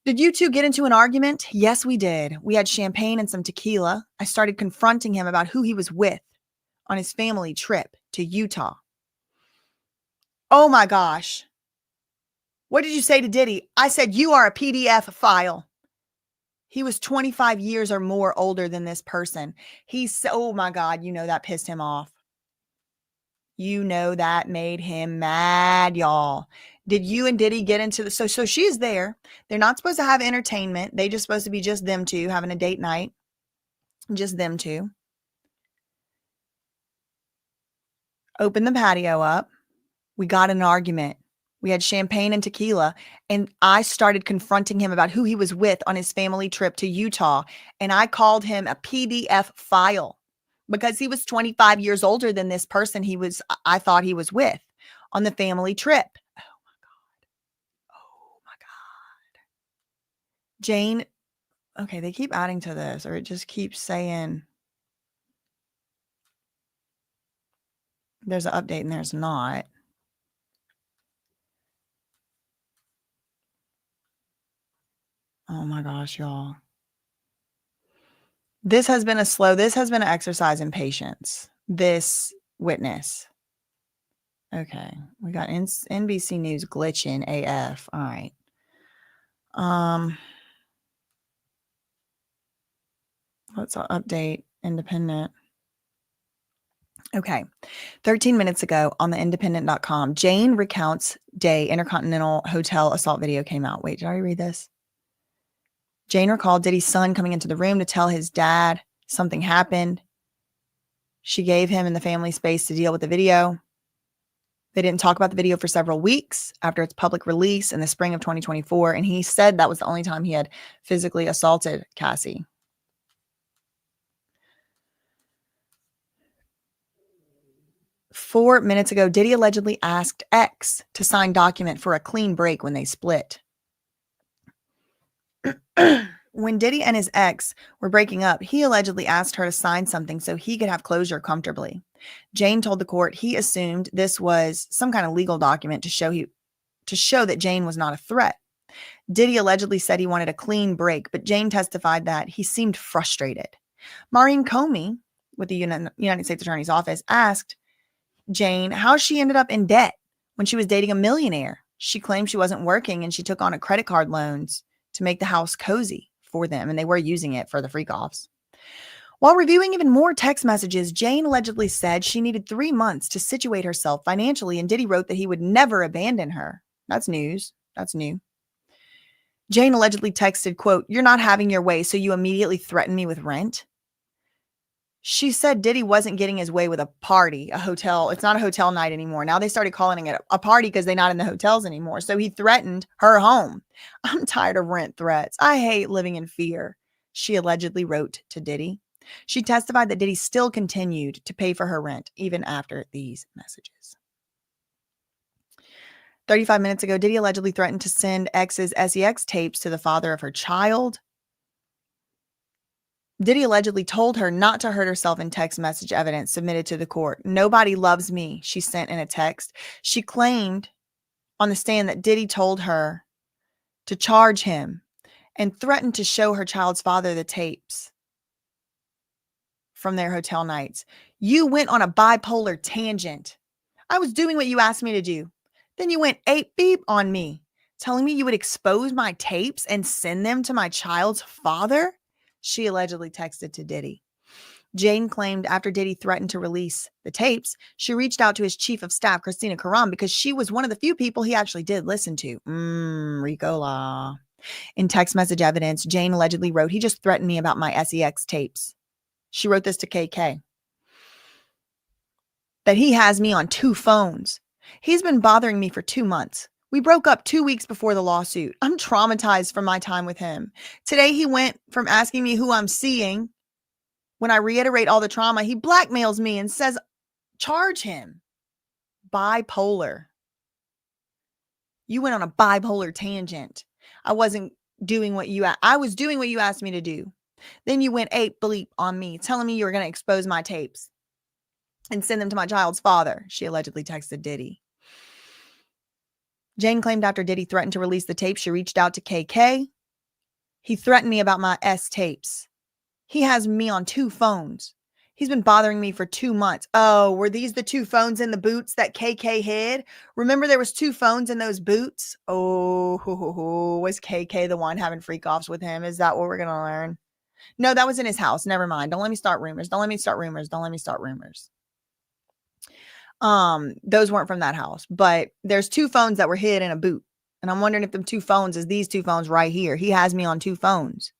Did you two get into an argument? Yes, we did. We had champagne and some tequila. I started confronting him about who he was with on his family trip to Utah. Oh my gosh. What did you say to Diddy? I said, you are a PDF file. He was 25 years or more older than this person. Oh my God, that pissed him off. That made him mad, y'all. Did you and Diddy get into so she's there. They're not supposed to have entertainment. They just supposed to be just them two having a date night. Just them two. Open the patio up. We got in an argument. We had champagne and tequila, and I started confronting him about who he was with on his family trip to Utah, and I called him a PDF file because he was 25 years older than this person I thought he was with on the family trip. Oh my God. Jane, okay, they keep adding to this, or it just keeps saying there's an update and there's not. Oh my gosh, y'all. This has been an exercise in patience. This witness. Okay. We got NBC News glitching AF. All right. Let's update Independent. Okay. 13 minutes ago on the independent.com, Jane recounts day Intercontinental Hotel assault video came out. Wait, did I already read this? Jane recalled Diddy's son coming into the room to tell his dad something happened. She gave him and the family space to deal with the video. They didn't talk about the video for several weeks after its public release in the spring of 2024. And he said that was the only time he had physically assaulted Cassie. "4 minutes ago, Diddy allegedly asked X to sign document for a clean break when they split. When Diddy and his ex were breaking up, he allegedly asked her to sign something so he could have closure comfortably. Jane told the court he assumed this was some kind of legal document to show that Jane was not a threat. Diddy allegedly said he wanted a clean break, but Jane testified that he seemed frustrated. Maureen Comey, with the United States Attorney's Office, asked Jane how she ended up in debt when she was dating a millionaire. She claimed she wasn't working and she took on a credit card loans to make the house cozy for them, and they were using it for the freak-offs. While reviewing even more text messages, Jane allegedly said she needed 3 months to situate herself financially, and Diddy wrote that he would never abandon her. That's news. That's new. Jane allegedly texted, quote, "You're not having your way, so you immediately threaten me with rent." She said Diddy wasn't getting his way with a party, a hotel. It's not a hotel night anymore. Now they started calling it a party because they're not in the hotels anymore. So he threatened her home. "I'm tired of rent threats. I hate living in fear," she allegedly wrote to Diddy. She testified that Diddy still continued to pay for her rent even after these messages. 35 minutes ago, Diddy allegedly threatened to send X's SEX tapes to the father of her child. Diddy allegedly told her not to hurt herself in text message evidence submitted to the court. "Nobody loves me," she sent in a text. She claimed on the stand that Diddy told her to charge him and threatened to show her child's father the tapes from their hotel nights. "You went on a bipolar tangent. I was doing what you asked me to do. Then you went ape beep on me, telling me you would expose my tapes and send them to my child's father," she allegedly texted to Diddy. Jane claimed after Diddy threatened to release the tapes, she reached out to his chief of staff, Christina Karam, because she was one of the few people he actually did listen to. Ricola. In text message evidence, Jane allegedly wrote, "He just threatened me about my SEX tapes." She wrote this to KK. "That he has me on 2 phones. He's been bothering me for 2 months. We broke up 2 weeks before the lawsuit. I'm traumatized from my time with him. Today he went from asking me who I'm seeing. When I reiterate all the trauma, he blackmails me and says, charge him. Bipolar. You went on a bipolar tangent. I was doing what you asked me to do. Then you went ape bleep on me, telling me you were going to expose my tapes and send them to my child's father," she allegedly texted Diddy. Jane claimed after Diddy threatened to release the tape, she reached out to KK. "He threatened me about my S tapes. He has me on 2 phones. He's been bothering me for 2 months." Oh, were these the 2 phones in the boots that KK hid? Remember there was 2 phones in those boots? Oh, was KK the one having freak offs with him? Is that what we're going to learn? No, that was in his house. Never mind. Don't let me start rumors. Those weren't from that house, but there's 2 phones that were hid in a boot. And I'm wondering if them 2 phones is these 2 phones right here. He has me on 2 phones.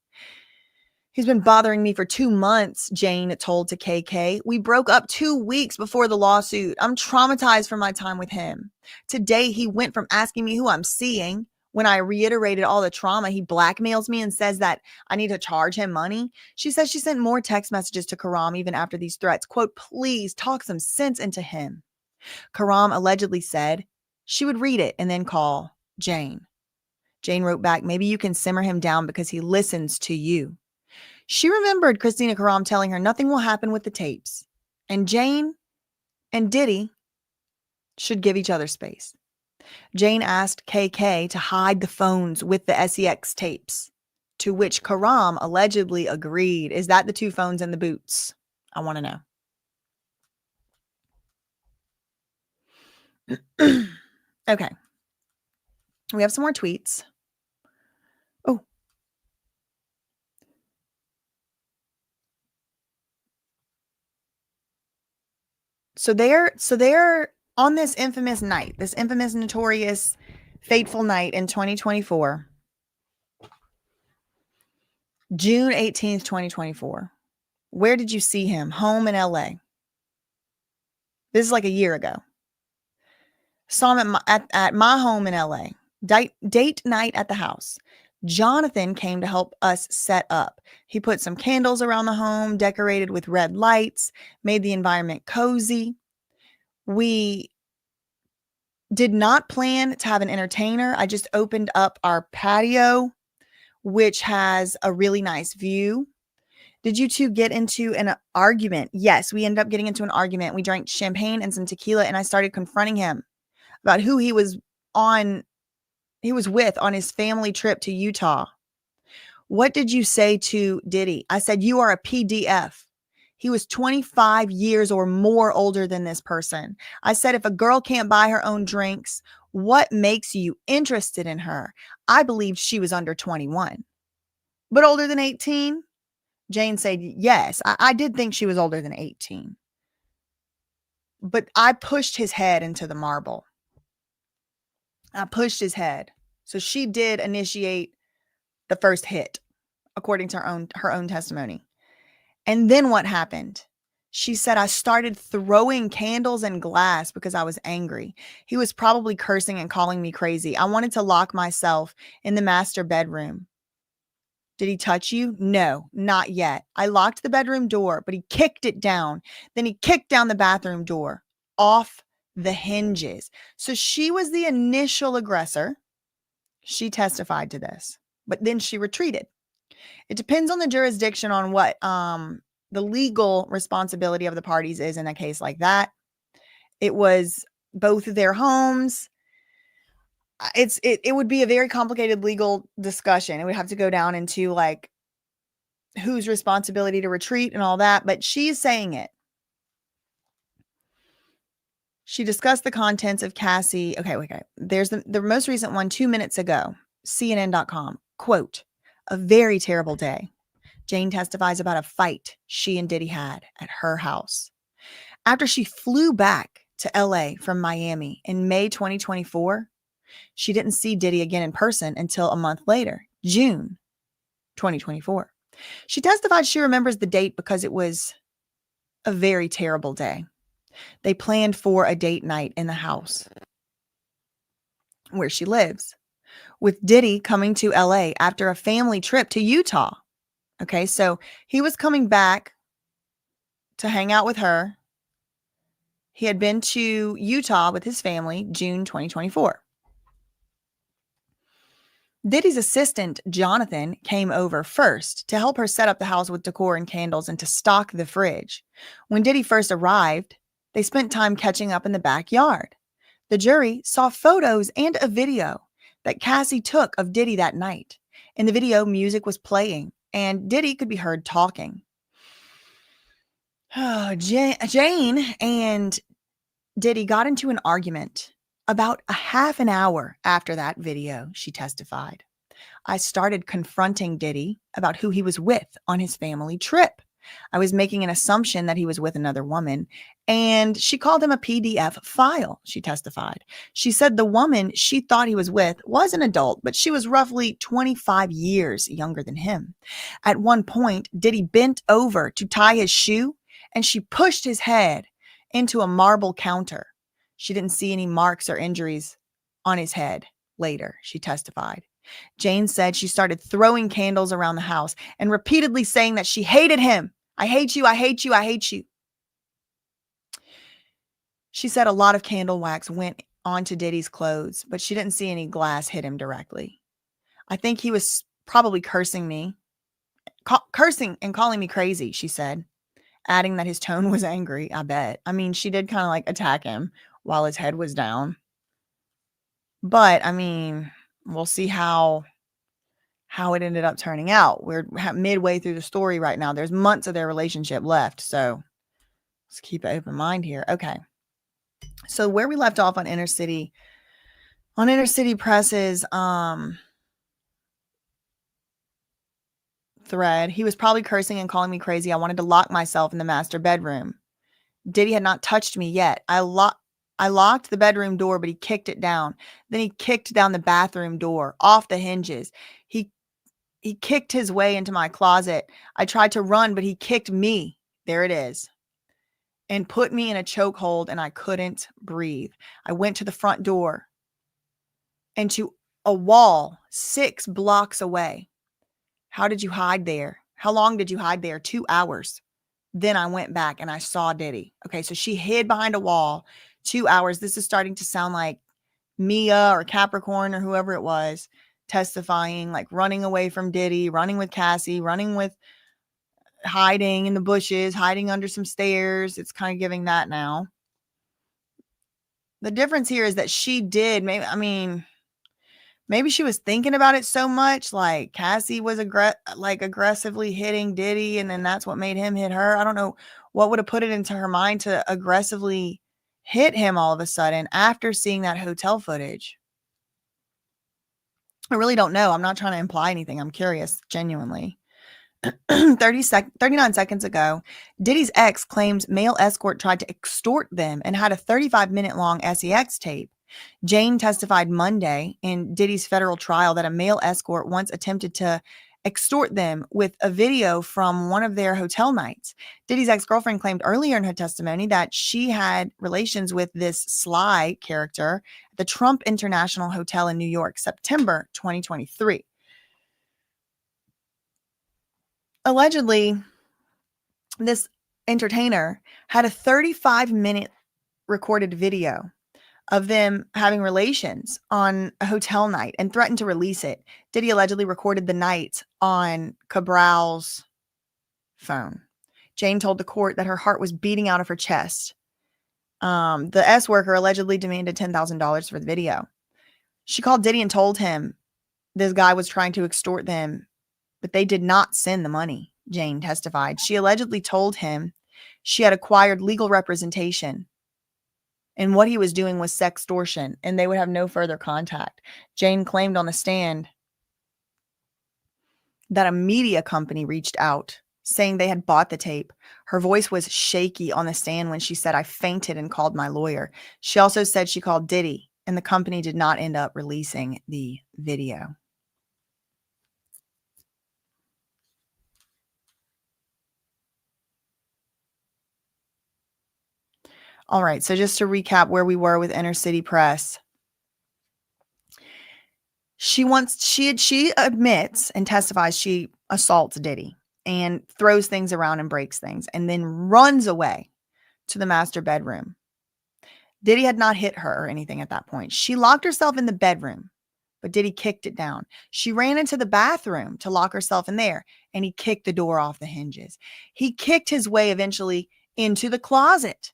"He's been bothering me for 2 months," Jane told to KK. "We broke up 2 weeks before the lawsuit. I'm traumatized from my time with him. Today he went from asking me who I'm seeing. When I reiterated all the trauma, he blackmails me and says that I need to charge him money." She says she sent more text messages to Karam even after these threats. Quote, "Please talk some sense into him." Karam allegedly said she would read it and then call Jane. Jane wrote back, "Maybe you can simmer him down because he listens to you." She remembered Christina Karam telling her nothing will happen with the tapes, and Jane and Diddy should give each other space. Jane asked KK to hide the phones with the SEX tapes, to which Karam allegedly agreed. Is that the 2 phones in the boots? I want to know. Okay. We have some more tweets. Oh. So they're on this infamous night, this infamous, notorious, fateful night in 2024, June 18th, 2024. Where did you see him? Home in LA. This is like a year ago. Saw him at my home in LA. Date night at the house. Jonathan came to help us set up. He put some candles around the home, decorated with red lights, made the environment cozy. We did not plan to have an entertainer. I just opened up our patio, which has a really nice view. Did you two get into an argument? Yes, we ended up getting into an argument. We drank champagne and some tequila, and I started confronting him about who he was with on his family trip to Utah. What did you say to Diddy? I said, you are a PDF. He was 25 years or more older than this person. I said, if a girl can't buy her own drinks, what makes you interested in her? I believed she was under 21. But older than 18? Jane said, yes, I did think she was older than 18. But I pushed his head into the marble. I pushed his head. So she did initiate the first hit, according to her own testimony. And then what happened? She said, I started throwing candles and glass because I was angry. He was probably cursing and calling me crazy. I wanted to lock myself in the master bedroom. Did he touch you? No, not yet. I locked the bedroom door, but he kicked it down. Then he kicked down the bathroom door off the hinges. So she was the initial aggressor. She testified to this, but then she retreated. It depends on the jurisdiction on what the legal responsibility of the parties is in a case like that. It was both of their homes. It would be a very complicated legal discussion. It would have to go down into like whose responsibility to retreat and all that, but she's saying it. She discussed the contents of Cassie. Okay. There's the most recent one 2 minutes ago. CNN.com. Quote, a very terrible day. Jane testifies about a fight she and Diddy had at her house. After she flew back to LA from Miami in May 2024, she didn't see Diddy again in person until a month later, June 2024. She testified she remembers the date because it was a very terrible day. They planned for a date night in the house where she lives, with Diddy coming to LA after a family trip to Utah. Okay, so he was coming back to hang out with her. He had been to Utah with his family, June 2024. Diddy's assistant, Jonathan, came over first to help her set up the house with decor and candles and to stock the fridge. When Diddy first arrived, they spent time catching up in the backyard. The jury saw photos and a video that Cassie took of Diddy that night. In the video, music was playing, and Diddy could be heard talking. Jane and Diddy got into an argument about a half an hour after that video, she testified. I started confronting Diddy about who he was with on his family trip. I was making an assumption that he was with another woman, and she called him a PDF file, she testified. She said the woman she thought he was with was an adult, but she was roughly 25 years younger than him. At one point, Diddy bent over to tie his shoe, and she pushed his head into a marble counter. She didn't see any marks or injuries on his head later, she testified. Jane said she started throwing candles around the house and repeatedly saying that she hated him. I hate you, I hate you, I hate you. She said a lot of candle wax went onto Diddy's clothes, but she didn't see any glass hit him directly. I think he was probably cursing and calling me crazy, she said, adding that his tone was angry, I bet. I mean, she did kind of like attack him while his head was down. But, I mean, we'll see how it ended up turning out. We're midway through the story right now. There's months of their relationship left. So let's keep an open mind here. Okay. So where we left off on Inner City Press's thread, he was probably cursing and calling me crazy. I wanted to lock myself in the master bedroom. Diddy had not touched me yet. I locked the bedroom door, but he kicked it down. Then he kicked down the bathroom door off the hinges. He kicked his way into my closet. I tried to run, but he kicked me. There it is. And put me in a chokehold, and I couldn't breathe. I went to the front door and to a wall 6 blocks away. How did you hide there? How long did you hide there? 2 hours. Then I went back and I saw Diddy. Okay, so she hid behind a wall 2 hours. This is starting to sound like Mia or Capricorn or whoever it was testifying, like running away from Diddy, running with Cassie, hiding in the bushes, hiding under some stairs. It's kind of giving that now. The difference here is that she did, maybe she was thinking about it so much, like Cassie was aggressively hitting Diddy, and then that's what made him hit her. I don't know what would have put it into her mind to aggressively hit him all of a sudden after seeing that hotel footage. I really don't know. I'm not trying to imply anything. I'm curious, genuinely. 39 seconds ago, Diddy's ex claims male escort tried to extort them and had a 35-minute long SEX tape. Jane testified Monday in Diddy's federal trial that a male escort once attempted to extort them with a video from one of their hotel nights. Diddy's ex-girlfriend claimed earlier in her testimony that she had relations with this Sly character at the Trump International Hotel in New York, September 2023. Allegedly, this entertainer had a 35-minute recorded video of them having relations on a hotel night and threatened to release it. Diddy allegedly recorded the night on Cabral's phone. Jane told the court that her heart was beating out of her chest. The S worker allegedly demanded $10,000 for the video. She called Diddy and told him this guy was trying to extort them, but they did not send the money, Jane testified. She allegedly told him she had acquired legal representation and what he was doing was sextortion, and they would have no further contact. Jane claimed on the stand that a media company reached out saying they had bought the tape. Her voice was shaky on the stand when she said, "I fainted and called my lawyer." She also said she called Diddy, and the company did not end up releasing the video. All right, so just to recap where we were with Inner City Press. She admits and testifies she assaults Diddy and throws things around and breaks things and then runs away to the master bedroom. Diddy had not hit her or anything at that point. She locked herself in the bedroom, but Diddy kicked it down. She ran into the bathroom to lock herself in there, and he kicked the door off the hinges. He kicked his way eventually into the closet.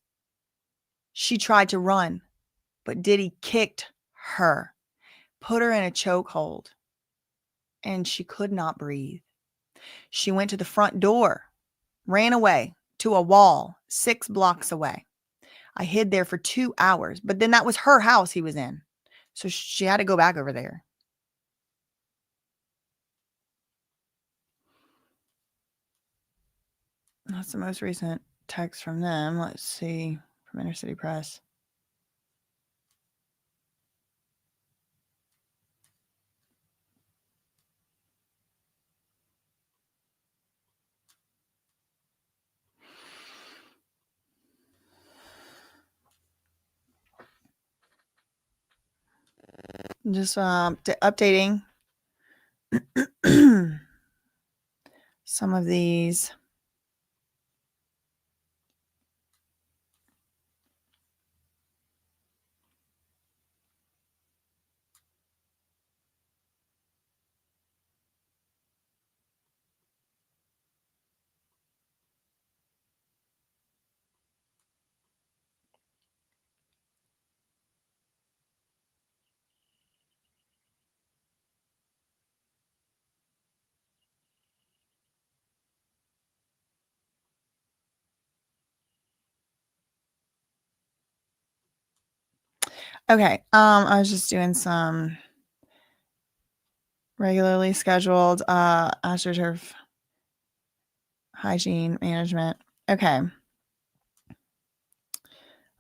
She tried to run, but Diddy kicked her, put her in a chokehold, and she could not breathe. She went to the front door, ran away to a wall 6 blocks away. I hid there for 2 hours, but then that was her house he was in. So she had to go back over there. That's the most recent text from them. Let's see, from Inner City Press. Just updating some of these. Okay, I was just doing some regularly scheduled AstroTurf hygiene management. Okay.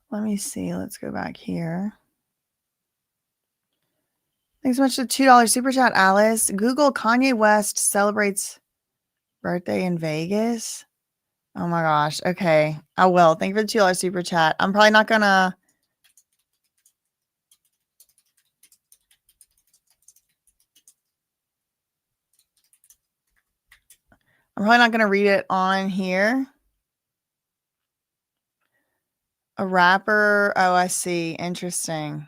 Let me see. Let's go back here. Thanks so much for the $2 super chat, Alice. Google Kanye West celebrates birthday in Vegas. Oh my gosh. Okay. I will. Thank you for the $2 super chat. I'm probably not going to. Read it on here. A rapper. Oh, I see. Interesting.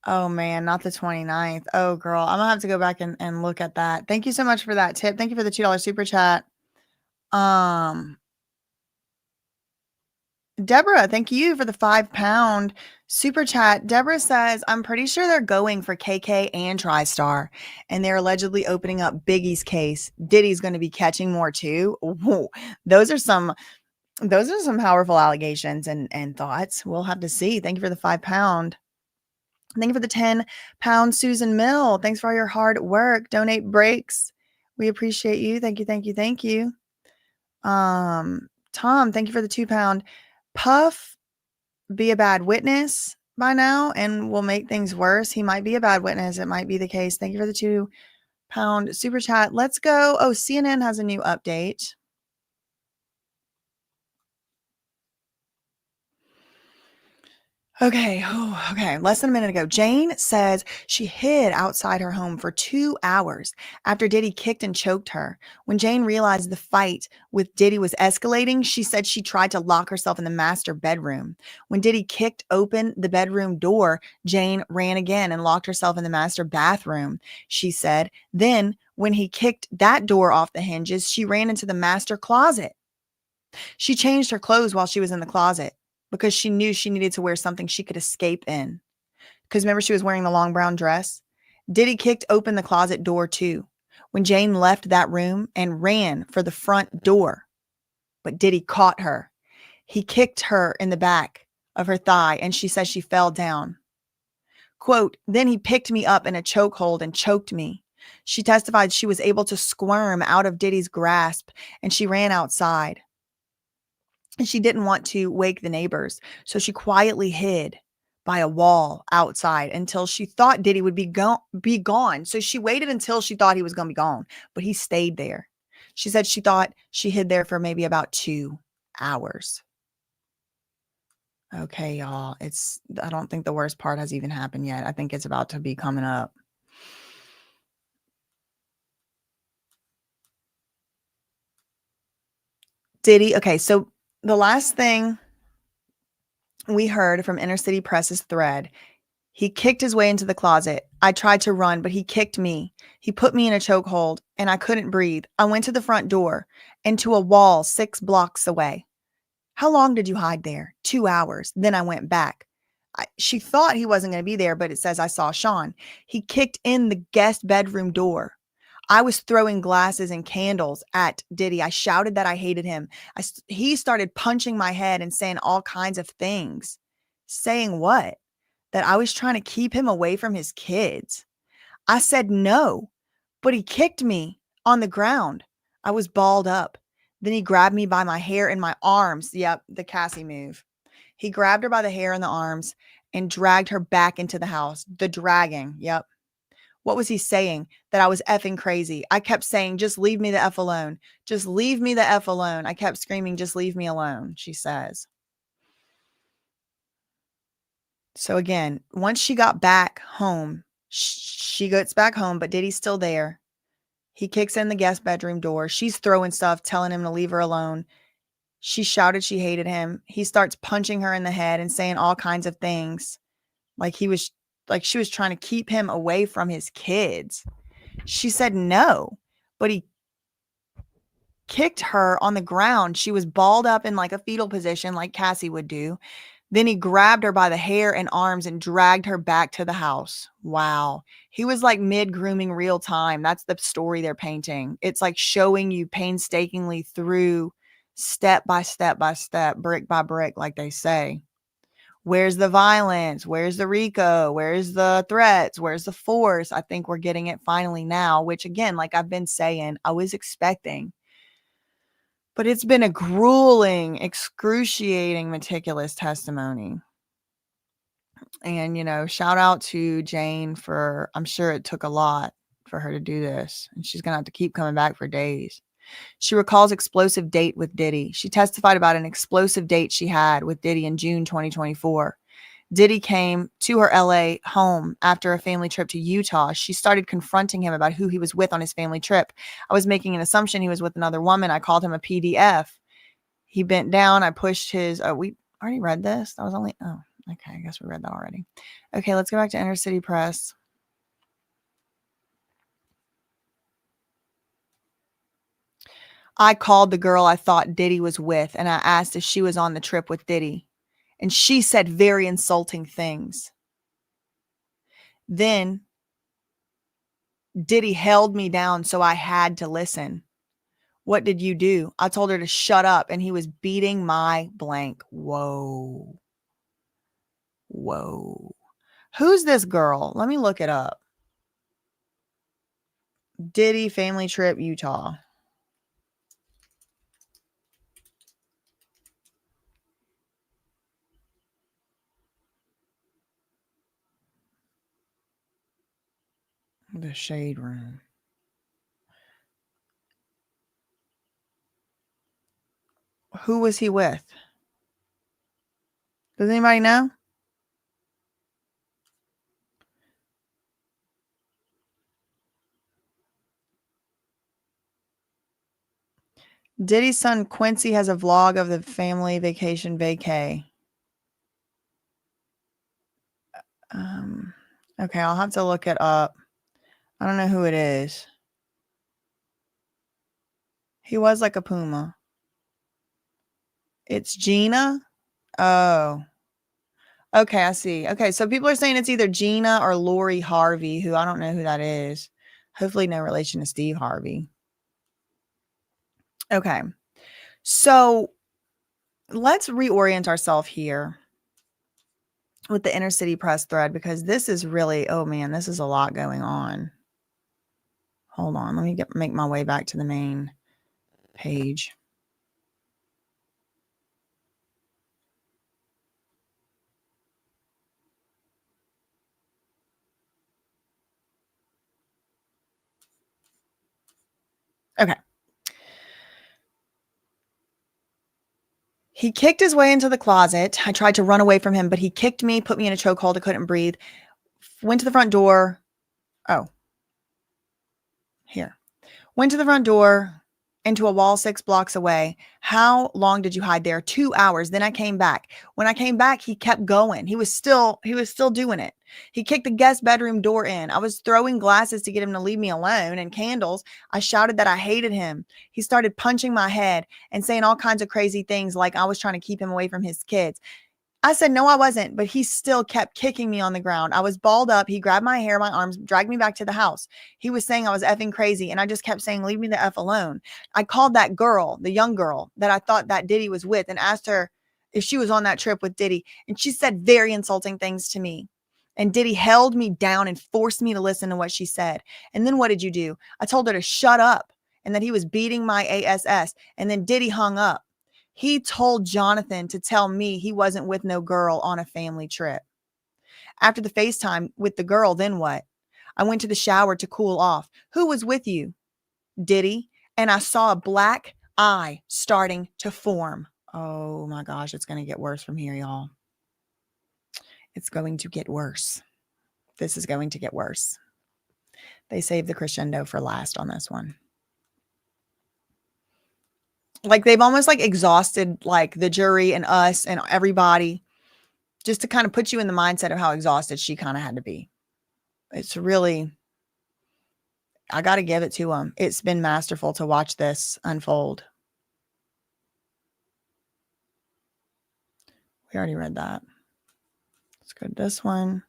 Oh man, not the 29th. Oh girl, I'm gonna have to go back and look at that. Thank you so much for that tip. Thank you for the $2 super chat. Deborah, thank you for the £5 super chat. Deborah says, I'm pretty sure they're going for KK and TriStar, and they're allegedly opening up Biggie's case. Diddy's going to be catching more too. Ooh, those are some powerful allegations and thoughts. We'll have to see. Thank you for the £5. Thank you for the £10, Susan Mill. Thanks for all your hard work. Donate breaks. We appreciate you. Thank you, thank you, thank you. Tom, thank you for the £2. Puff, be a bad witness by now and will make things worse. He might be a bad witness. It might be the case. Thank you for the £2 super chat. Let's go. Oh, CNN has a new update. Okay. Oh, okay. Less than a minute ago, Jane says she hid outside her home for 2 hours after Diddy kicked and choked her. When Jane realized the fight with Diddy was escalating, she said she tried to lock herself in the master bedroom. When Diddy kicked open the bedroom door, Jane ran again and locked herself in the master bathroom. She said, then when he kicked that door off the hinges, she ran into the master closet. She changed her clothes while she was in the closet, because she knew she needed to wear something she could escape in. Because remember, she was wearing the long brown dress. Diddy kicked open the closet door too when Jane left that room and ran for the front door. But Diddy caught her. He kicked her in the back of her thigh, and she says she fell down. Quote, then he picked me up in a chokehold and choked me. She testified she was able to squirm out of Diddy's grasp, and she ran outside. And she didn't want to wake the neighbors, so she quietly hid by a wall outside until she thought Diddy would be gone. So she waited until she thought he was going to be gone, but he stayed there. She said she thought she hid there for maybe about 2 hours. Okay, y'all. I don't think the worst part has even happened yet. I think it's about to be coming up. Diddy. Okay, so the last thing we heard from Inner City Press's thread, he kicked his way into the closet. I tried to run, but he kicked me. He put me in a chokehold and I couldn't breathe. I went to the front door and to a wall 6 blocks away. How long did you hide there? 2 hours. Then I went back. She thought he wasn't going to be there, but it says I saw Sean. He kicked in the guest bedroom door. I was throwing glasses and candles at Diddy. I shouted that I hated him. He started punching my head and saying all kinds of things. Saying what? That I was trying to keep him away from his kids. I said no, but he kicked me on the ground. I was balled up. Then he grabbed me by my hair and my arms. Yep, the Cassie move. He grabbed her by the hair and the arms and dragged her back into the house. The dragging. Yep. What was he saying? That I was effing crazy. I kept saying, just leave me the F alone. Just leave me the F alone. I kept screaming, just leave me alone, she says. So again, once she got back home, she gets back home, but Diddy's still there. He kicks in the guest bedroom door. She's throwing stuff, telling him to leave her alone. She shouted she hated him. He starts punching her in the head and saying all kinds of things. She was trying to keep him away from his kids. She said no, but he kicked her on the ground. She was balled up in like a fetal position like Cassie would do. Then he grabbed her by the hair and arms and dragged her back to the house. Wow. He was like mid-grooming real time. That's the story they're painting. It's like showing you painstakingly through step by step by step, brick by brick, like they say. Where's the violence? Where's the RICO? Where's the threats? Where's the force? I think we're getting it finally now, which again, like I've been saying, I was expecting But it's been a grueling, excruciating, meticulous testimony. And, you know, shout out to Jane for, I'm sure it took a lot for her to do this. And she's going to have to keep coming back for days. She recalls explosive date with Diddy. She testified about an explosive date she had with Diddy in June 2024. Diddy came to her LA home after a family trip to Utah. She started confronting him about who he was with on his family trip. I was making an assumption he was with another woman. I called him a PDF. He bent down. I pushed his, we already read this. That was only, okay. I guess we read that already. Okay. Let's go back to Inner City Press. I called the girl I thought Diddy was with, and I asked if she was on the trip with Diddy. And she said very insulting things. Then Diddy held me down, so I had to listen. What did you do? I told her to shut up, and he was beating my blank. Whoa. Whoa. Who's this girl? Let me look it up. Diddy family trip, Utah. The Shade Room. Who was he with? Does anybody know? Diddy's son Quincy has a vlog of the family vacation vacay. Okay, I'll have to look it up. I don't know who it is. He was like a puma. It's Gina. Oh. Okay, I see. Okay, so people are saying it's either Gina or Lori Harvey, who I don't know who that is. Hopefully no relation to Steve Harvey. Okay. So let's reorient ourselves here with the Inner City Press thread, because this is really, oh man, this is a lot going on. Hold on. Let me make my way back to the main page. Okay. He kicked his way into the closet. I tried to run away from him, but he kicked me, put me in a chokehold. I couldn't breathe. Went to the front door. Oh, here. Went to the front door into a wall 6 blocks away. How long did you hide there? 2 hours. Then I came back. When I came back, he kept going. He was still doing it. He kicked the guest bedroom door in. I was throwing glasses to get him to leave me alone and candles. I shouted that I hated him. He started punching my head and saying all kinds of crazy things like I was trying to keep him away from his kids. I said, no, I wasn't, but he still kept kicking me on the ground. I was balled up. He grabbed my hair, my arms, dragged me back to the house. He was saying I was effing crazy. And I just kept saying, leave me the F alone. I called that girl, the young girl that I thought that Diddy was with, and asked her if she was on that trip with Diddy. And she said very insulting things to me. And Diddy held me down and forced me to listen to what she said. And then what did you do? I told her to shut up and that he was beating my ass. And then Diddy hung up. He told Jonathan to tell me he wasn't with no girl on a family trip. After the FaceTime with the girl, then what? I went to the shower to cool off. Who was with you? Diddy. And I saw a black eye starting to form. Oh my gosh, it's going to get worse from here, y'all. It's going to get worse. This is going to get worse. They saved the crescendo for last on this one. Like they've almost like exhausted like the jury and us and everybody just to kind of put you in the mindset of how exhausted she kind of had to be. It's really, I got to give it to them. It's been masterful to watch this unfold. We already read that. Let's go to this one.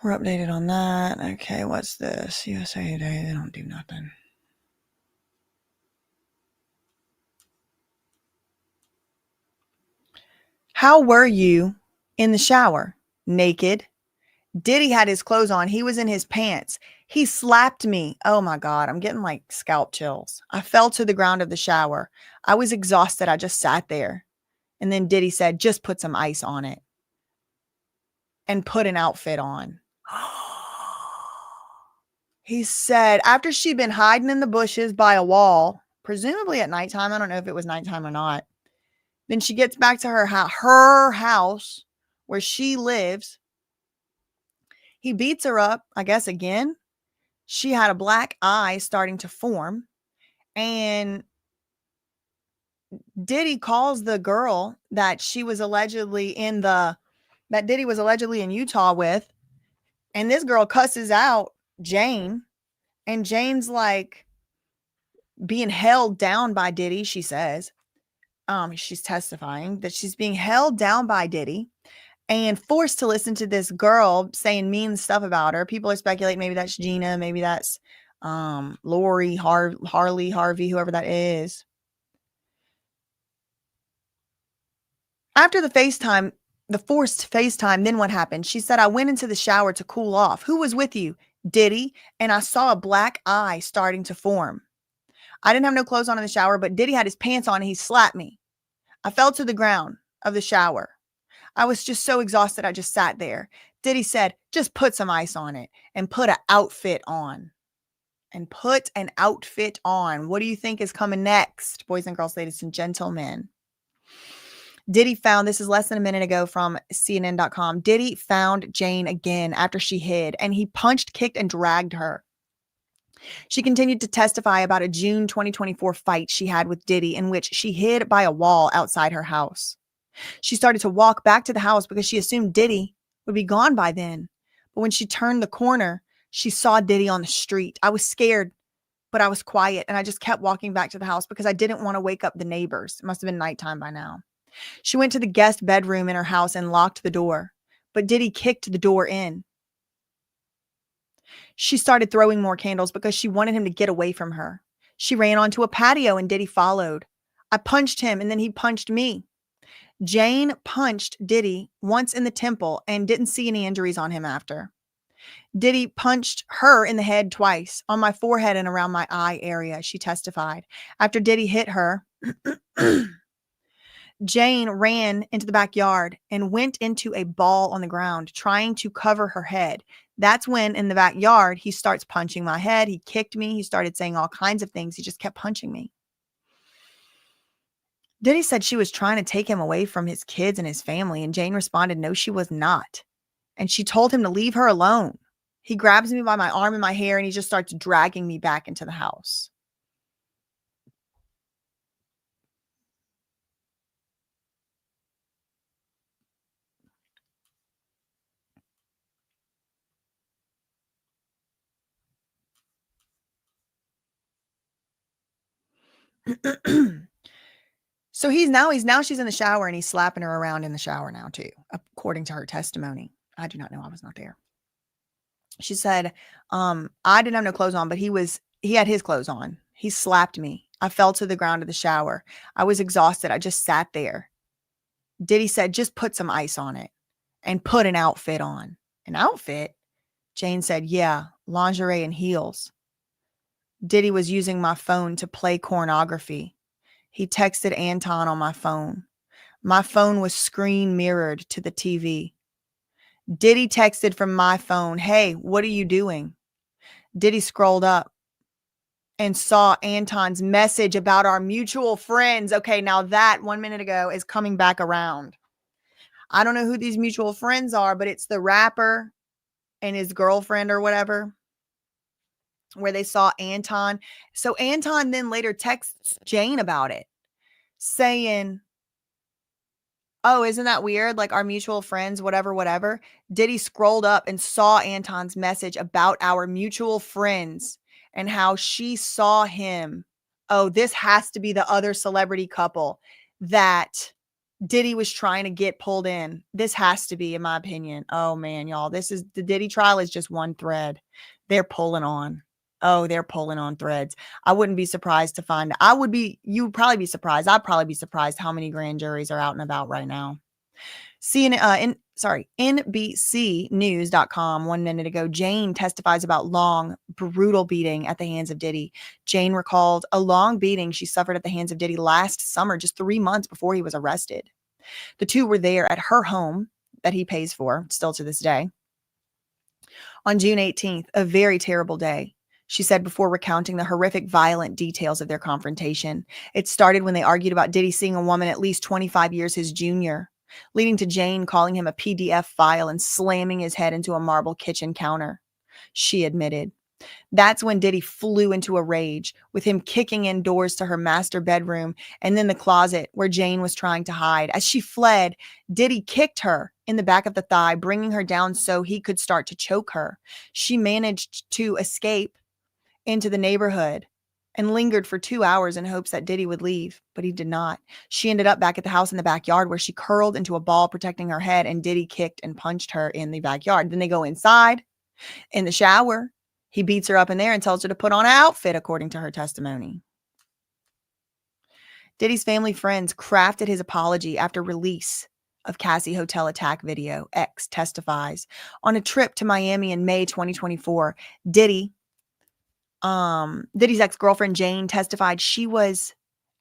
We're updated on that. Okay, what's this? USA Today, they don't do nothing. How were you in the shower? Naked. Diddy had his clothes on. He was in his pants. He slapped me. Oh my God, I'm getting like scalp chills. I fell to the ground of the shower. I was exhausted. I just sat there. And then Diddy said, just put some ice on it and put an outfit on. He said after she'd been hiding in the bushes by a wall, presumably at nighttime. I don't know if it was nighttime or not. Then she gets back to her house where she lives. He beats her up, I guess, again. She had a black eye starting to form. And Diddy calls the girl that she was allegedly that Diddy was allegedly in Utah with. And this girl cusses out Jane. And Jane's like being held down by Diddy, she says. She's testifying that she's being held down by Diddy and forced to listen to this girl saying mean stuff about her. People are speculating maybe that's Gina, maybe that's Lori, Harley, Harvey, whoever that is. After the forced FaceTime, then what happened? She said, I went into the shower to cool off. Who was with you? Diddy. And I saw a black eye starting to form. I didn't have no clothes on in the shower, but Diddy had his pants on and he slapped me. I fell to the ground of the shower. I was just so exhausted. I just sat there. Diddy said, just put some ice on it and put an outfit on. And put an outfit on. What do you think is coming next, boys and girls, ladies and gentlemen? Diddy found, this is less than a minute ago from CNN.com. Diddy found Jane again after she hid, and he punched, kicked, and dragged her. She continued to testify about a June 2024 fight she had with Diddy in which she hid by a wall outside her house. She started to walk back to the house because she assumed Diddy would be gone by then. But when she turned the corner, she saw Diddy on the street. I was scared, but I was quiet, and I just kept walking back to the house because I didn't want to wake up the neighbors. It must have been nighttime by now. She went to the guest bedroom in her house and locked the door, but Diddy kicked the door in. She started throwing more candles because she wanted him to get away from her. She ran onto a patio and Diddy followed. I punched him and then he punched me. Jane punched Diddy once in the temple and didn't see any injuries on him after. Diddy punched her in the head twice, on my forehead and around my eye area, she testified. After Diddy hit her, Jane ran into the backyard and went into a ball on the ground, trying to cover her head. That's when, in the backyard, he starts punching my head. He kicked me. He started saying all kinds of things. He just kept punching me. Diddy said she was trying to take him away from his kids and his family, and Jane responded, no, she was not. And she told him to leave her alone. He grabs me by my arm and my hair, and he just starts dragging me back into the house. So she's in the shower and he's slapping her around in the shower now too, according to her testimony. I do not know. I was not there. She said, I didn't have no clothes on, but he had his clothes on. He slapped me. I fell to the ground of the shower. I was exhausted. I just sat there. Diddy said, just put some ice on it and put an outfit on. An outfit? Jane said, yeah, lingerie and heels. Diddy was using my phone to play pornography. He texted Anton on my phone. My phone was screen mirrored to the TV. Diddy texted from my phone, hey, what are you doing? Diddy scrolled up and saw Anton's message about our mutual friends. Okay, now that 1 minute ago is coming back around. I don't know who these mutual friends are, but it's the rapper and his girlfriend or whatever, where they saw Anton. So Anton then later texts Jane about it, saying, oh, isn't that weird? Like our mutual friends, whatever. Diddy scrolled up and saw Anton's message about our mutual friends and how she saw him. Oh, this has to be the other celebrity couple that Diddy was trying to get pulled in. This has to be, in my opinion. Oh man, y'all, the Diddy trial is just one thread. They're pulling on. Oh, they're pulling on threads. I wouldn't be surprised to find, you would probably be surprised. I'd probably be surprised how many grand juries are out and about right now. CNN NBCnews.com 1 minute ago, Jane testifies about long, brutal beating at the hands of Diddy. Jane recalled a long beating she suffered at the hands of Diddy last summer, just 3 months before he was arrested. The two were there at her home that he pays for, still to this day. On June 18th, a very terrible day, she said before recounting the horrific, violent details of their confrontation. It started when they argued about Diddy seeing a woman at least 25 years his junior, leading to Jane calling him a PDF file and slamming his head into a marble kitchen counter. She admitted. That's when Diddy flew into a rage, with him kicking in doors to her master bedroom and then the closet where Jane was trying to hide. As she fled, Diddy kicked her in the back of the thigh, bringing her down so he could start to choke her. She managed to escape into the neighborhood and lingered for 2 hours in hopes that Diddy would leave, but he did not. She ended up back at the house in the backyard where she curled into a ball protecting her head, and Diddy kicked and punched her in the backyard. Then they go inside in the shower. He beats her up in there and tells her to put on an outfit, according to her testimony. Diddy's family friends crafted his apology after release of Cassie hotel attack video. X testifies. On a trip to Miami in May 2024, Diddy's ex-girlfriend Jane testified she was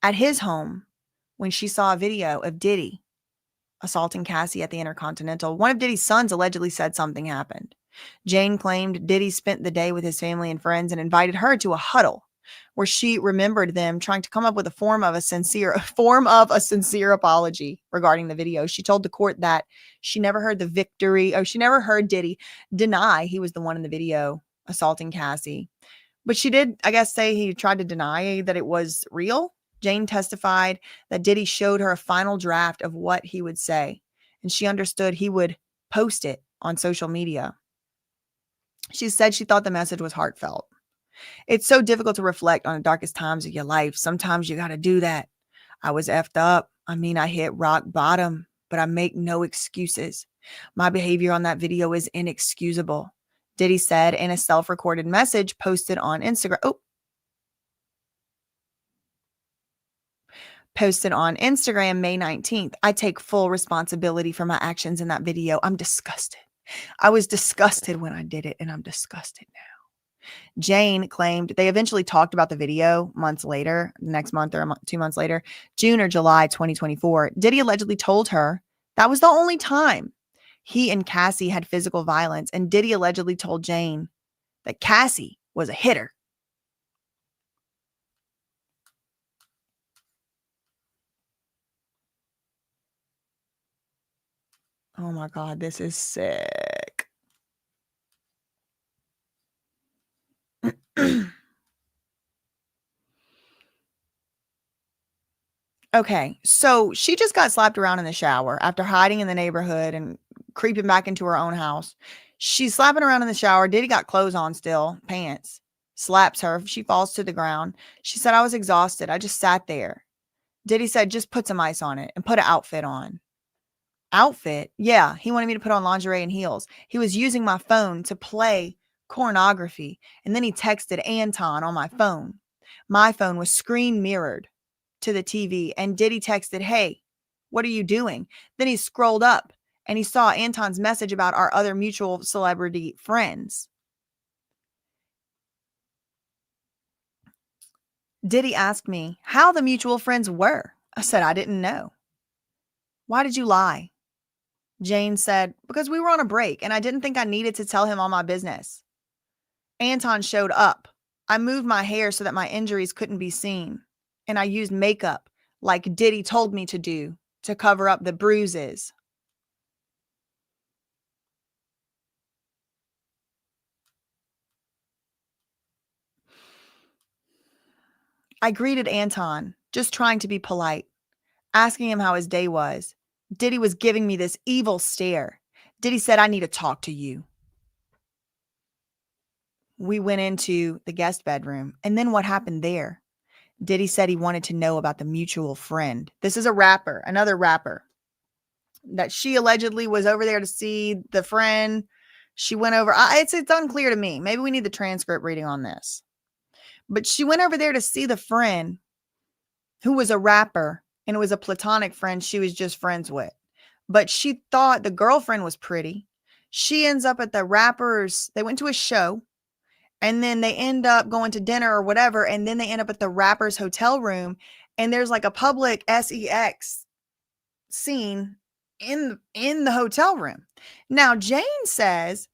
at his home when she saw a video of Diddy assaulting Cassie at the Intercontinental. One of Diddy's sons allegedly said something happened. Jane claimed Diddy spent the day with his family and friends and invited her to a huddle where she remembered them trying to come up with a form of a sincere apology regarding the video. She told the court that she never heard Diddy deny he was the one in the video assaulting Cassie. But she did, I guess, say he tried to deny that it was real. Jane testified that Diddy showed her a final draft of what he would say, and she understood he would post it on social media. She said she thought the message was heartfelt. It's so difficult to reflect on the darkest times of your life. Sometimes you got to do that. I was effed up. I hit rock bottom, but I make no excuses. My behavior on that video is inexcusable, Diddy said in a self-recorded message posted on Instagram. Posted on Instagram May 19th. I take full responsibility for my actions in that video. I'm disgusted. I was disgusted when I did it, and I'm disgusted now. Jane claimed they eventually talked about the video months later, next month or 2 months later, June or July 2024. Diddy allegedly told her that was the only time he and Cassie had physical violence, and Diddy allegedly told Jane that Cassie was a hitter. Oh my God, this is sick. Okay, so she just got slapped around in the shower after hiding in the neighborhood and creeping back into her own house. She's slapping around in the shower. Diddy got clothes on still, pants. Slaps her. She falls to the ground. She said, I was exhausted. I just sat there. Diddy said, just put some ice on it and put an outfit on. Outfit? Yeah, he wanted me to put on lingerie and heels. He was using my phone to play pornography, and then he texted Anton on my phone. My phone was screen mirrored to the TV, and Diddy texted, hey, what are you doing? Then he scrolled up and he saw Anton's message about our other mutual celebrity friends. Diddy asked me how the mutual friends were. I said, I didn't know. Why did you lie? Jane said, because we were on a break and I didn't think I needed to tell him all my business. Anton showed up. I moved my hair so that my injuries couldn't be seen. And I used makeup like Diddy told me to do to cover up the bruises. I greeted Anton, just trying to be polite, asking him how his day was. Diddy was giving me this evil stare. Diddy said, I need to talk to you. We went into the guest bedroom. And then what happened there? Diddy said he wanted to know about the mutual friend. This is a rapper, another rapper, that she allegedly was over there to see the friend. She went over. It's unclear to me. Maybe we need the transcript reading on this. But she went over there to see the friend who was a rapper, and it was a platonic friend she was just friends with. but she thought the girlfriend was pretty. She ends up at the rappers. They went to a show and then they end up going to dinner or whatever. And then they end up at the rapper's hotel room. And there's like a public sex scene in the hotel room. Now, Jane says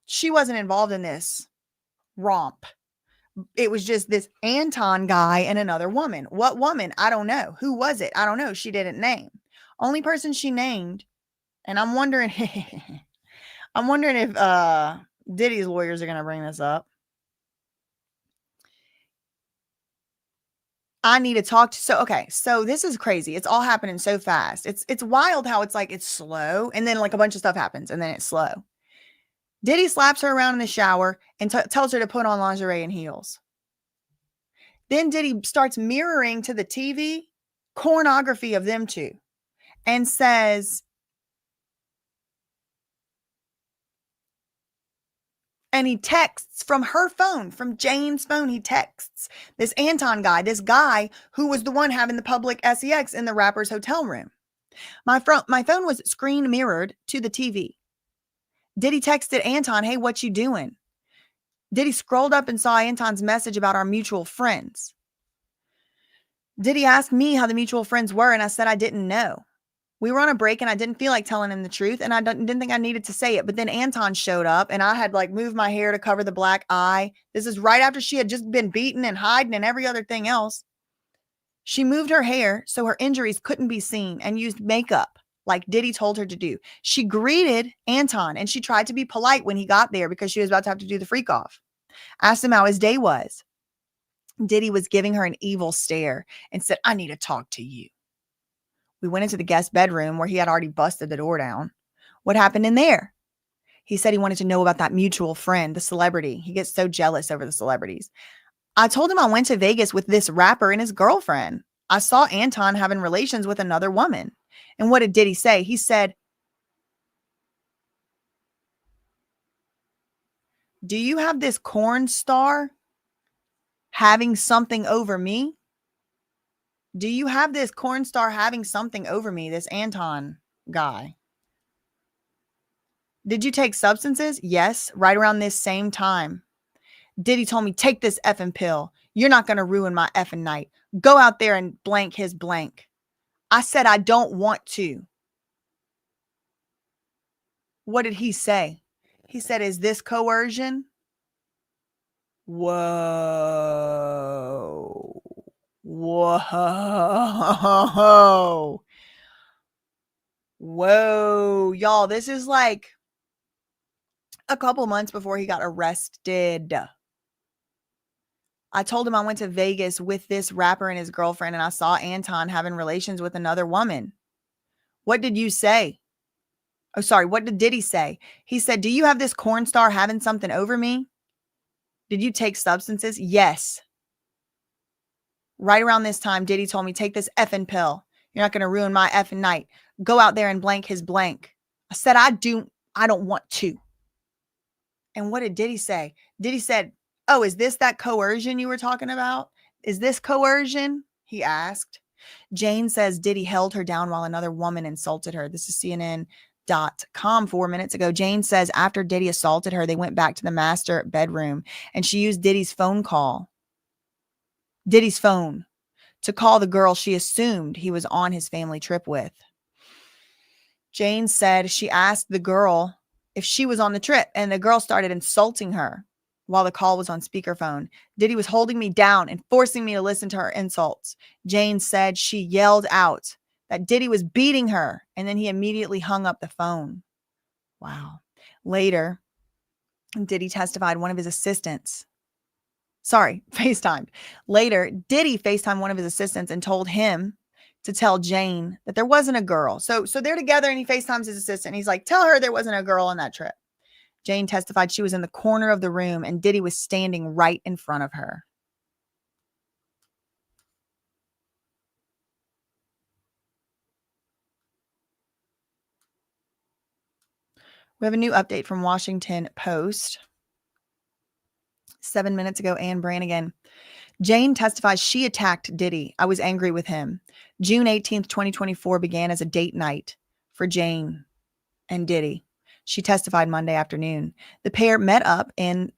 she wasn't involved in this romp. It was just this Anton guy and another woman. What woman? I don't know. Who was it? I don't know. She didn't name. Only person she named, and I'm wondering if Diddy's lawyers are going to bring this up. I need to talk to, so this is crazy. It's all happening so fast. It's wild how it's like, it's slow. And then like a bunch of stuff happens and then it's slow. Diddy slaps her around in the shower and tells her to put on lingerie and heels. Then Diddy starts mirroring to the TV pornography of them two and says, and he texts from her phone, from Jane's phone. He texts this Anton guy, this guy who was the one having the public sex in the rapper's hotel room. My phone was screen mirrored to the TV. Diddy texted Anton, hey, what you doing? Diddy scrolled up and saw Anton's message about our mutual friends. Diddy asked me how the mutual friends were, and I said I didn't know. We were on a break and I didn't feel like telling him the truth, and I didn't think I needed to say it. But then Anton showed up and I had like moved my hair to cover the black eye. This is right after she had just been beaten and hiding and every other thing else. She moved her hair so her injuries couldn't be seen and used makeup like Diddy told her to do. She greeted Anton and she tried to be polite when he got there because she was about to have to do the freak off. Asked him how his day was. Diddy was giving her an evil stare and said, I need to talk to you. We went into the guest bedroom where he had already busted the door down. What happened in there? He said he wanted to know about that mutual friend, the celebrity. He gets so jealous over the celebrities. I told him I went to Vegas with this rapper and his girlfriend. I saw Anton having relations with another woman. And what did Diddy say? He said, do you have this corn star having something over me? Do you have this corn star having something over me, this Anton guy? Did you take substances? Yes, right around this same time. Diddy told me, take this effing pill. You're not going to ruin my effing night. Go out there and blank his blank. I said, I don't want to. What did he say? He said, is this coercion? Whoa. Whoa. Whoa. Y'all, this is like a couple months before he got arrested. I told him I went to Vegas with this rapper and his girlfriend and I saw Anton having relations with another woman. What did you say? Oh, sorry. What did Diddy say? He said, do you have this corn star having something over me? Did you take substances? Yes. Right around this time, Diddy told me, take this effing pill. You're not going to ruin my effing night. Go out there and blank his blank. I said, I don't want to. And what did Diddy say? Diddy said, oh, is this that coercion you were talking about? Is this coercion? He asked. Jane says Diddy held her down while another woman insulted her. This is CNN.com 4 minutes ago. Jane says after Diddy assaulted her, they went back to the master bedroom and she used Diddy's phone, to call the girl she assumed he was on his family trip with. Jane said she asked the girl if she was on the trip and the girl started insulting her while the call was on speakerphone. Diddy was holding me down and forcing me to listen to her insults. Jane said she yelled out that Diddy was beating her and then he immediately hung up the phone. Wow. Later, Diddy testified one of his assistants. FaceTimed. Later, Diddy FaceTimed one of his assistants and told him to tell Jane that there wasn't a girl. So they're together and he FaceTimes his assistant. He's like, tell her there wasn't a girl on that trip. Jane testified she was in the corner of the room and Diddy was standing right in front of her. We have a new update from Washington Post. 7 minutes ago, Ann Brannigan. Jane testifies she attacked Diddy. I was angry with him. June 18th, 2024 began as a date night. for Jane and Diddy. She testified Monday afternoon. The pair met up in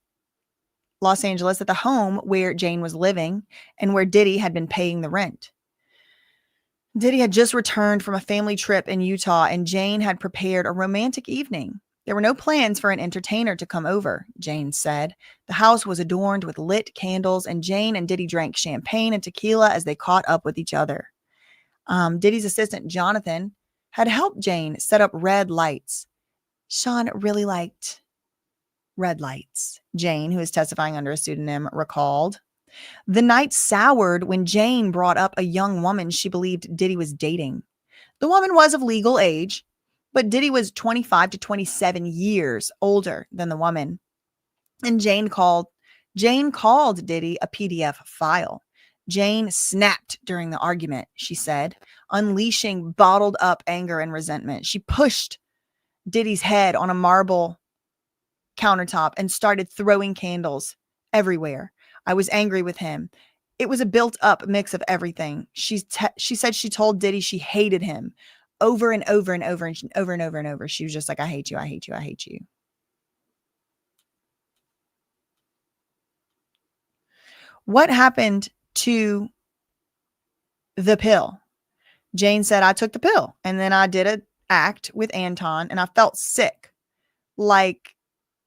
Los Angeles at the home where Jane was living and where Diddy had been paying the rent. Diddy had just returned from a family trip in Utah, and Jane had prepared a romantic evening. There were no plans for an entertainer to come over, Jane said. The house was adorned with lit candles, and Jane and Diddy drank champagne and tequila as they caught up with each other. Diddy's assistant, Jonathan, had helped Jane set up red lights. Sean really liked red lights, Jane, who is testifying under a pseudonym, recalled. The night soured when Jane brought up a young woman she believed Diddy was dating. The woman was of legal age, but Diddy was 25 to 27 years older than the woman. And Jane called Diddy a PDF file. Jane snapped during the argument, she said, unleashing bottled up anger and resentment. She pushed Diddy's head on a marble countertop and started throwing candles everywhere. I was angry with him. It was a built-up mix of everything. She said she told Diddy she hated him over and over and over and over and over and over. She was just like, I hate you, I hate you, I hate you. What happened to the pill? Jane said, I took the pill and then I did an act with Anton and I felt sick. Like,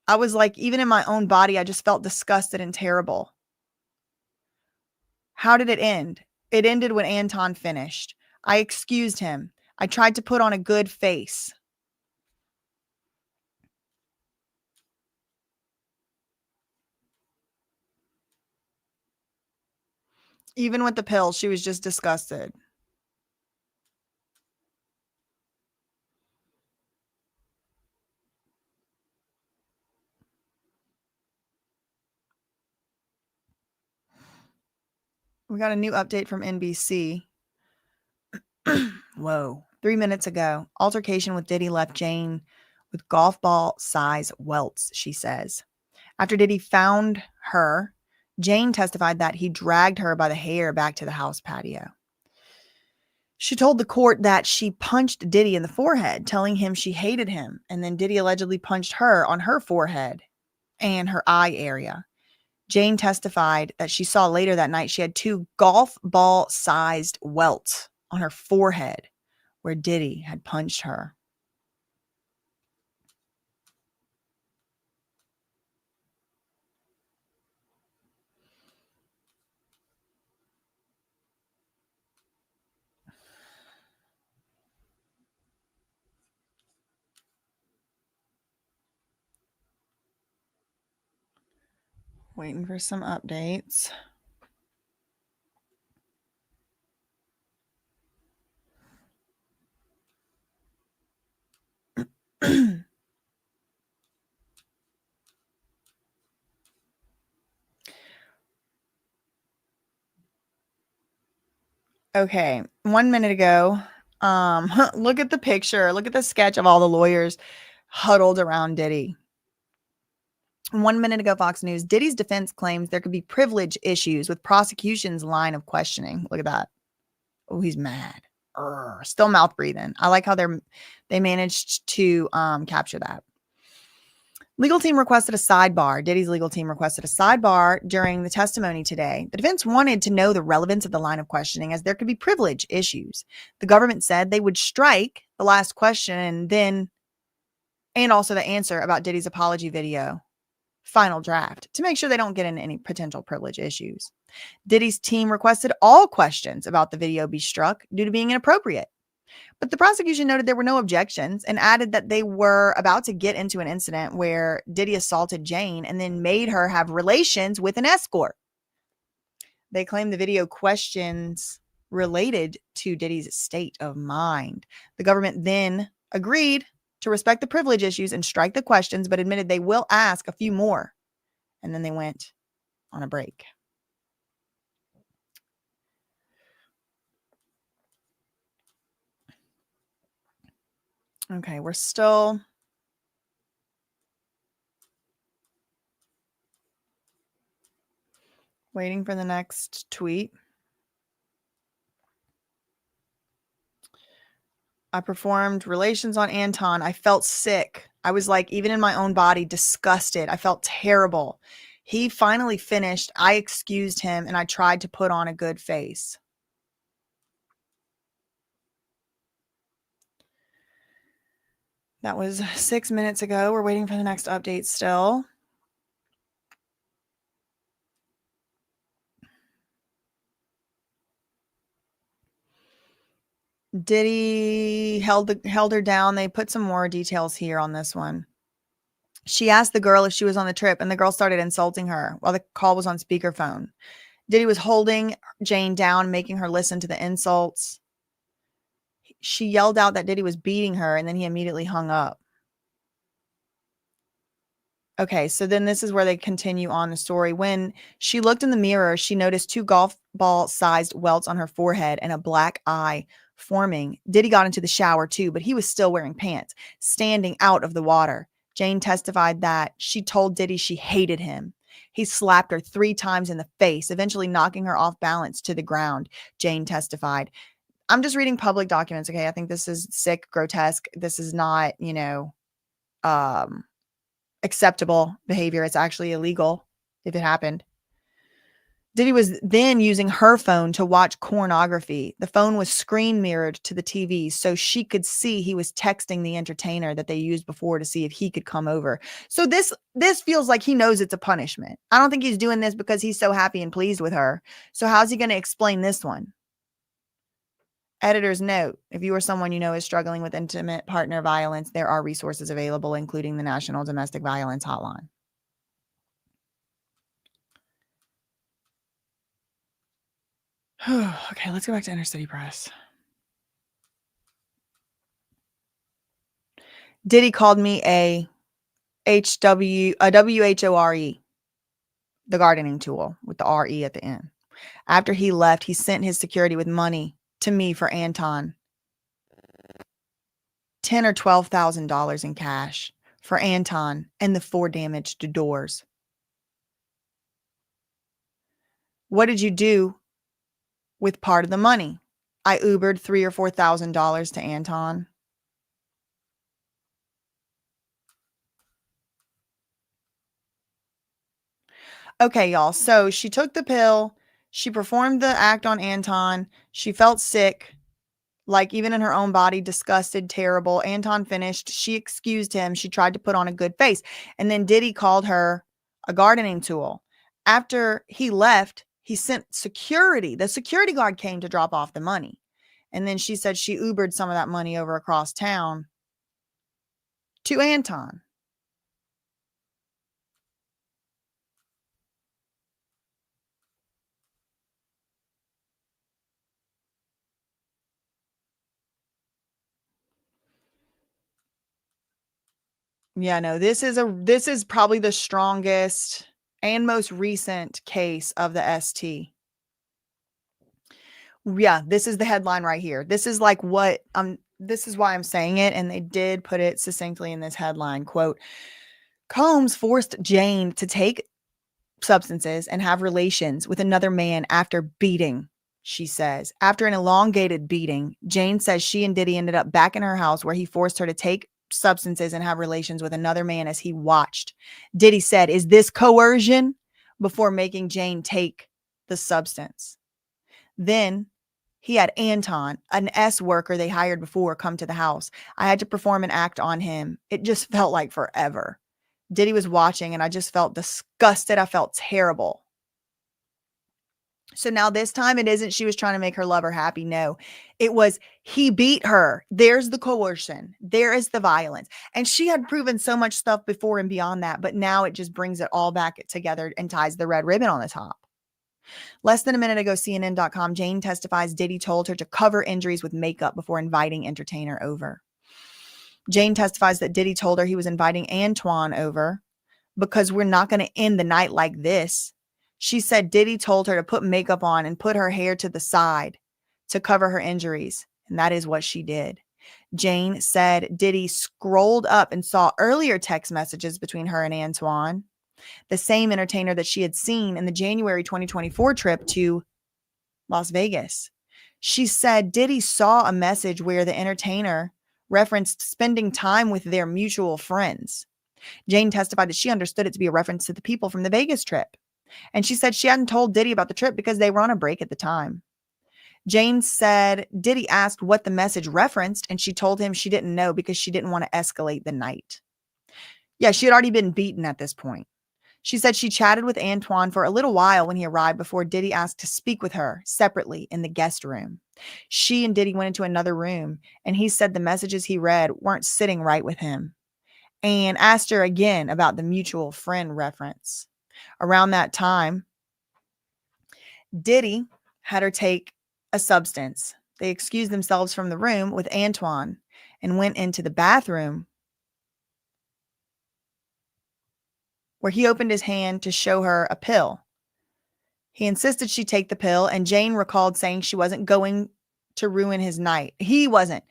I was like, even in my own body, I just felt disgusted and terrible. How did it end? It ended when Anton finished. I excused him. I tried to put on a good face. Even with the pill, she was just disgusted. We got a new update from NBC. Whoa. 3 minutes ago, altercation with Diddy left Jane with golf ball size welts, she says. After Diddy found her, Jane testified that he dragged her by the hair back to the house patio. She told the court that she punched Diddy in the forehead, telling him she hated him, and then Diddy allegedly punched her on her forehead and her eye area. Jane testified that she saw later that night she had 2 golf ball-sized welts on her forehead where Diddy had punched her. Waiting for some updates. Okay, 1 minute ago, look at the picture. Look at the sketch of all the lawyers huddled around Diddy. 1 minute ago, Fox News, Diddy's defense claims there could be privilege issues with prosecution's line of questioning. Look at that. Oh, he's mad. Still mouth breathing. I like how they managed to capture that. Legal team requested a sidebar. Diddy's legal team requested a sidebar during the testimony today. The defense wanted to know the relevance of the line of questioning as there could be privilege issues. The government said they would strike the last question and also the answer about Diddy's apology video final draft to make sure they don't get into any potential privilege issues. Diddy's team requested all questions about the video be struck due to being inappropriate. But the prosecution noted there were no objections and added that they were about to get into an incident where Diddy assaulted Jane and then made her have relations with an escort. They claimed the video questions related to Diddy's state of mind. The government then agreed to respect the privilege issues and strike the questions, but admitted they will ask a few more. And then they went on a break. Okay, we're still waiting for the next tweet. I performed relations on Anton. I felt sick. I was like, even in my own body, disgusted. I felt terrible. He finally finished. I excused him and I tried to put on a good face. That was 6 minutes ago. We're waiting for the next update still. Diddy held her down. They put some more details here on this one. She asked the girl if she was on the trip, and the girl started insulting her while the call was on speakerphone. Diddy was holding Jane down, making her listen to the insults. She yelled out that Diddy was beating her, and then he immediately hung up. Okay, so then this is where they continue on the story. When she looked in the mirror, she noticed 2 golf ball-sized welts on her forehead and a black eye forming. Diddy got into the shower too, but he was still wearing pants, standing out of the water. Jane testified that she told Diddy she hated him. He slapped her 3 times in the face, eventually knocking her off balance to the ground, Jane testified. I'm just reading public documents, okay? I think this is sick, grotesque. This is not, acceptable behavior. It's actually illegal if it happened. Diddy was then using her phone to watch pornography. The phone was screen mirrored to the TV so she could see he was texting the entertainer that they used before to see if he could come over. So this feels like he knows it's a punishment. I don't think he's doing this because he's so happy and pleased with her. So how's he going to explain this one? Editor's note, if you or someone you know is struggling with intimate partner violence, there are resources available, including the National Domestic Violence Hotline. Okay, let's go back to Inner City Press. Diddy called me a WHORE, the gardening tool with the RE at the end. After he left, he sent his security with money to me for Anton. $10,000 or $12,000 in cash for Anton and the 4 damaged doors. What did you do with part of the money? I Ubered $3,000 or $4,000 to Anton. Okay, y'all. So she took the pill. She performed the act on Anton. She felt sick, like even in her own body, disgusted, terrible. Anton finished. She excused him. She tried to put on a good face. And then Diddy called her a gardening tool. After he left, he sent security. The security guard came to drop off the money. And then she said she Ubered some of that money over across town to Anton. Yeah, no, this is probably the strongest and most recent case of the ST. Yeah, this is the headline right here. This is like what this is why I'm saying it, and they did put it succinctly in this headline. Quote, Combs forced Jane to take substances and have relations with another man after beating, she says. After an elongated beating, Jane says she and Diddy ended up back in her house where he forced her to take substances and have relations with another man as he watched. Diddy said, "Is this coercion?" before making Jane take the substance. Then he had Anton, an S worker they hired before, come to the house. I had to perform an act on him. It just felt like forever. Diddy was watching and I just felt disgusted. I felt terrible. So now this time it isn't she was trying to make her lover happy. No, it was he beat her. There's the coercion. There is the violence. And she had proven so much stuff before and beyond that. But now it just brings it all back together and ties the red ribbon on the top. Less than a minute ago, CNN.com, Jane testifies Diddy told her to cover injuries with makeup before inviting entertainer over. Jane testifies that Diddy told her he was inviting Antoine over because we're not going to end the night like this. She said Diddy told her to put makeup on and put her hair to the side to cover her injuries. And that is what she did. Jane said Diddy scrolled up and saw earlier text messages between her and Antoine, the same entertainer that she had seen in the January 2024 trip to Las Vegas. She said Diddy saw a message where the entertainer referenced spending time with their mutual friends. Jane testified that she understood it to be a reference to the people from the Vegas trip. And she said she hadn't told Diddy about the trip because they were on a break at the time. Jane said Diddy asked what the message referenced, and she told him she didn't know because she didn't want to escalate the night. Yeah, she had already been beaten at this point. She said she chatted with Antoine for a little while when he arrived before Diddy asked to speak with her separately in the guest room. She and Diddy went into another room, and he said the messages he read weren't sitting right with him, and asked her again about the mutual friend reference. Around that time, Diddy had her take a substance. They excused themselves from the room with Antoine and went into the bathroom, where he opened his hand to show her a pill. He insisted she take the pill, and Jane recalled saying she wasn't going to ruin his night. He wasn't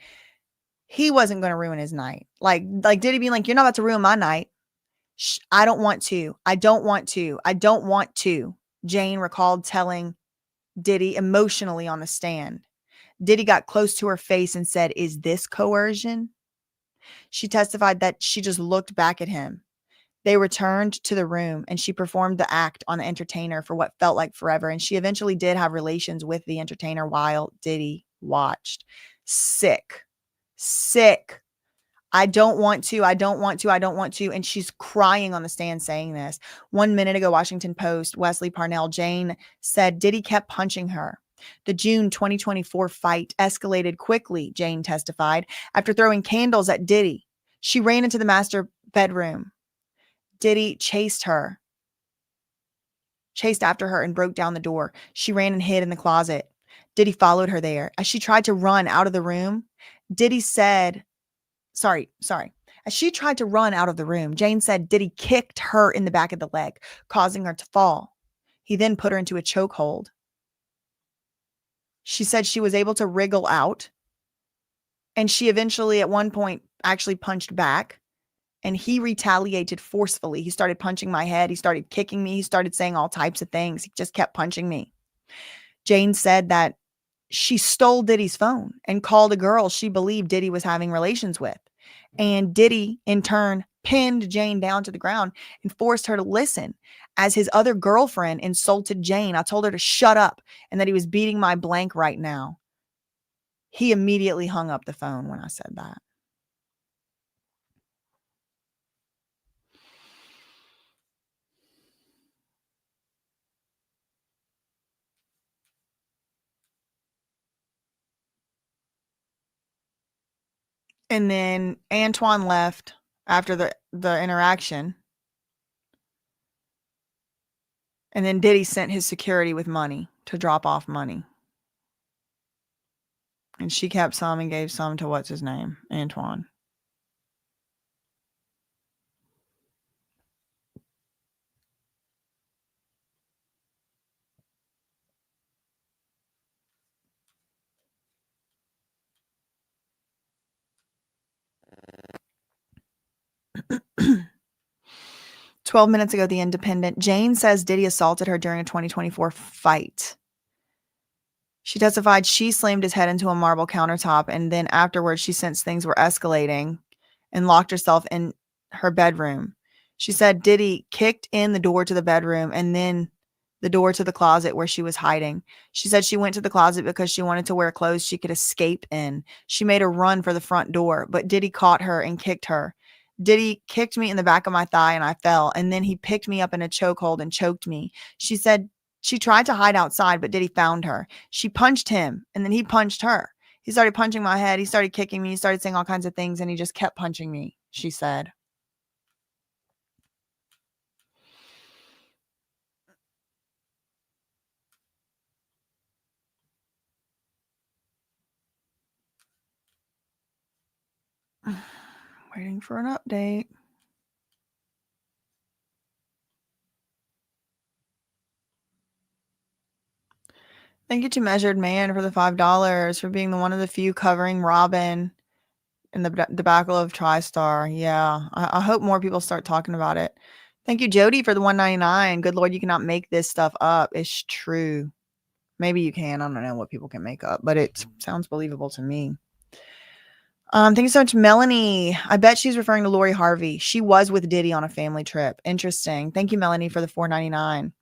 going to ruin his night. Like Diddy being like, you're not about to ruin my night. I don't want to. I don't want to. I don't want to. Jane recalled telling Diddy emotionally on the stand. Diddy got close to her face and said, "Is this coercion?" She testified that she just looked back at him. They returned to the room, and she performed the act on the entertainer for what felt like forever. And she eventually did have relations with the entertainer while Diddy watched. Sick. I don't want to. I don't want to. I don't want to. And she's crying on the stand saying this. 1 minute ago, Washington Post, Wesley Parnell, Jane said Diddy kept punching her. The June 2024 fight escalated quickly, Jane testified, after throwing candles at Diddy. She ran into the master bedroom. Diddy chased after her and broke down the door. She ran and hid in the closet. Diddy followed her there. As she tried to run out of the room, Diddy said, As she tried to run out of the room, Jane said Diddy kicked her in the back of the leg, causing her to fall. He then put her into a chokehold. She said she was able to wriggle out, and she eventually at one point actually punched back, and he retaliated forcefully. He started punching my head. He started kicking me. He started saying all types of things. He just kept punching me. Jane said that she stole Diddy's phone and called a girl she believed Diddy was having relations with. And Diddy, in turn, pinned Jane down to the ground and forced her to listen as his other girlfriend insulted Jane. I told her to shut up and that he was beating my blank right now. He immediately hung up the phone when I said that. And then Antoine left after the interaction. And then Diddy sent his security with money to drop off money. And she kept some and gave some to what's his name, Antoine. "12 minutes ago, The Independent, Jane says Diddy assaulted her during a 2024 fight. She testified she slammed his head into a marble countertop, and then afterwards she sensed things were escalating and locked herself in her bedroom. She said Diddy kicked in the door to the bedroom and then the door to the closet where she was hiding. She said she went to the closet because she wanted to wear clothes she could escape in. She made a run for the front door, but Diddy caught her and kicked her. Diddy kicked me in the back of my thigh and I fell, and then he picked me up in a chokehold and choked me. She said she tried to hide outside, but Diddy found her. She punched him, and then he punched her. He started punching my head. He started kicking me. He started saying all kinds of things, and he just kept punching me," she said. Waiting for an update. Thank you to Measured Man for the $5 for being one of the few covering Robin in the debacle of TriStar. Yeah, I hope more people start talking about it. Thank you, Jody, for the $1.99. Good Lord, you cannot make this stuff up. It's true. Maybe you can. I don't know what people can make up, but it sounds believable to me. Thank you so much, Melanie. I bet she's referring to Lori Harvey. She was with Diddy on a family trip. Interesting. Thank you, Melanie, for the $4.99.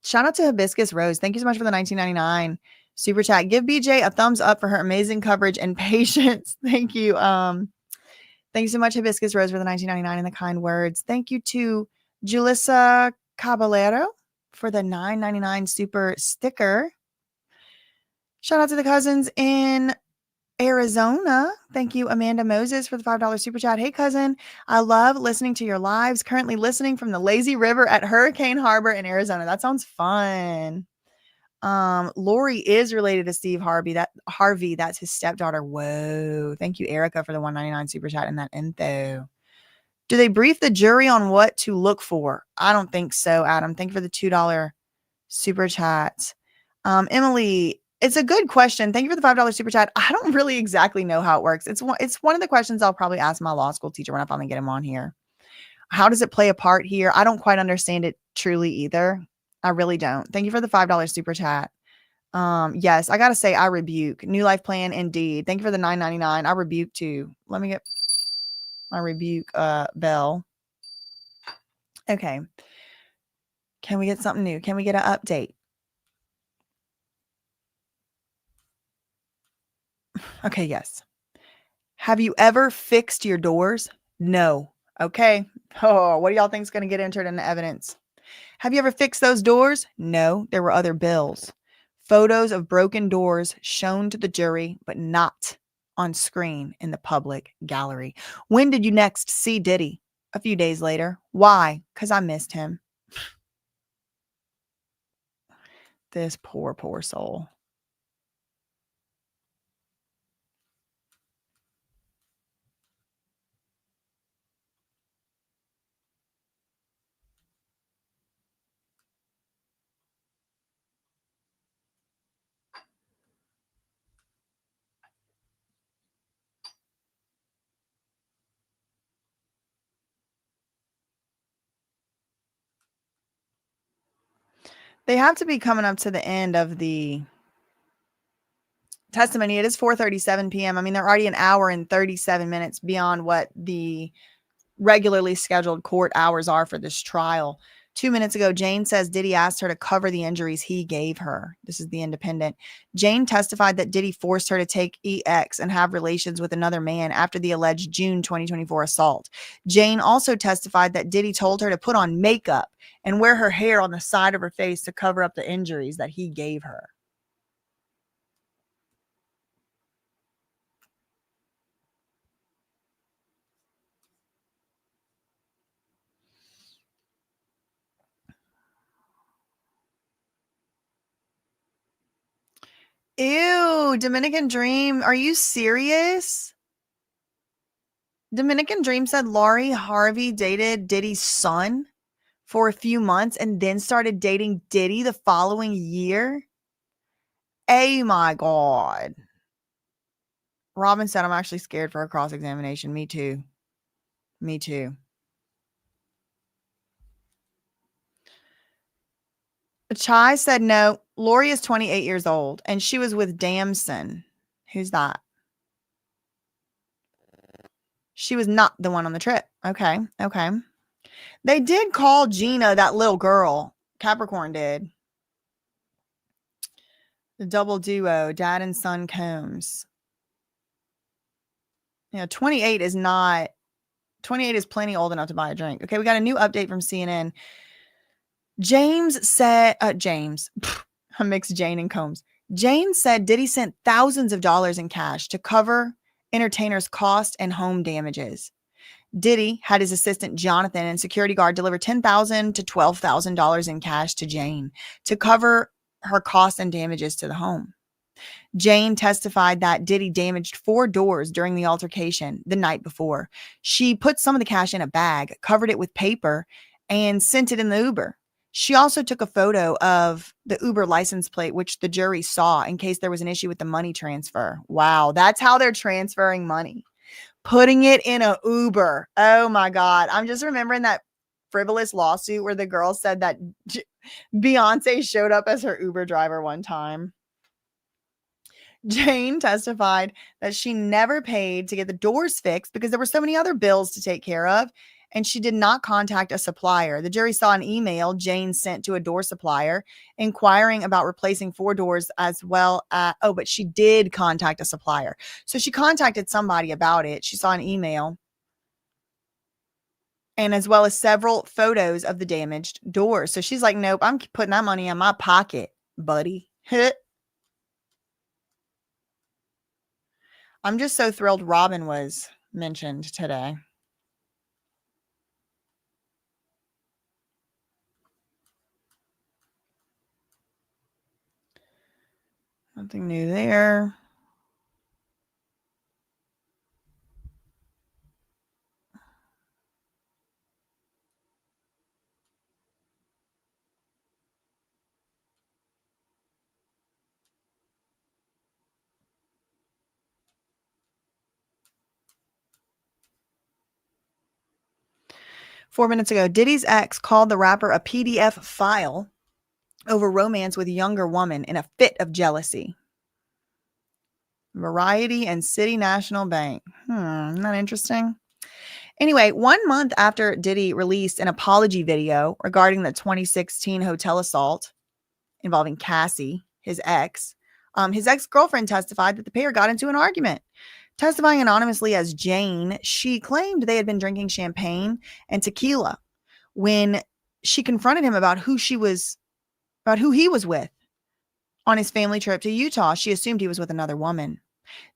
Shout out to Hibiscus Rose. Thank you so much for the $19.99 super chat. Give BJ a thumbs up for her amazing coverage and patience. Thank you. Thank you so much, Hibiscus Rose, for the $19.99 and the kind words. Thank you to Julissa Caballero for the $9.99 super sticker. Shout out to the cousins in Arizona. Thank you, Amanda Moses, for the $5 super chat. Hey, cousin, I love listening to your lives. Currently listening from the lazy river at Hurricane Harbor in Arizona. That sounds fun. Lori is related to Steve Harvey. That's his stepdaughter. Whoa. Thank you, Erica, for the $1.99 super chat and that info. Do they brief the jury on what to look for? I don't think so, Adam. Thank you for the $2 super chat. Emily, it's a good question. Thank you for the $5 super chat. I don't really exactly know how it works. It's one of the questions I'll probably ask my law school teacher when I finally get him on here. How does it play a part here? I don't quite understand it truly either. I really don't. Thank you for the $5 super chat. Yes, I gotta say, I rebuke. New Life Plan, indeed. Thank you for the $9.99. I rebuke too. Let me get my rebuke bell. Okay. Can we get something new? Can we get an update? Okay, yes. Have you ever fixed your doors? No. Okay. Oh, what do y'all think is going to get entered in the evidence? Have you ever fixed those doors? No, there were other bills. Photos of broken doors shown to the jury, but not on screen in the public gallery. When did you next see Diddy? A few days later. Why? Because I missed him. This poor, poor soul. They have to be coming up to the end of the testimony. It is 4:37 p.m. I mean, they're already an hour and 37 minutes beyond what the regularly scheduled court hours are for this trial. 2 minutes ago, Jane says Diddy asked her to cover the injuries he gave her. This is the Independent. Jane testified that Diddy forced her to take EX and have relations with another man after the alleged June 2024 assault. Jane also testified that Diddy told her to put on makeup and wear her hair on the side of her face to cover up the injuries that he gave her. Ew, Dominican Dream. Are you serious? Dominican Dream said Lori Harvey dated Diddy's son for a few months and then started dating Diddy the following year. Oh my God. Robin said, I'm actually scared for a cross-examination. Me too. Me too. Chai said, no, Lori is 28 years old and she was with Damson. Who's that? She was not the one on the trip. Okay. Okay. They did call Gina that little girl. Capricorn did. The double duo, dad and son Combs. 28 is not, 28 is plenty old enough to buy a drink. Okay, we got a new update from CNN. James said, I mixed Jane and Combs. Jane said Diddy sent thousands of dollars in cash to cover entertainers' cost and home damages. Diddy had his assistant Jonathan and security guard deliver $10,000 to $12,000 in cash to Jane to cover her costs and damages to the home. Jane testified that Diddy damaged 4 doors during the altercation the night before. She put some of the cash in a bag, covered it with paper, and sent it in the Uber. She also took a photo of the Uber license plate, which the jury saw in case there was an issue with the money transfer. Wow, that's how they're transferring money. Putting it in a Uber. Oh my God. I'm just remembering that frivolous lawsuit where the girl said that Beyonce showed up as her Uber driver one time. Jane testified that she never paid to get the doors fixed because there were so many other bills to take care of, and she did not contact a supplier. The jury saw an email Jane sent to a door supplier inquiring about replacing 4 doors as well. But she did contact a supplier. So she contacted somebody about it. She saw an email, and as well as several photos of the damaged doors. So she's like, nope, I'm putting that money in my pocket, buddy. I'm just so thrilled Robin was mentioned today. Nothing new there. Four minutes ago, Diddy's ex called the rapper a PDF file over romance with younger woman in a fit of jealousy. Variety and City National Bank. Isn't that interesting? Anyway, 1 month after Diddy released an apology video regarding the 2016 hotel assault involving Cassie, his ex-girlfriend testified that the pair got into an argument. Testifying anonymously as Jane, she claimed they had been drinking champagne and tequila when she confronted him about who he was with. On his family trip to Utah, she assumed he was with another woman.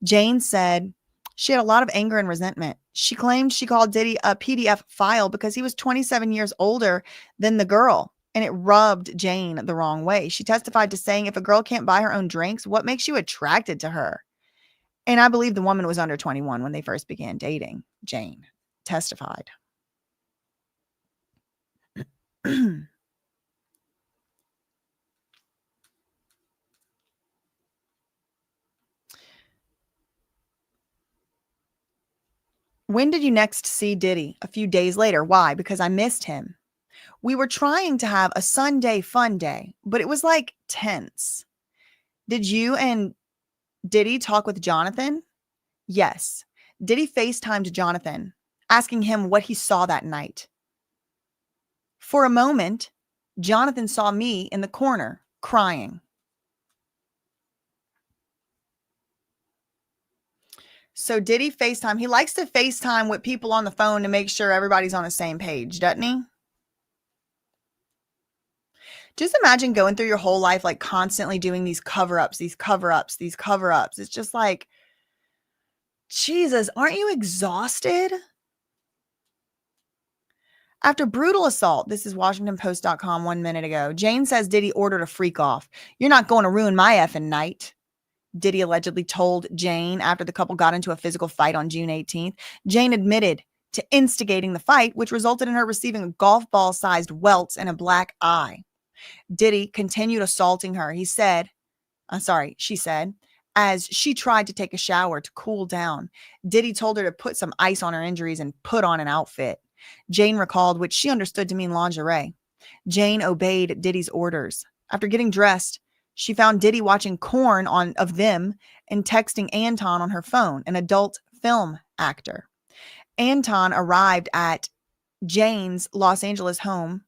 Jane said she had a lot of anger and resentment. She claimed she called Diddy a PDF file because he was 27 years older than the girl, and it rubbed Jane the wrong way. She testified to saying, if a girl can't buy her own drinks, what makes you attracted to her? And I believe the woman was under 21 when they first began dating, Jane testified. When did you next see Diddy? A few days later. Why? Because I missed him. We were trying to have a Sunday fun day, but it was like tense. Did you and Diddy talk with Jonathan? Yes. Diddy FaceTimed Jonathan, asking him what he saw that night. For a moment, Jonathan saw me in the corner crying. So Diddy FaceTime. He likes to FaceTime with people on the phone to make sure everybody's on the same page, doesn't he? Just imagine going through your whole life like constantly doing these cover-ups. It's just like, Jesus, aren't you exhausted? After brutal assault, this is WashingtonPost.com 1 minute ago, Jane says Diddy ordered a freak off. You're not going to ruin my effing night, Diddy allegedly told Jane after the couple got into a physical fight on June 18th. Jane admitted to instigating the fight, which resulted in her receiving a golf ball-sized welts and a black eye. Diddy continued assaulting her. She said, as she tried to take a shower to cool down. Diddy told her to put some ice on her injuries and put on an outfit. Jane recalled, which she understood to mean lingerie. Jane obeyed Diddy's orders. After getting dressed, she found Diddy watching porn of them and texting Anton on her phone, an adult film actor. Anton arrived at Jane's Los Angeles home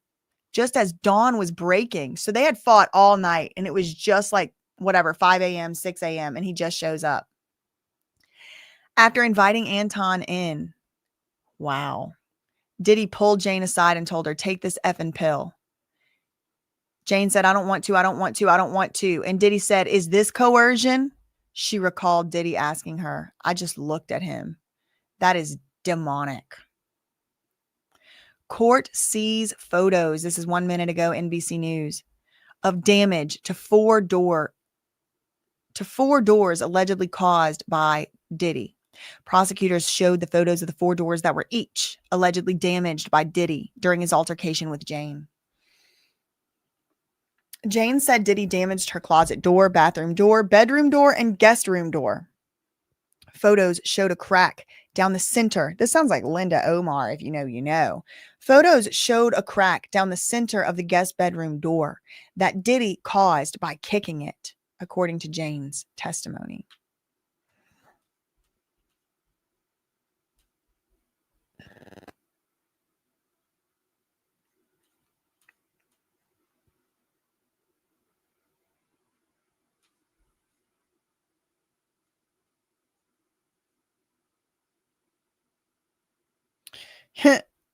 just as dawn was breaking. So they had fought all night, and it was just like, 5 a.m., 6 a.m., and he just shows up. After inviting Anton in, Diddy pulled Jane aside and told her, take this effing pill. Jane said, I don't want to. And Diddy said, is this coercion? She recalled Diddy asking her. I just looked at him. That is demonic. Court sees photos. This is 1 minute ago, NBC News, of damage to four doors allegedly caused by Diddy. Prosecutors showed the photos of the 4 doors that were each allegedly damaged by Diddy during his altercation with Jane. Jane said Diddy damaged her closet door, bathroom door, bedroom door, and guest room door. Photos showed a crack down the center. This sounds like Linda Omar, if you know, you know. Photos showed a crack down the center of the guest bedroom door that Diddy caused by kicking it, according to Jane's testimony.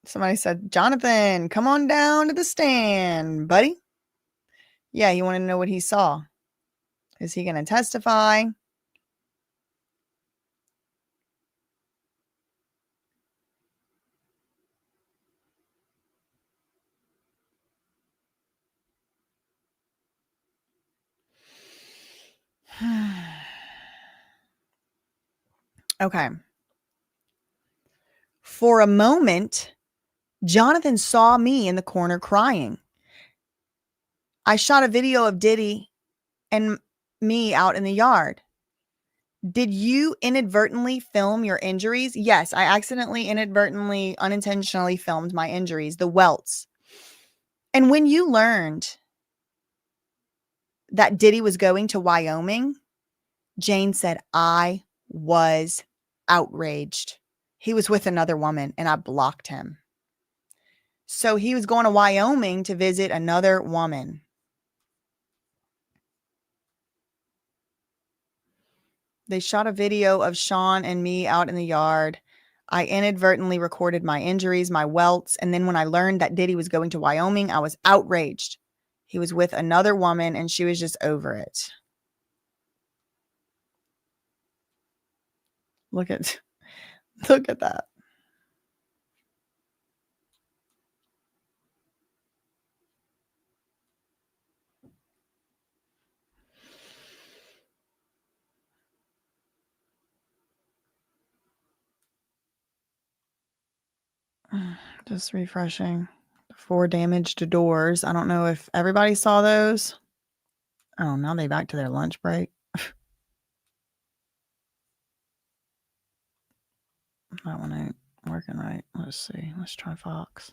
Somebody said, Jonathan, come on down to the stand, buddy. Yeah, you want to know what he saw. Is he going to testify? Okay. For a moment, Jonathan saw me in the corner crying. I shot a video of Diddy and me out in the yard. Did you inadvertently film your injuries? Yes, I accidentally, inadvertently, unintentionally filmed my injuries, the welts. And when you learned that Diddy was going to Wyoming, Jane said, I was outraged. He was with another woman and I blocked him. So he was going to Wyoming to visit another woman. They shot a video of Sean and me out in the yard. I inadvertently recorded my injuries, my welts. And then when I learned that Diddy was going to Wyoming, I was outraged. He was with another woman and she was just over it. Look at that. Just refreshing. 4 damaged doors. I don't know if everybody saw those. Oh, now they back to their lunch break. That one ain't working right. Let's see. Let's try Fox.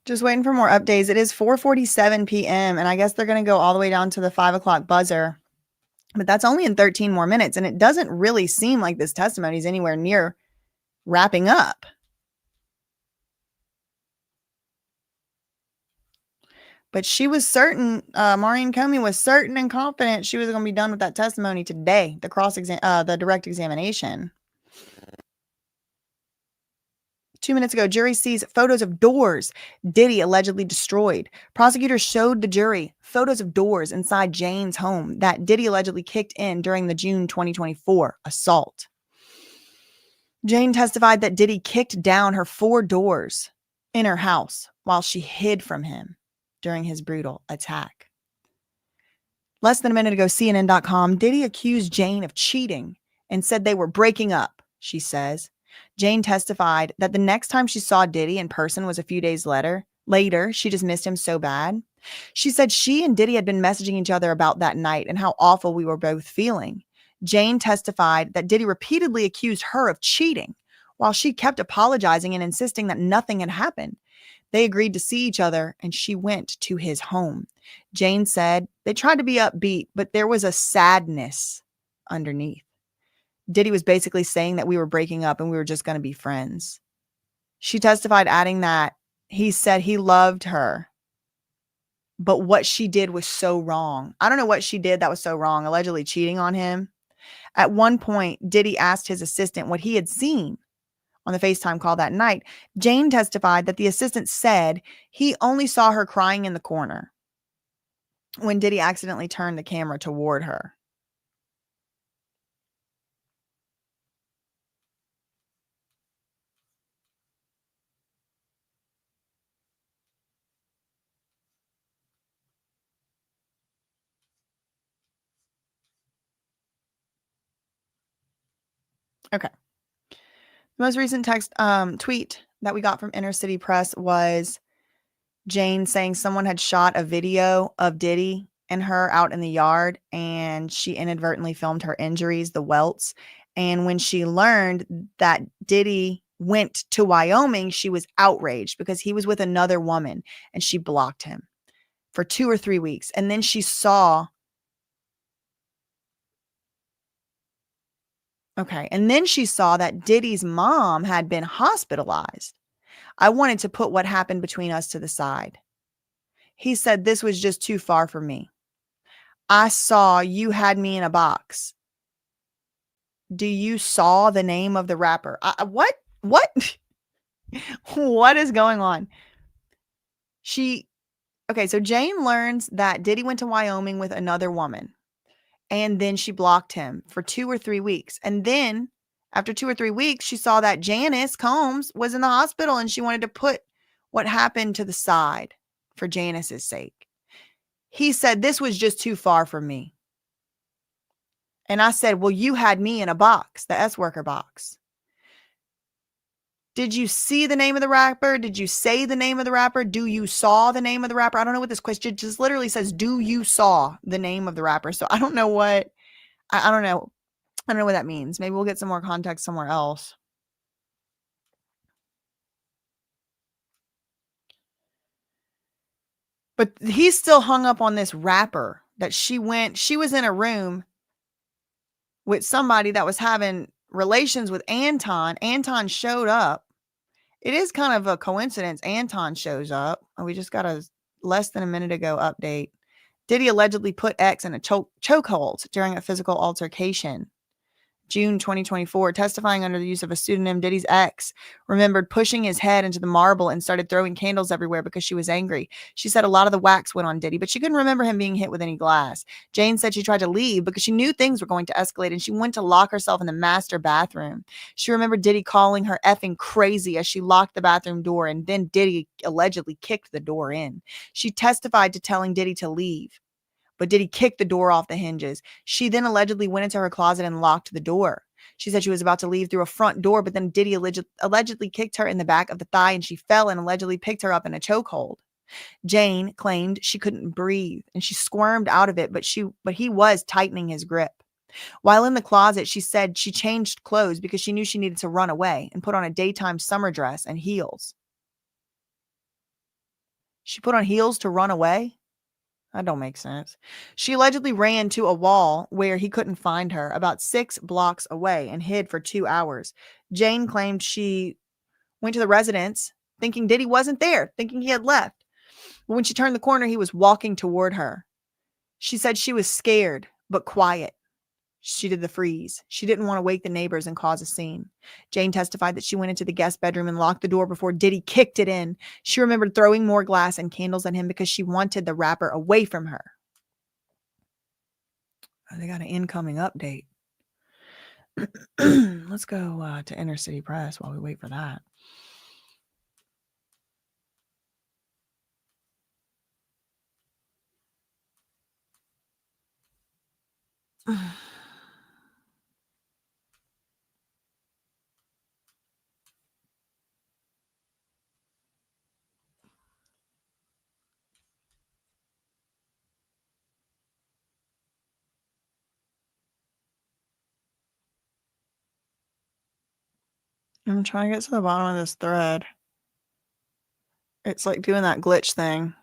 Just waiting for more updates. It is 4:47 p.m. and I guess they're going to go all the way down to the 5 o'clock buzzer. But that's only in 13 more minutes. And it doesn't really seem like this testimony is anywhere near wrapping up. But she was certain, Maureen Comey was certain and confident she was going to be done with that testimony today, the direct examination. 2 minutes ago, jury sees photos of doors Diddy allegedly destroyed. Prosecutors showed the jury photos of doors inside Jane's home that Diddy allegedly kicked in during the June 2024 assault. Jane testified that Diddy kicked down her 4 doors in her house while she hid from him during his brutal attack. Less than a minute ago, CNN.com, Diddy accused Jane of cheating and said they were breaking up, she says. Jane testified that the next time she saw Diddy in person was a few days later. She just missed him so bad. She said she and Diddy had been messaging each other about that night and how awful we were both feeling. Jane testified that Diddy repeatedly accused her of cheating while she kept apologizing and insisting that nothing had happened. They agreed to see each other and she went to his home. Jane said they tried to be upbeat, but there was a sadness underneath. Diddy was basically saying that we were breaking up and we were just going to be friends. She testified, adding that he said he loved her, but what she did was so wrong. I don't know what she did that was so wrong, allegedly cheating on him. At one point, Diddy asked his assistant what he had seen on the FaceTime call that night. Jane testified that the assistant said he only saw her crying in the corner when Diddy accidentally turned the camera toward her. Okay. The most recent tweet that we got from Inner City Press was Jane saying someone had shot a video of Diddy and her out in the yard, and she inadvertently filmed her injuries, the welts. And when she learned that Diddy went to Wyoming, she was outraged because he was with another woman, and she blocked him for 2 or 3 weeks. And then she saw that Diddy's mom had been hospitalized. I wanted to put what happened between us to the side. He said this was just too far for me. I saw you had me in a box. Do you saw the name of the rapper? What? What? What is going on? Okay, so Jane learns that Diddy went to Wyoming with another woman, and then she blocked him for 2 or 3 weeks. And then after 2 or 3 weeks, she saw that Janice Combs was in the hospital, and she wanted to put what happened to the side for Janice's sake. He said, this was just too far for me. And I said, well, you had me in a box, the S worker box. Did you see the name of the rapper? Did you say the name of the rapper? Do you saw the name of the rapper? I don't know what this question just literally says. Do you saw the name of the rapper? So I don't know what, I don't know. I don't know what that means. Maybe we'll get some more context somewhere else. But he's still hung up on this rapper that she was in a room with somebody that was having relations with Anton. Anton showed up. It is kind of a coincidence. Anton shows up. We just got a less than a minute ago update. Diddy allegedly put X in a chokehold during a physical altercation. June 2024, testifying under the use of a pseudonym, Diddy's ex remembered pushing his head into the marble and started throwing candles everywhere because she was angry. She said a lot of the wax went on Diddy, but she couldn't remember him being hit with any glass. Jane said she tried to leave because she knew things were going to escalate, and she went to lock herself in the master bathroom. She remembered Diddy calling her effing crazy as she locked the bathroom door, and then Diddy allegedly kicked the door in. She testified to telling Diddy to leave, but Diddy kicked the door off the hinges. She then allegedly went into her closet and locked the door. She said she was about to leave through a front door, but then Diddy allegedly kicked her in the back of the thigh, and she fell and allegedly picked her up in a chokehold. Jane claimed she couldn't breathe, and she squirmed out of it, but he was tightening his grip. While in the closet, she said she changed clothes because she knew she needed to run away and put on a daytime summer dress and heels. She put on heels to run away? That don't make sense. She allegedly ran to a wall where he couldn't find her, about 6 blocks away, and hid for 2 hours. Jane claimed she went to the residence thinking Diddy wasn't there, thinking he had left. But when she turned the corner, he was walking toward her. She said she was scared, but quiet. She did the freeze. She didn't want to wake the neighbors and cause a scene. Jane testified that she went into the guest bedroom and locked the door before Diddy kicked it in. She remembered throwing more glass and candles at him because she wanted the rapper away from her. Oh, they got an incoming update. Let's go to Inner City Press while we wait for that. I'm trying to get to the bottom of this thread. It's like doing that glitch thing.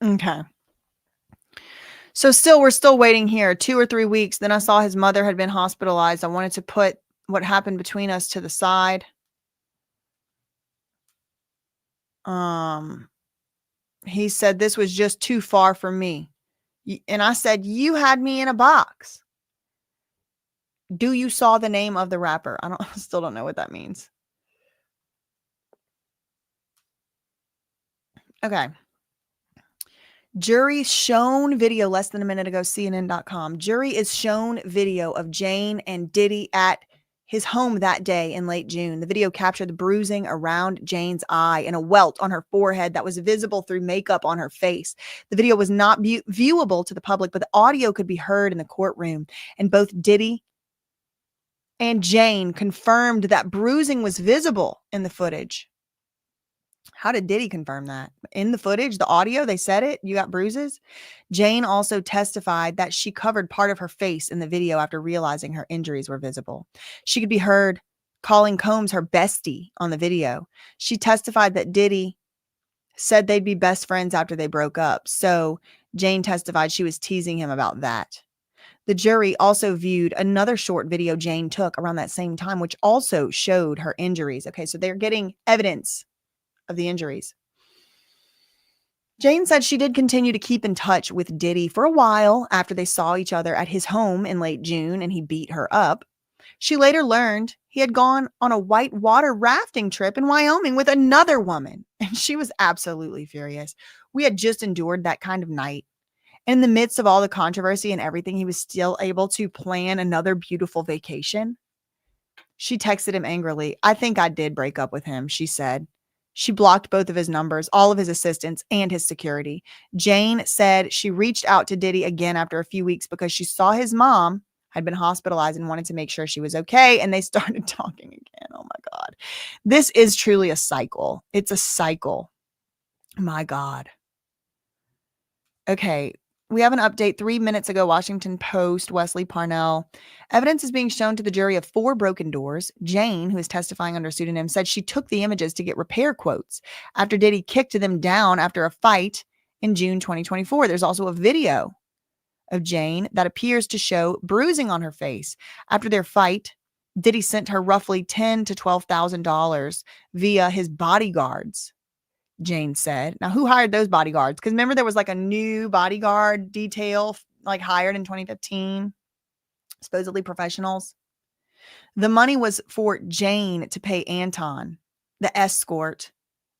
Okay. So we're still waiting here 2 or 3 weeks. Then I saw his mother had been hospitalized. I wanted to put what happened between us to the side. He said this was just too far for me. And I said, you had me in a box. Do you saw the name of the rapper? I still don't know what that means. Okay. Jury shown video less than a minute ago, CNN.com. Jury is shown video of Jane and Diddy at his home that day in late June. The video captured the bruising around Jane's eye and a welt on her forehead that was visible through makeup on her face. The video was not viewable to the public, but the audio could be heard in the courtroom. And both Diddy and Jane confirmed that bruising was visible in the footage. How did Diddy confirm that? In the footage, the audio, they said it, you got bruises? Jane also testified that she covered part of her face in the video after realizing her injuries were visible. She could be heard calling Combs her bestie on the video. She testified that Diddy said they'd be best friends after they broke up. So Jane testified she was teasing him about that. The jury also viewed another short video Jane took around that same time, which also showed her injuries. Okay, so they're getting evidence of the injuries. Jane said she did continue to keep in touch with Diddy for a while after they saw each other at his home in late June and he beat her up. She later learned he had gone on a whitewater rafting trip in Wyoming with another woman, and she was absolutely furious. We had just endured that kind of night. In the midst of all the controversy and everything, he was still able to plan another beautiful vacation. She texted him angrily. "I think I did break up with him," she said. She blocked both of his numbers, all of his assistants, and his security. Jane said she reached out to Diddy again after a few weeks because she saw his mom had been hospitalized and wanted to make sure she was okay, and they started talking again. Oh my God. This is truly a cycle. It's a cycle. My God. Okay. We have an update 3 minutes ago. Washington Post, Wesley Parnell. Evidence is being shown to the jury of 4 broken doors. Jane, who is testifying under pseudonym, said she took the images to get repair quotes after Diddy kicked them down after a fight in June 2024. There's also a video of Jane that appears to show bruising on her face. After their fight, Diddy sent her roughly $10,000 to $12,000 via his bodyguards, Jane said. Now, who hired those bodyguards? Because remember, there was like a new bodyguard detail like hired in 2015, supposedly professionals. The money was for Jane to pay Anton, the escort,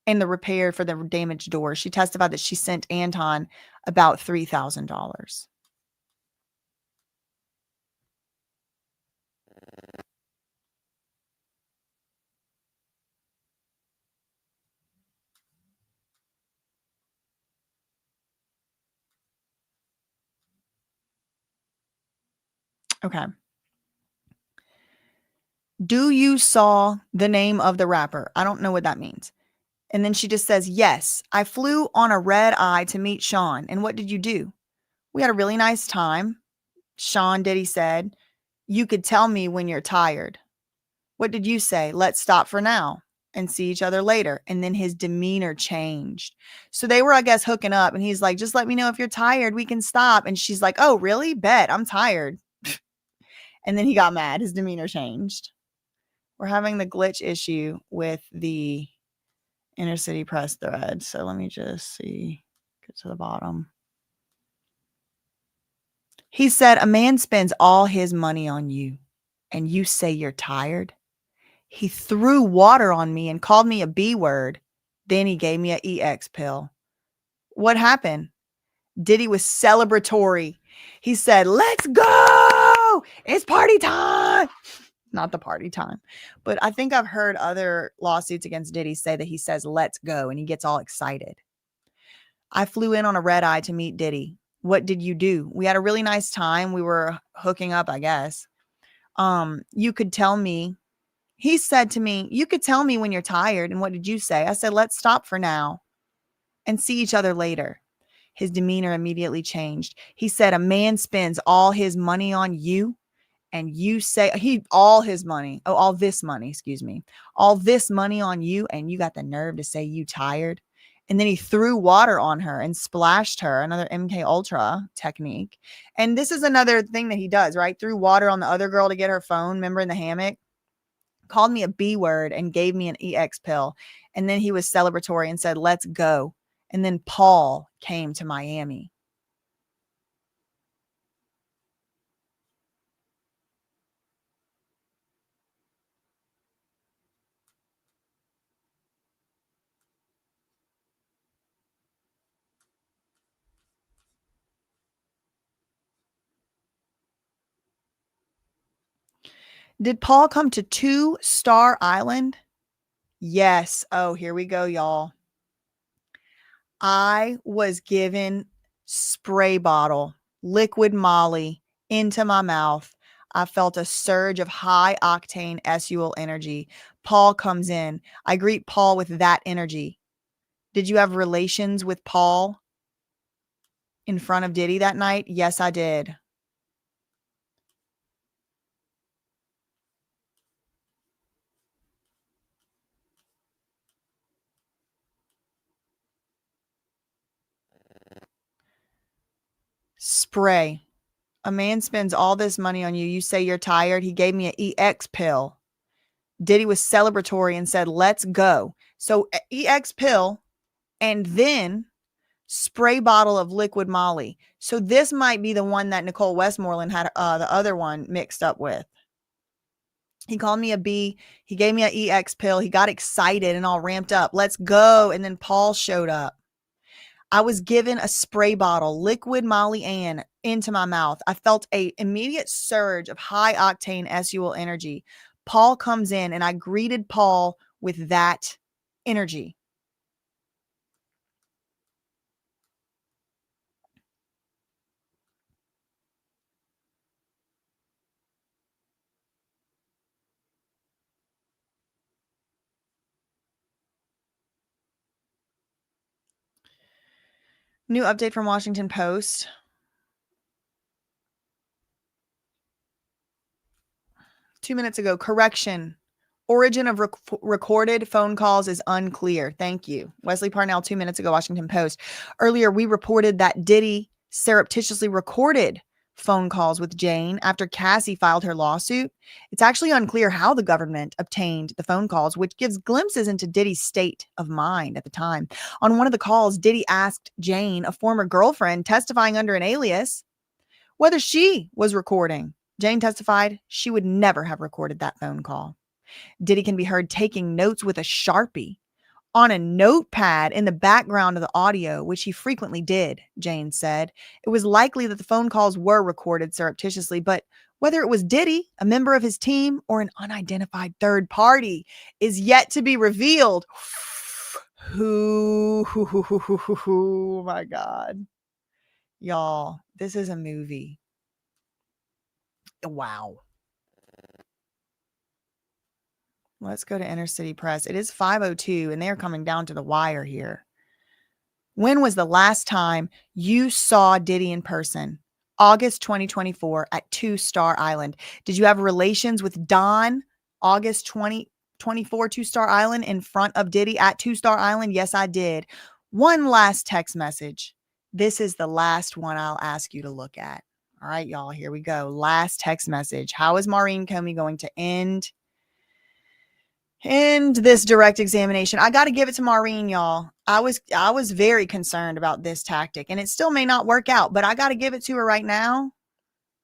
and the repair for the damaged doors. She testified that she sent Anton about $3,000. Okay. Do you saw the name of the rapper? I don't know what that means. And then she just says, yes, I flew on a red eye to meet Sean. And what did you do? We had a really nice time. Sean Diddy said, you could tell me when you're tired. What did you say? Let's stop for now and see each other later. And then his demeanor changed. So they were, I guess, hooking up. And he's like, just let me know if you're tired. We can stop. And she's like, oh, really? Bet. I'm tired. And then he got mad. His demeanor changed. We're having the glitch issue with the Inner City Press thread. So let me just see. Get to the bottom. He said, a man spends all his money on you and you say you're tired. He threw water on me and called me a B word. Then he gave me an EX pill. What happened? Diddy was celebratory. He said, let's go. It's party time. Not the party time. But I think I've heard other lawsuits against Diddy say that he says, let's go. And he gets all excited. I flew in on a red eye to meet Diddy. What did you do? We had a really nice time. We were hooking up, I guess. You could tell me. He said to me, you could tell me when you're tired. And what did you say? I said, let's stop for now and see each other later. His demeanor immediately changed. He said, a man spends all his money on you and you say all this money, all this money on you. And you got the nerve to say you tired. And then he threw water on her and splashed her, another MK Ultra technique. And this is another thing that he does, right? Threw water on the other girl to get her phone. Remember, in the hammock? Called me a B word and gave me an EX pill. And then he was celebratory and said, let's go. And then Paul came to Miami. Did Paul come to 2-Star Island? Yes. Oh, here we go, y'all. I was given spray bottle, liquid Molly into my mouth. I felt a surge of high octane SUL energy. Paul comes in. I greet Paul with that energy. Did you have relations with Paul in front of Diddy that night? Yes, I did. Spray. A man spends all this money on you. You say you're tired. He gave me an EX pill. Diddy was celebratory and said, let's go. So EX pill and then spray bottle of liquid Molly. So this might be the one that Nicole Westmoreland had the other one mixed up with. He called me a B. He gave me an EX pill. He got excited and all ramped up. Let's go. And then Paul showed up. I was given a spray bottle, liquid Molly Ann, into my mouth. I felt an immediate surge of high octane SUL energy. Paul comes in and I greeted Paul with that energy. New update from Washington Post. Two minutes ago, correction. Origin of recorded phone calls is unclear. Thank you. Wesley Parnell, 2 minutes ago, Washington Post. Earlier, we reported that Diddy surreptitiously recorded phone calls with Jane after Cassie filed her lawsuit. It's actually unclear how the government obtained the phone calls, which gives glimpses into Diddy's state of mind at the time. On one of the calls, Diddy asked Jane, a former girlfriend testifying under an alias, whether she was recording. Jane testified she would never have recorded that phone call. Diddy can be heard taking notes with a Sharpie on a notepad in the background of the audio, which he frequently did, Jane said. It was likely that the phone calls were recorded surreptitiously, but whether it was Diddy, a member of his team, or an unidentified third party is yet to be revealed. Oh my God. Y'all, this is a movie. Wow. Let's go to Inner City Press. It is 5:02 and they're coming down to the wire here. When was the last time you saw Diddy in person? August 2024 at 2-Star Island. Did you have relations with Don? August 2024, 2-Star Island in front of Diddy at 2-Star Island? Yes, I did. One last text message. This is the last one I'll ask you to look at. All right, y'all, here we go. Last text message. How is Maureen Comey going to end this direct examination? I got to give it to Maureen, y'all. I was very concerned about this tactic, and it still may not work out, but I got to give it to her right now.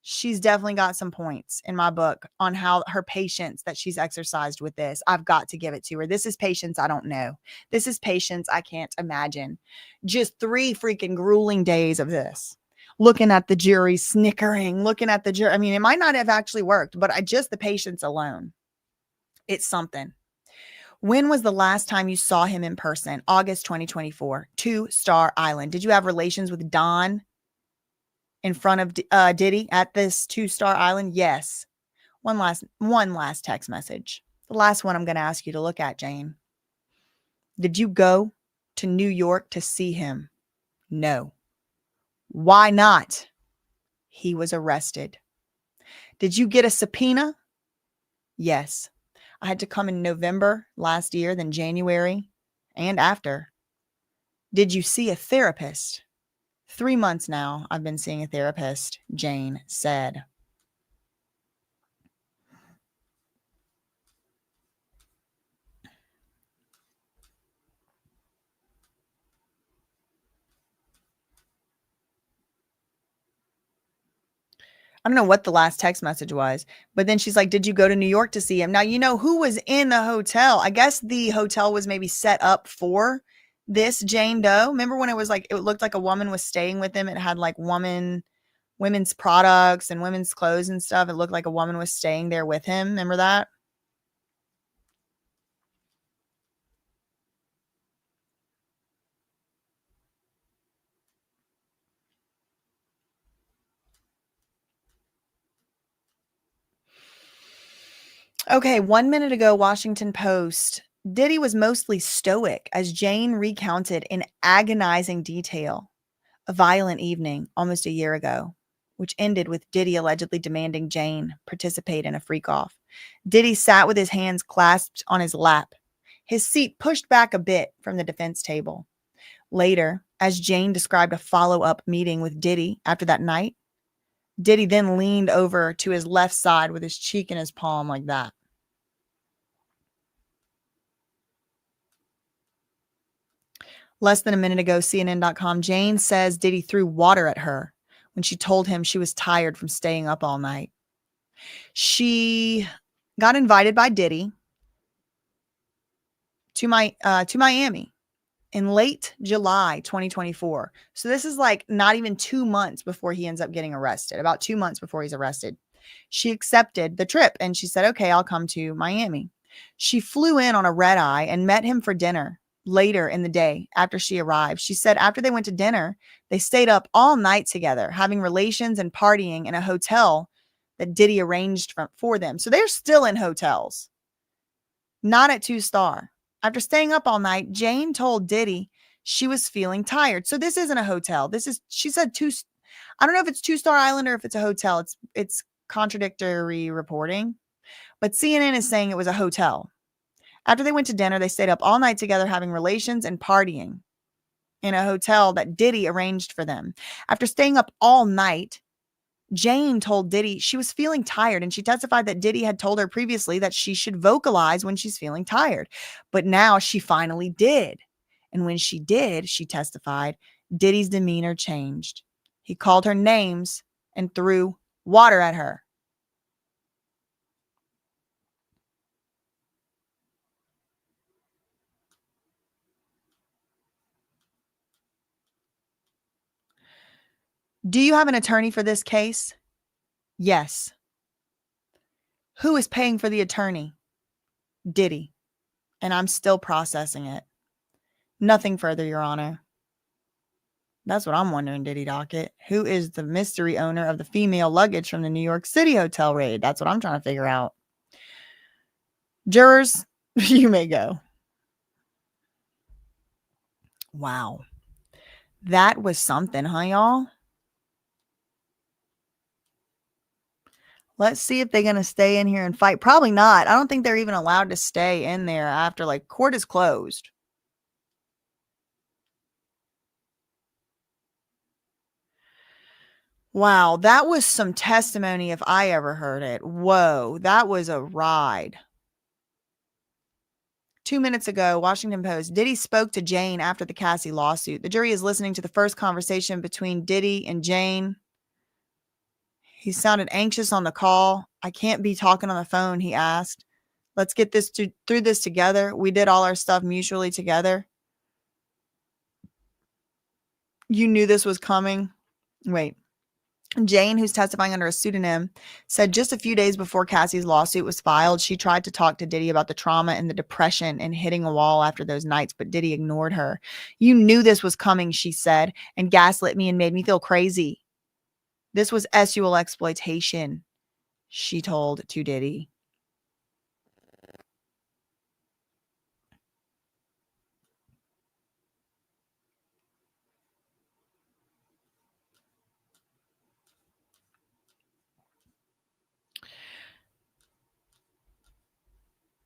She's definitely got some points in my book on how her patience that she's exercised with this. I've got to give it to her. This is patience I don't know. This is patience I can't imagine. Just 3 freaking grueling days of this. Looking at the jury, snickering, looking at the jury. I mean, it might not have actually worked, but just the patience alone. It's something. When was the last time you saw him in person? August 2024, 2-Star Island. Did you have relations with Don in front of Diddy at this 2-Star Island? Yes. One last text message. The last one I'm going to ask you to look at, Jane. Did you go to New York to see him? No. Why not? He was arrested. Did you get a subpoena? Yes. I had to come in November last year, then January, and after. Did you see a therapist? 3 months now I've been seeing a therapist, Jane said. I don't know what the last text message was, but then she's like, did you go to New York to see him? Now, you know who was in the hotel? I guess the hotel was maybe set up for this Jane Doe. Remember when it was like, it looked like a woman was staying with him. It had like woman women's products and women's clothes and stuff. It looked like a woman was staying there with him. Remember that? Okay, 1 minute ago, Washington Post. Diddy was mostly stoic as Jane recounted in agonizing detail a violent evening almost a year ago, which ended with Diddy allegedly demanding Jane participate in a freak-off. Diddy sat with his hands clasped on his lap, his seat pushed back a bit from the defense table. Later, as Jane described a follow-up meeting with Diddy after that night, Diddy then leaned over to his left side with his cheek in his palm like that. Less than a minute ago, CNN.com, Jane says Diddy threw water at her when she told him she was tired from staying up all night. She got invited by Diddy to Miami in late July 2024. So this is like not even 2 months before he ends up getting arrested, about 2 months before he's arrested. She accepted the trip and she said, okay, I'll come to Miami. She flew in on a red eye and met him for dinner later in the day after she arrived. She said after they went to dinner, they stayed up all night together, having relations and partying in a hotel that Diddy arranged for them. So they're still in hotels, not at 2-star. After staying up all night, Jane told Diddy she was feeling tired. So this isn't a hotel. This is, she said, I don't know if it's 2-Star Island or if it's a hotel. It's contradictory reporting, but CNN is saying it was a hotel. After they went to dinner, they stayed up all night together having relations and partying in a hotel that Diddy arranged for them. After staying up all night, Jane told Diddy she was feeling tired, and she testified that Diddy had told her previously that she should vocalize when she's feeling tired. But now she finally did. And when she did, she testified, Diddy's demeanor changed. He called her names and threw water at her. Do you have an attorney for this case? Yes. Who is paying for the attorney? Diddy. And I'm still processing it. Nothing further, Your Honor. That's what I'm wondering, Diddy Docket. Who is the mystery owner of the female luggage from the New York City hotel raid? That's what I'm trying to figure out. Jurors, you may go. Wow. That was something, huh, y'all? Let's see if they're going to stay in here and fight. Probably not. I don't think they're even allowed to stay in there after, like, court is closed. Wow, that was some testimony if I ever heard it. Whoa, that was a ride. 2 minutes ago, Washington Post, Diddy spoke to Jane after the Cassie lawsuit. The jury is listening to the first conversation between Diddy and Jane. He sounded anxious on the call. I can't be talking on the phone, he asked. Let's get through this together. We did all our stuff mutually together. You knew this was coming. Wait. Jane, who's testifying under a pseudonym, said just a few days before Cassie's lawsuit was filed, she tried to talk to Diddy about the trauma and the depression and hitting a wall after those nights, but Diddy ignored her. You knew this was coming, she said, and gaslit me and made me feel crazy. This was sexual exploitation, she told to Diddy.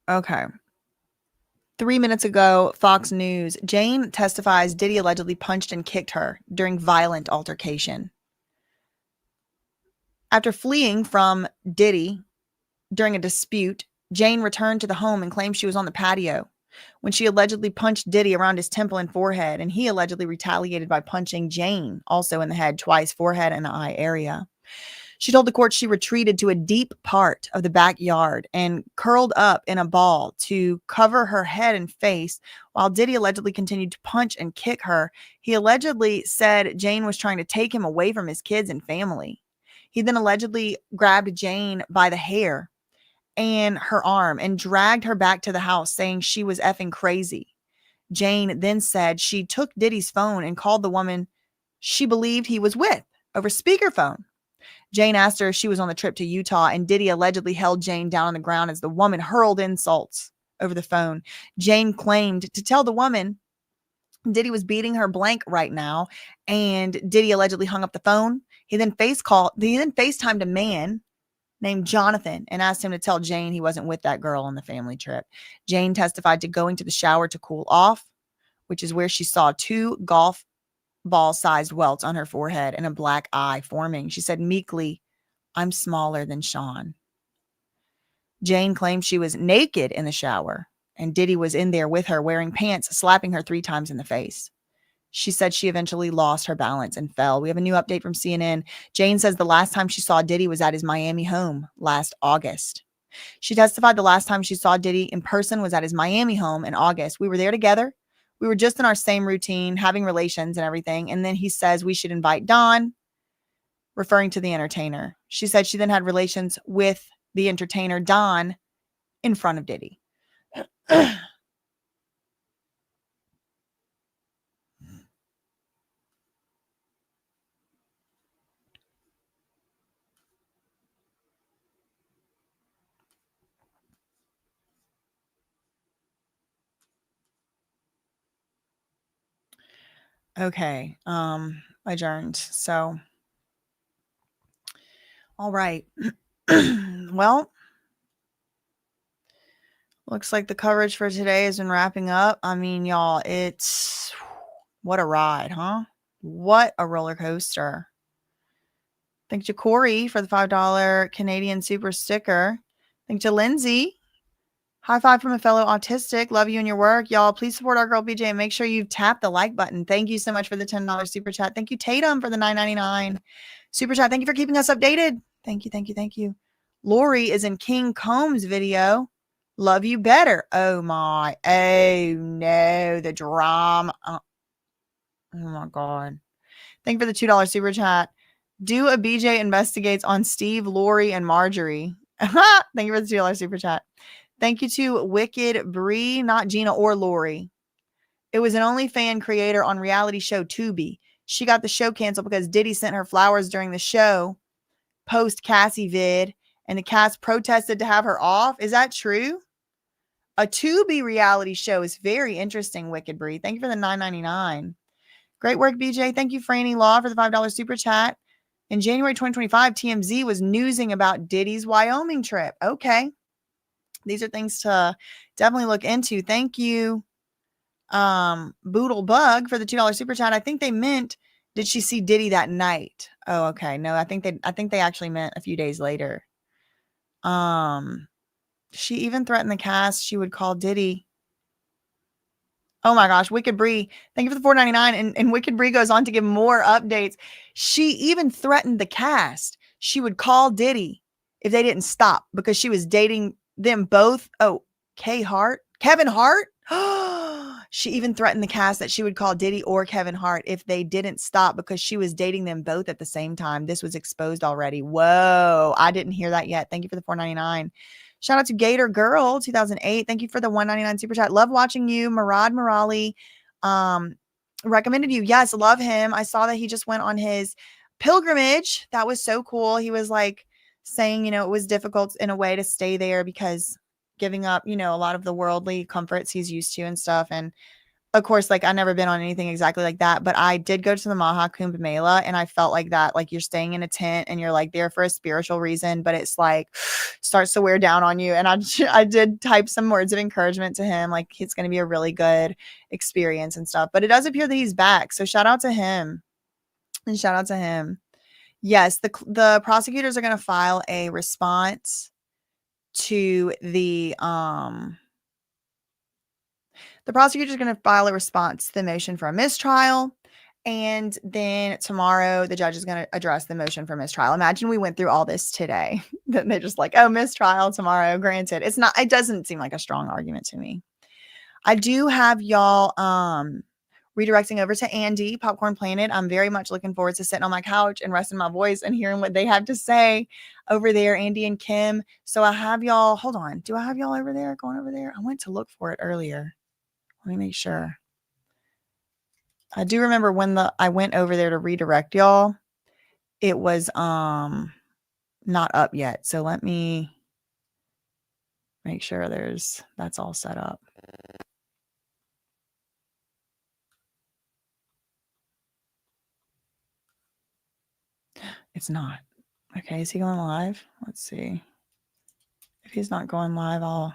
Okay. 3 minutes ago, Fox News, Jane testifies Diddy allegedly punched and kicked her during violent altercation. After fleeing from Diddy during a dispute, Jane returned to the home and claimed she was on the patio when she allegedly punched Diddy around his temple and forehead, and he allegedly retaliated by punching Jane also in the head twice, forehead and eye area. She told the court she retreated to a deep part of the backyard and curled up in a ball to cover her head and face while Diddy allegedly continued to punch and kick her. He allegedly said Jane was trying to take him away from his kids and family. He then allegedly grabbed Jane by the hair and her arm and dragged her back to the house, saying she was effing crazy. Jane then said she took Diddy's phone and called the woman she believed he was with over speakerphone. Jane asked her if she was on the trip to Utah, and Diddy allegedly held Jane down on the ground as the woman hurled insults over the phone. Jane claimed to tell the woman Diddy was beating her blank right now, and Diddy allegedly hung up the phone. He then FaceTimed a man named Jonathan and asked him to tell Jane he wasn't with that girl on the family trip. Jane testified to going to the shower to cool off, which is where she saw 2 golf ball-sized welts on her forehead and a black eye forming. She said meekly, "I'm smaller than Sean." Jane claimed she was naked in the shower, and Diddy was in there with her wearing pants, slapping her 3 times in the face. She said she eventually lost her balance and fell. We have a new update from CNN. Jane says the last time she saw Diddy was at his Miami home last August. She testified the last time she saw Diddy in person was at his Miami home in August. We were there together. We were just in our same routine, having relations and everything. And then he says we should invite Don, referring to the entertainer. She said she then had relations with the entertainer, Don, in front of Diddy. Okay. Adjourned. So, all right. Well, looks like the coverage for today has been wrapping up. I mean, y'all, it's what a ride, huh? What a roller coaster. Thank you, Corey, for the $5 Canadian super sticker. Thank you, Lindsay. High five from a fellow autistic. Love you and your work. Y'all, please support our girl BJ and make sure you tap the like button. Thank you so much for the $10 super chat. Thank you, Tatum, for the $9.99 super chat. Thank you for keeping us updated. Thank you, thank you, thank you. Lori is in King Combs' video. Love you better. Oh my. Oh no. The drama. Oh my God. Thank you for the $2 super chat. Do a BJ investigates on Steve, Lori, and Marjorie. Thank you for the $2 super chat. Thank you to Wicked Bree, not Gina or Lori. It was an OnlyFans creator on reality show Tubi. She got the show canceled because Diddy sent her flowers during the show post Cassie vid, and the cast protested to have her off. Is that true? A Tubi reality show is very interesting, Wicked Bree. Thank you for the $9.99. Great work, BJ. Thank you, Franny Law, for the $5 super chat. In January 2025, TMZ was newsing about Diddy's Wyoming trip. Okay. These are things to definitely look into. Thank you, Boodle Bug, for the $2 super chat. I think they meant, did she see Diddy that night? Oh, okay. No, I think they actually meant a few days later. She even threatened the cast she would call Diddy. Oh my gosh, Wicked Bree. Thank you for the $4.99. And Wicked Bree goes on to give more updates. She even threatened the cast she would call Diddy if they didn't stop because she was dating them both. Oh, Kevin Hart. She even threatened the cast that she would call Diddy or Kevin Hart if they didn't stop because she was dating them both at the same time. This was exposed already. Whoa, I didn't hear that yet. Thank you for the $4.99. Shout out to Gator Girl 2008. Thank you for the $1.99 super chat. Love watching you. Murad Murali recommended you. Yes, love him. I saw that he just went on his pilgrimage. That was so cool. He was like saying, it was difficult in a way to stay there because giving up, a lot of the worldly comforts he's used to and stuff. And of course, like I've never been on anything exactly like that, but I did go to the Maha Kumbh Mela and I felt like that, like you're staying in a tent and you're like there for a spiritual reason, but it's like starts to wear down on you. And I did type some words of encouragement to him. Like it's going to be a really good experience and stuff, but it does appear that he's back. So shout out to him and shout out to him. Yes. The prosecutors are going to file a response to the prosecutors are going to file a response to the motion for a mistrial. And then tomorrow, the judge is going to address the motion for mistrial. Imagine we went through all this today. Then they're just like, oh, mistrial tomorrow. Granted, it doesn't seem like a strong argument to me. I do have y'all redirecting over to Andy, Popcorn Planet. I'm very much looking forward to sitting on my couch and resting my voice and hearing what they have to say over there, Andy and Kim. So I have y'all, hold on. Do I have y'all over there, going over there? I went to look for it earlier. Let me make sure. I do remember when I went over there to redirect y'all, it was not up yet. So let me make sure that's all set up. It's not. Okay, is he going live? Let's see. If he's not going live,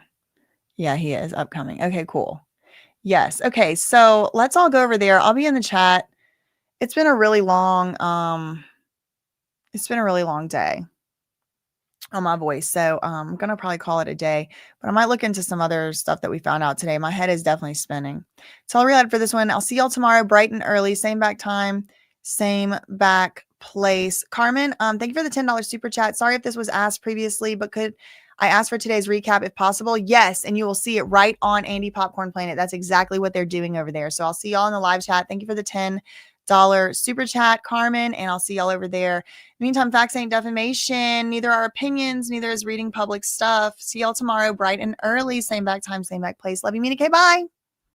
yeah, he is upcoming. Okay, cool. Yes. Okay, so let's all go over there. I'll be in the chat. It's been a really long day on my voice. So I'm going to probably call it a day, but I might look into some other stuff that we found out today. My head is definitely spinning. So I'll read for this one. I'll see y'all tomorrow, bright and early, same back time, same back place. Carmen, thank you for the $10 super chat. Sorry if this was asked previously, but could I ask for today's recap if possible? Yes. And you will see it right on Andy Popcorn Planet. That's exactly what they're doing over there. So I'll see y'all in the live chat. Thank you for the $10 super chat, Carmen, and I'll see y'all over there. Meantime, facts ain't defamation. Neither are opinions. Neither is reading public stuff. See y'all tomorrow, bright and early. Same back time, same back place. Love you, Mina K. Bye.